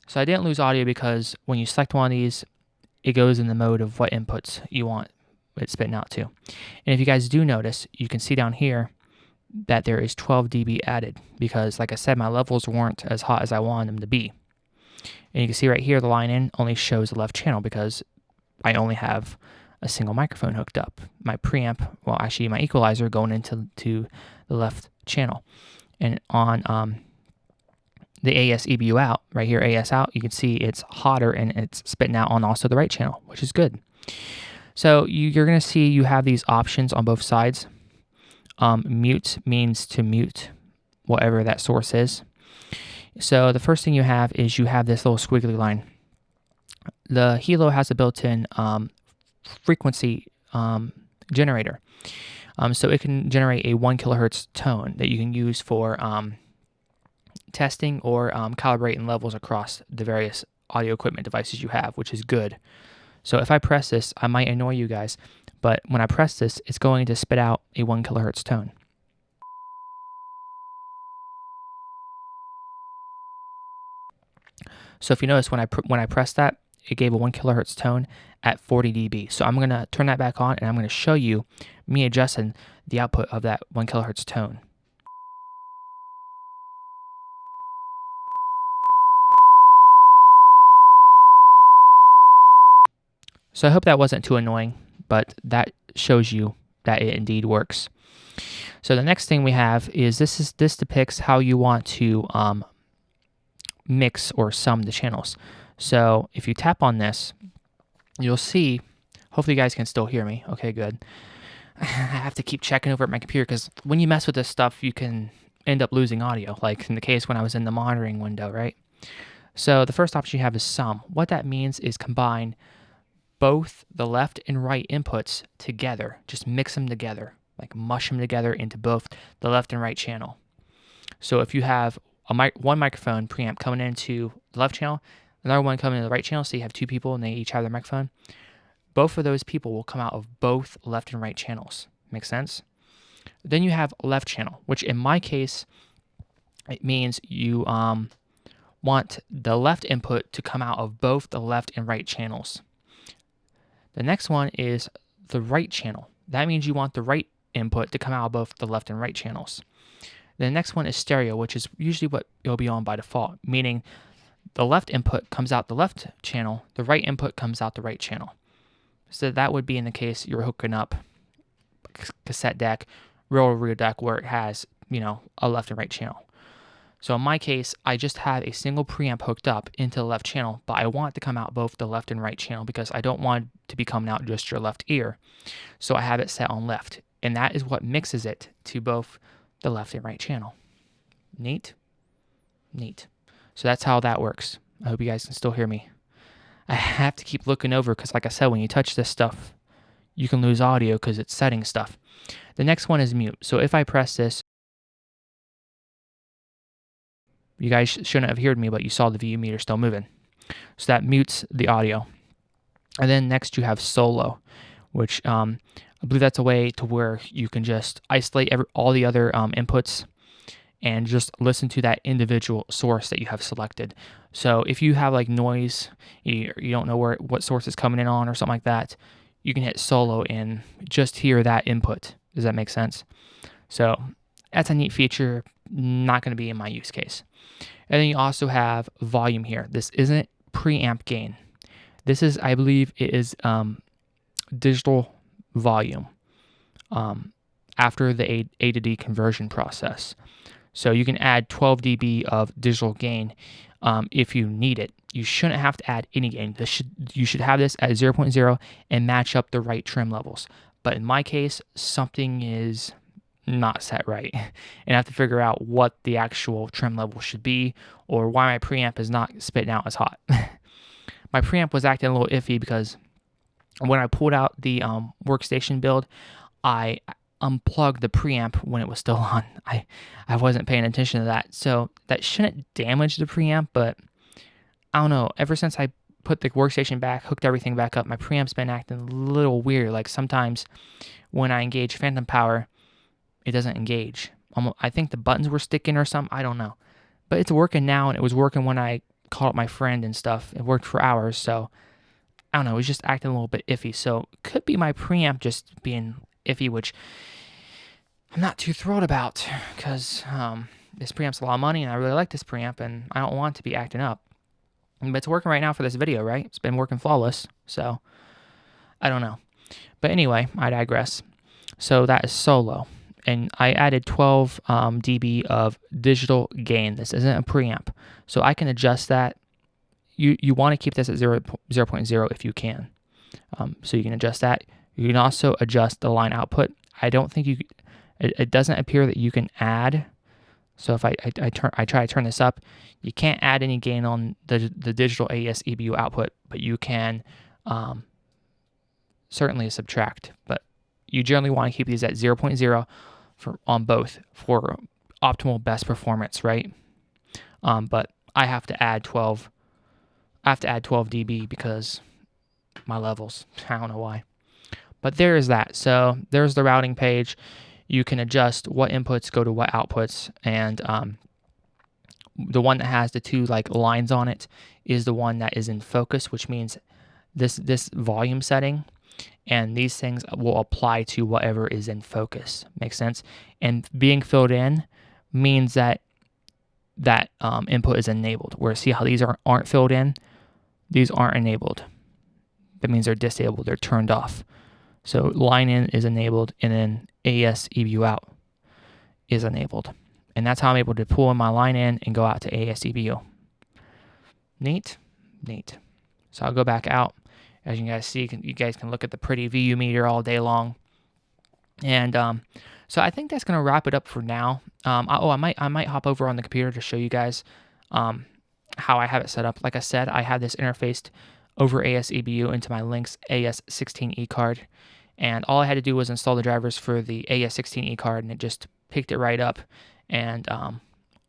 So I didn't lose audio because when you select one of these, it goes in the mode of what inputs you want it spitting out to. And if you guys do notice, you can see down here that there is 12 dB added because, like I said, my levels weren't as hot as I wanted them to be. And you can see right here, the line in only shows the left channel because I only have a single microphone hooked up. My preamp, well, actually my equalizer going into the left channel. And on the AES EBU out, right here, AES out, you can see it's hotter and it's spitting out on also the right channel, which is good. So you're going to see you have these options on both sides. Mute means to mute whatever that source is. So the first thing you have is you have this little squiggly line. The Hilo has a built-in frequency generator. So it can generate a 1 kilohertz tone that you can use for testing or calibrating levels across the various audio equipment devices you have, which is good. So if I press this, I might annoy you guys, but when I press this, it's going to spit out a 1 kilohertz tone. So if you notice, when I pressed that, it gave a 1 kilohertz tone at 40 dB. So I'm going to turn that back on, and I'm going to show you me adjusting the output of that 1 kilohertz tone. So I hope that wasn't too annoying, but that shows you that it indeed works. So the next thing we have is this depicts how you want to mix or sum the channels. So if you tap on this, you'll see, hopefully you guys can still hear me. Okay, good. I have to keep checking over at my computer because when you mess with this stuff, you can end up losing audio, like in the case when I was in the monitoring window, right? So the first option you have is sum. What that means is combine both the left and right inputs together. Just mix them together, like mush them together into both the left and right channel. So if you have one microphone preamp coming into the left channel, another one coming into the right channel, so you have two people and they each have their microphone, both of those people will come out of both left and right channels. Make sense? Then you have left channel, which in my case, it means you want the left input to come out of both the left and right channels. The next one is the right channel. That means you want the right input to come out of both the left and right channels. The next one is stereo, which is usually what it'll be on by default, meaning the left input comes out the left channel, the right input comes out the right channel. So that would be in the case you're hooking up cassette deck, reel-to-reel deck where it has, a left and right channel. So in my case, I just have a single preamp hooked up into the left channel, but I want it to come out both the left and right channel because I don't want it to be coming out just your left ear. So I have it set on left, and that is what mixes it to both the left and right channel. Neat? Neat. So that's how that works. I hope you guys can still hear me. I have to keep looking over because, like I said, when you touch this stuff, you can lose audio because it's setting stuff. The next one is mute. So if I press this, you guys shouldn't have heard me, but you saw the VU meter still moving. So that mutes the audio. And then next you have solo, which I believe that's a way to where you can just isolate all the other inputs and just listen to that individual source that you have selected. So if you have like noise, you don't know what source is coming in on or something like that, you can hit solo and just hear that input. Does that make sense? So that's a neat feature, not going to be in my use case. And then you also have volume here. This isn't preamp gain. This is, I believe it is digital volume after the A to D conversion process. So you can add 12 dB of digital gain if you need it. You shouldn't have to add any gain. You should have this at 0.0 and match up the right trim levels. But in my case, something is not set right. And I have to figure out what the actual trim level should be or why my preamp is not spitting out as hot. My preamp was acting a little iffy because when I pulled out the workstation build, I unplugged the preamp when it was still on. I wasn't paying attention to that. So that shouldn't damage the preamp, but I don't know. Ever since I put the workstation back, hooked everything back up, my preamp's been acting a little weird. Like sometimes when I engage phantom power, it doesn't engage. I think the buttons were sticking or something. I don't know. But it's working now, and it was working when I called up my friend and stuff. It worked for hours, so I don't know. It was just acting a little bit iffy. So it could be my preamp just being iffy, which I'm not too thrilled about because this preamp's a lot of money, and I really like this preamp, and I don't want it to be acting up. But it's working right now for this video, right? It's been working flawless, so I don't know. But anyway, I digress. So that is solo. And I added 12 dB of digital gain. This isn't a preamp. So I can adjust that. You want to keep this at 0.0 if you can. So you can adjust that. You can also adjust the line output. I don't think it doesn't appear that you can add. So if I try to turn this up, you can't add any gain on the digital AES EBU output, but you can certainly subtract. But you generally want to keep these at 0.0 on both for optimal best performance, right? But I have to add 12. I have to add 12 dB because my levels. I don't know why. But there is that. So there's the routing page. You can adjust what inputs go to what outputs, and the one that has the two like lines on it is the one that is in focus, which means this volume setting and these things will apply to whatever is in focus. Makes sense? And being filled in means that input is enabled. Where see how these aren't filled in? These aren't enabled. That means they're disabled. They're turned off. So line in is enabled, and then AES EBU out is enabled. And that's how I'm able to pull in my line in and go out to AES EBU. Neat? Neat. So I'll go back out. As you guys see, you guys can look at the pretty VU meter all day long. And so I think that's going to wrap it up for now. I might hop over on the computer to show you guys how I have it set up. Like I said, I have this interfaced over AES EBU into my Lynx AES16E card. And all I had to do was install the drivers for the AES16E card, and it just picked it right up and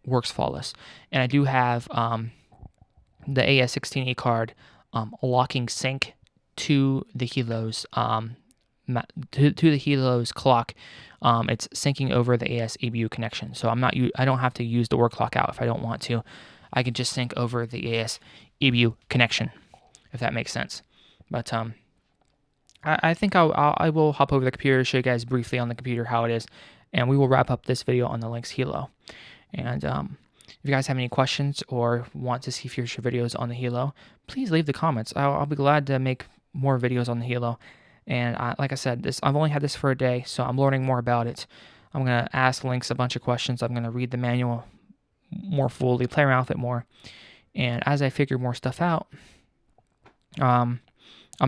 works flawless. And I do have the AES16E card locking sync to the Hilo's to the Hilo's clock. It's syncing over the AES EBU connection, so I don't have to use the clock out if I don't want to. I can just sync over the AES EBU connection, if that makes sense. But I think I will hop over the computer to show you guys briefly on the computer how it is, and we will wrap up this video on the Lynx Hilo. And if you guys have any questions or want to see future videos on the Hilo, please leave the comments. I'll be glad to make more videos on the Hilo. And like I said, I've only had this for a day, so I'm learning more about it. I'm going to ask Lynx a bunch of questions. I'm going to read the manual more fully, play around with it more. And as I figure more stuff out, I'll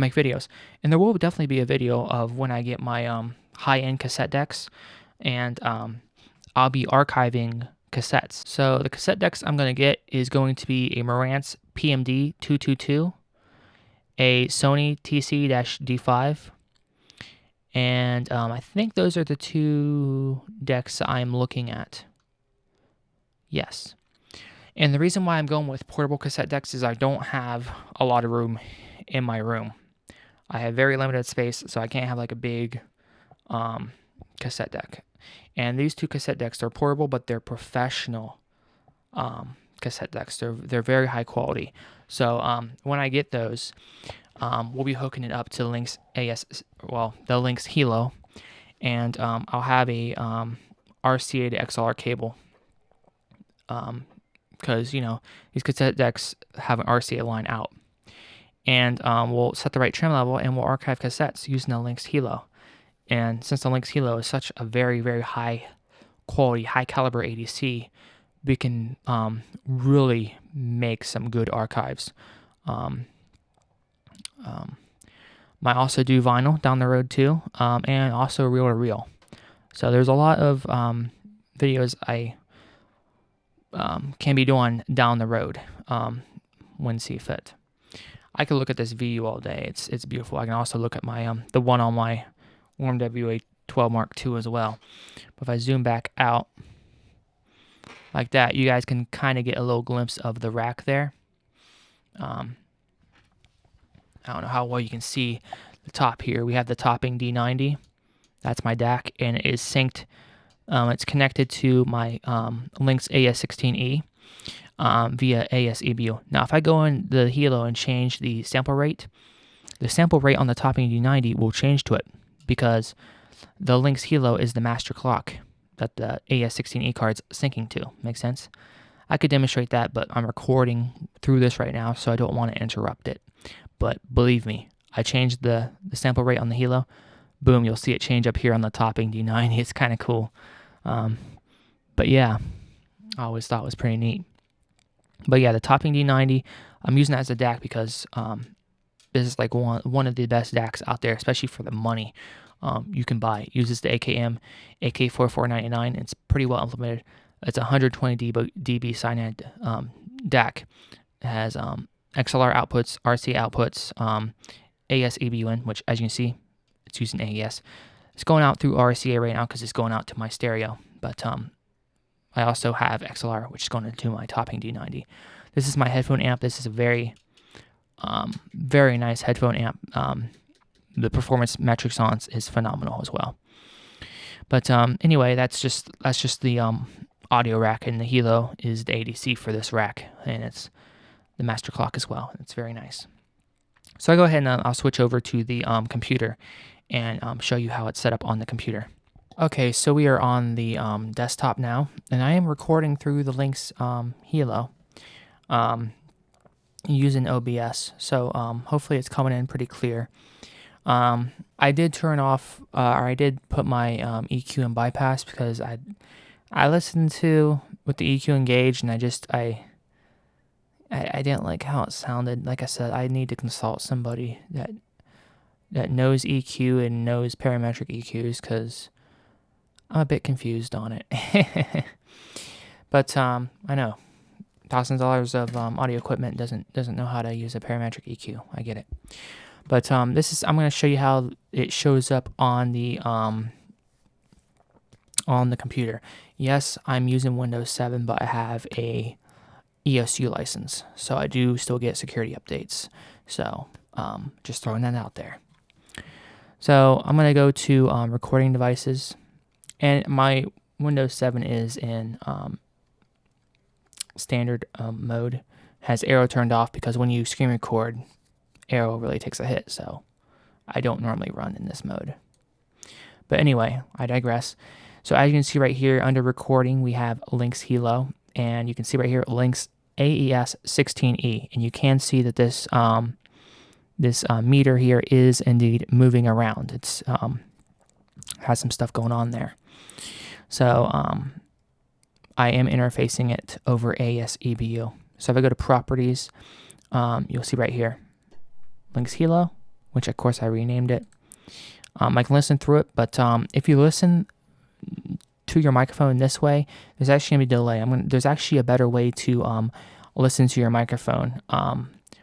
make videos. And there will definitely be a video of when I get my high-end cassette decks, and I'll be archiving cassettes. So the cassette decks I'm going to get is going to be a Marantz PMD 222, a Sony TC-D5, and I think those are the two decks I'm looking at. Yes. And the reason why I'm going with portable cassette decks is I don't have a lot of room in my room. I have very limited space, so I can't have like a big cassette deck. And these two cassette decks, they're portable, but they're professional cassette decks. They're very high quality. So when I get those, we'll be hooking it up to the Lynx Hilo, and I'll have a RCA to XLR cable, because these cassette decks have an RCA line out, and we'll set the right trim level, and we'll archive cassettes using the Lynx Hilo. And since the Lynx Hilo is such a very, very high quality, high caliber ADC, we can really make some good archives. Might also do vinyl down the road too, and also reel to reel. So there's a lot of videos I can be doing down the road when see fit. I could look at this VU all day. It's beautiful. I can also look at my the one on my Warm WA12 Mark II as well. But if I zoom back out like that, you guys can kind of get a little glimpse of the rack there. I don't know how well you can see the top here. We have the topping D90. That's my DAC, and it is synced. It's connected to my Lynx AS16E via AS-EBU. Now, if I go in the Hilo and change the sample rate on the topping D90 will change to it, because the Lynx Hilo is the master clock that the AS16E card's syncing to. Makes sense? I could demonstrate that, but I'm recording through this right now, so I don't want to interrupt it. But believe me, I changed the sample rate on the Hilo. Boom, you'll see it change up here on the topping D90. It's kind of cool. But yeah, I always thought it was pretty neat. But yeah, the topping D90, I'm using that as a DAC because this is like one of the best DACs out there, especially for the money you can buy. It uses the AKM AK4499. It's pretty well implemented. It's 120 dB cyanide DAC. It has XLR outputs, RC outputs, AS-EBU, which, as you can see, it's using AES. It's going out through RCA right now because it's going out to my stereo. But I also have XLR, which is going into my topping D90. This is my headphone amp. This is a very, very nice headphone amp. The performance metrics on it is phenomenal as well. But anyway, that's just the audio rack, and the Hilo is the ADC for this rack, and it's the master clock as well. It's very nice. So I go ahead and I'll switch over to the computer and show you how it's set up on the computer. Okay, so we are on the desktop now, and I am recording through the Lynx Hilo using OBS. So hopefully it's coming in pretty clear. I did turn off, or I did put my EQ and bypass because I listened to with the EQ engaged, and I didn't like how it sounded. Like I said, I need to consult somebody that knows EQ and knows parametric EQs, because I'm a bit confused on it. But I know thousands of dollars of audio equipment doesn't know how to use a parametric EQ. I get it. But I'm going to show you how it shows up on the computer. Yes, I'm using Windows 7, but I have a ESU license, so I do still get security updates. So just throwing that out there. So I'm going to go to recording devices, and my Windows 7 is in standard mode. Has arrow turned off because when you screen record, arrow really takes a hit, so I don't normally run in this mode. But anyway, I digress. So as you can see right here under recording, we have Lynx Hilo, and you can see right here Lynx AES16E, and you can see that this meter here is indeed moving around. It's has some stuff going on there. So I am interfacing it over AS-EBU. So if I go to properties, you'll see right here Lynx Hilo, which of course I renamed it. I can listen through it, but if you listen to your microphone this way, there's actually going to be a delay. There's actually a better way to listen to your microphone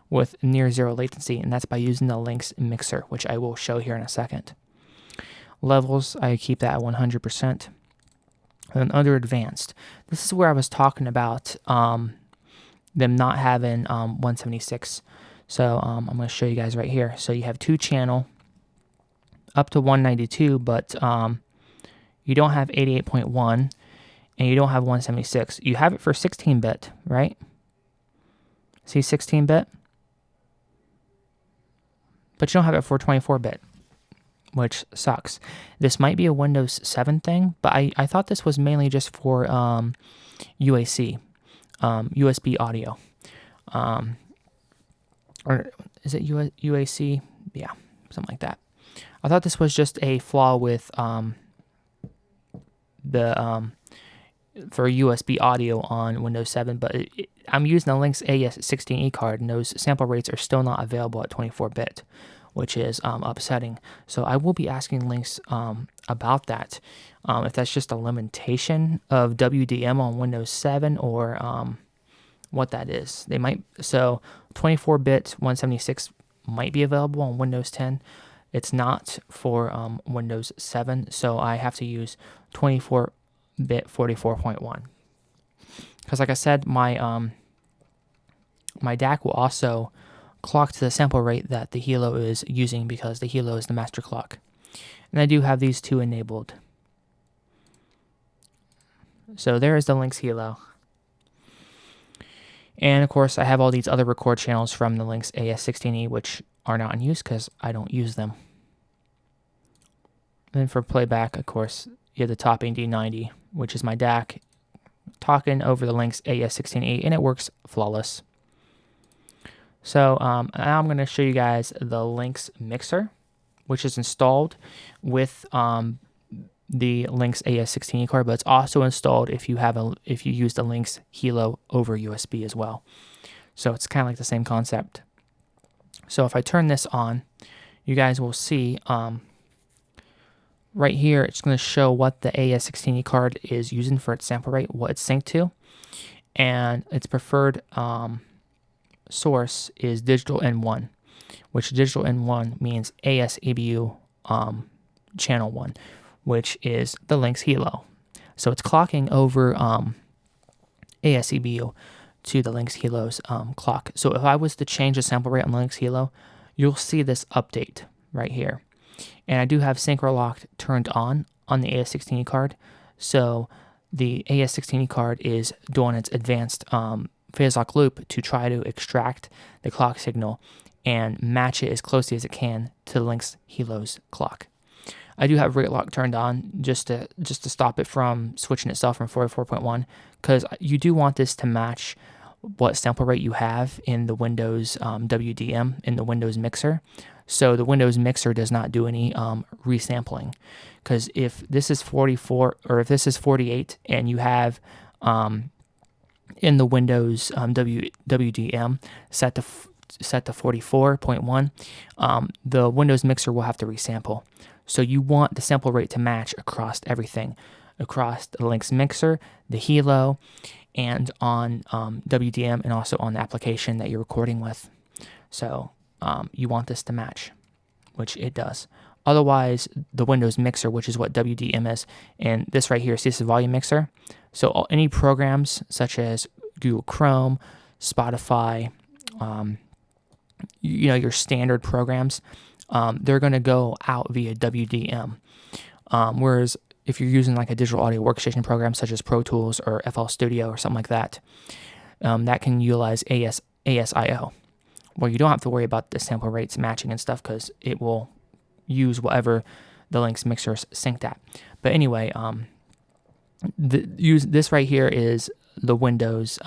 with near zero latency, and that's by using the Lynx mixer, which I will show here in a second. Levels, I keep that at 100%. And under advanced, this is where I was talking about them not having 176. So I'm going to show you guys right here. So you have 2-channel up to 192, but you don't have 88.1, and you don't have 176. You have it for 16-bit, right? See 16-bit? But you don't have it for 24-bit, which sucks. This might be a Windows 7 thing, but I thought this was mainly just for UAC, USB audio. Or is it UAC? Yeah, something like that. I thought this was just a flaw with for USB audio on Windows 7, but I'm using the Lynx AES16E card, and those sample rates are still not available at 24-bit, which is upsetting. So I will be asking Lynx about that, if that's just a limitation of WDM on Windows 7 or what that is. They might, so 24-bit 176 might be available on Windows 10. It's not for Windows 7, so I have to use 24-bit 44.1. Because like I said, my my DAC will also clock to the sample rate that the Hilo is using, because the Hilo is the master clock. And I do have these two enabled. So there is the Lynx Hilo. And of course, I have all these other record channels from the Lynx AES16E, which are not in use because I don't use them. Then for playback, of course, you have the top AD90, which is my DAC, talking over the Lynx AES16E, and it works flawless. So now I'm going to show you guys the Lynx mixer, which is installed with the Lynx AES16E card, but it's also installed if you use the Lynx Hilo over USB as well. So it's kind of like the same concept. So if I turn this on, you guys will see right here, it's going to show what the AES16E card is using for its sample rate, what it's synced to, and its preferred source is digital N1, which digital N1 means ASEBU channel 1, which is the Lynx Hilo. So it's clocking over ASEBU to the Lynx Hilo's clock. So if I was to change the sample rate on the Lynx Hilo, you'll see this update right here. And I do have synchro locked turned on the AES16E card. So the AES16E card is doing its advanced phase lock loop to try to extract the clock signal and match it as closely as it can to the Lynx Hilo's clock. I do have rate lock turned on just to stop it from switching itself from 44.1, because you do want this to match what sample rate you have in the Windows WDM in the Windows mixer. So the Windows mixer does not do any resampling, because if this is 44 or if this is 48 and you have in the Windows WDM set to 44.1, the Windows mixer will have to resample. So you want the sample rate to match across everything, across the Lynx mixer, the Hilo, and on WDM, and also on the application that you're recording with. So you want this to match, which it does. Otherwise, the Windows mixer, which is what WDM is, and this right here, see, this is volume mixer. So any programs such as Google Chrome, Spotify, your standard programs, they're going to go out via WDM. Whereas if you're using like a digital audio workstation program such as Pro Tools or FL Studio or something like that, that can utilize ASIO, where you don't have to worry about the sample rates matching and stuff, because it will use whatever the Lynx mixer is synced at. But anyway, this right here is the Windows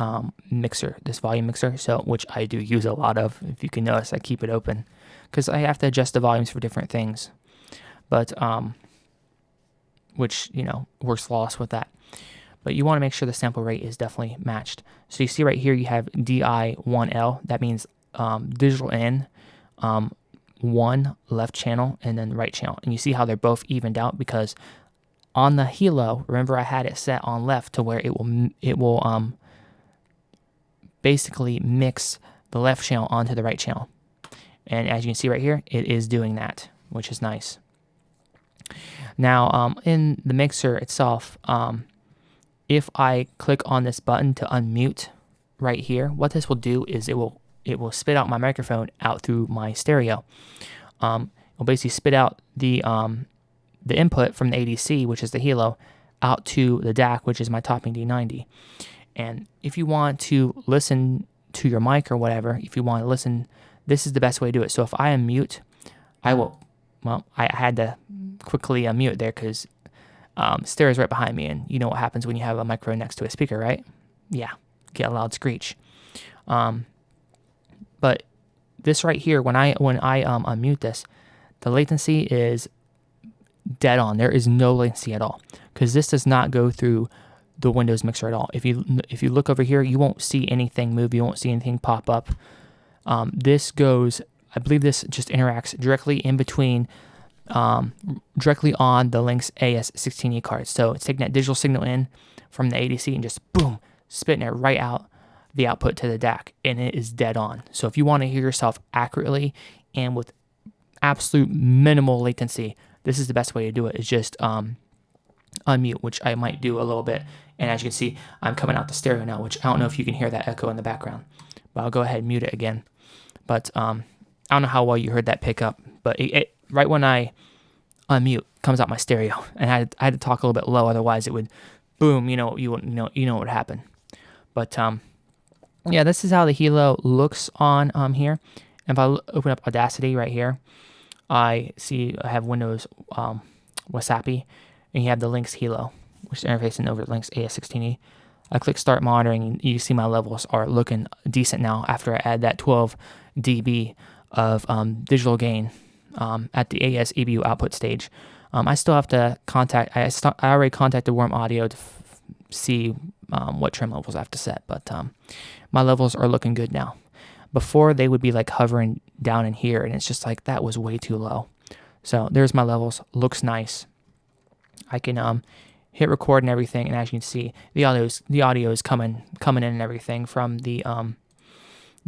mixer, this volume mixer, so which I do use a lot of. If you can notice, I keep it open because I have to adjust the volumes for different things, but which works flawless with that. But you want to make sure the sample rate is definitely matched. So you see right here, you have DI1L. That means digital in, one left channel and then right channel, and you see how they're both evened out, because on the Hilo, remember I had it set on left to where it will basically mix the left channel onto the right channel. And as you can see right here, it is doing that, which is nice. Now, in the mixer itself, if I click on this button to unmute right here, what this will do is it will spit out my microphone out through my stereo. It will basically spit out the input from the ADC, which is the Hilo, out to the DAC, which is my topping D90. And if you want to listen to your mic or whatever, if you want to listen, this is the best way to do it. So if I unmute, I will, well, I had to quickly unmute there because stereo is right behind me, and you know what happens when you have a microphone next to a speaker, right? Yeah, get a loud screech. But this right here, when I unmute this, the latency is dead on. There is no latency at all because this does not go through the Windows mixer at all. If you look over here, you won't see anything move. You won't see anything pop up. This goes, I believe this just interacts directly in between, directly on the Lynx AS16E card. So it's taking that digital signal in from the ADC and just boom, spitting it right out the output to the DAC, and it is dead on. So if you want to hear yourself accurately and with absolute minimal latency, this is the best way to do it, is just unmute, which I might do a little bit. And as you can see, I'm coming out the stereo now, which I don't know if you can hear that echo in the background, but I'll go ahead and mute it again. But I don't know how well you heard that pickup, but it right when I unmute, comes out my stereo, and I had to talk a little bit low, otherwise it would boom. You know what would happen. But yeah, this is how the Hilo looks on here. And if I open up Audacity right here, I see I have Windows Wasapi, and you have the Lynx Hilo, which is interfacing over Lynx AS16E. I click Start Monitoring, and you see my levels are looking decent now after I add that 12 dB of digital gain at the AS EBU output stage. I still have to contact, I already contacted Warm Audio to see what trim levels I have to set, but my levels are looking good now. Before, they would be like hovering down in here, and it's just like, that was way too low. So there's my levels, looks nice. I can hit record and everything, and as you can see, the audio is coming in and everything from the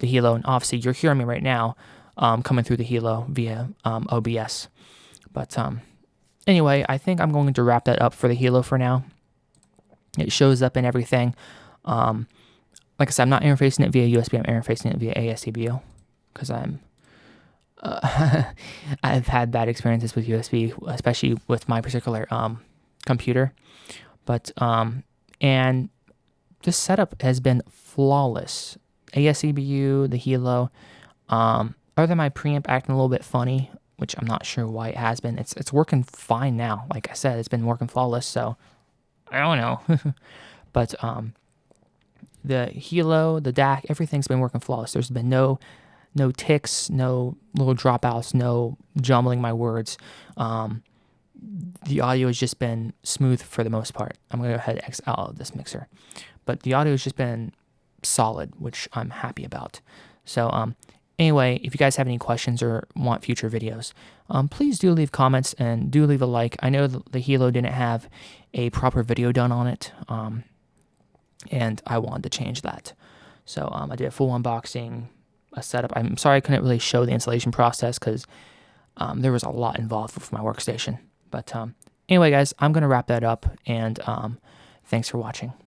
Hilo, and obviously you're hearing me right now coming through the Hilo via OBS. But anyway, I think I'm going to wrap that up for the Hilo for now. It shows up in everything. Like I said, I'm not interfacing it via USB. I'm interfacing it via ASCBO because I've had bad experiences with USB, especially with my particular computer. But and this setup has been flawless. ASCBU, the Hilo. Other than my preamp acting a little bit funny, which I'm not sure why it has been. It's working fine now. Like I said, it's been working flawless. So I don't know. But the Hilo, the DAC, everything's been working flawless. There's been no ticks, no little dropouts, no jumbling my words. The audio has just been smooth for the most part. I'm going to go ahead and X out of this mixer. But the audio has just been solid, which I'm happy about. So anyway, if you guys have any questions or want future videos, please do leave comments and do leave a like. I know the Hilo didn't have a proper video done on it, and I wanted to change that. So I did a full unboxing, a setup. I'm sorry I couldn't really show the installation process because there was a lot involved with my workstation. But anyway, guys, I'm going to wrap that up, and thanks for watching.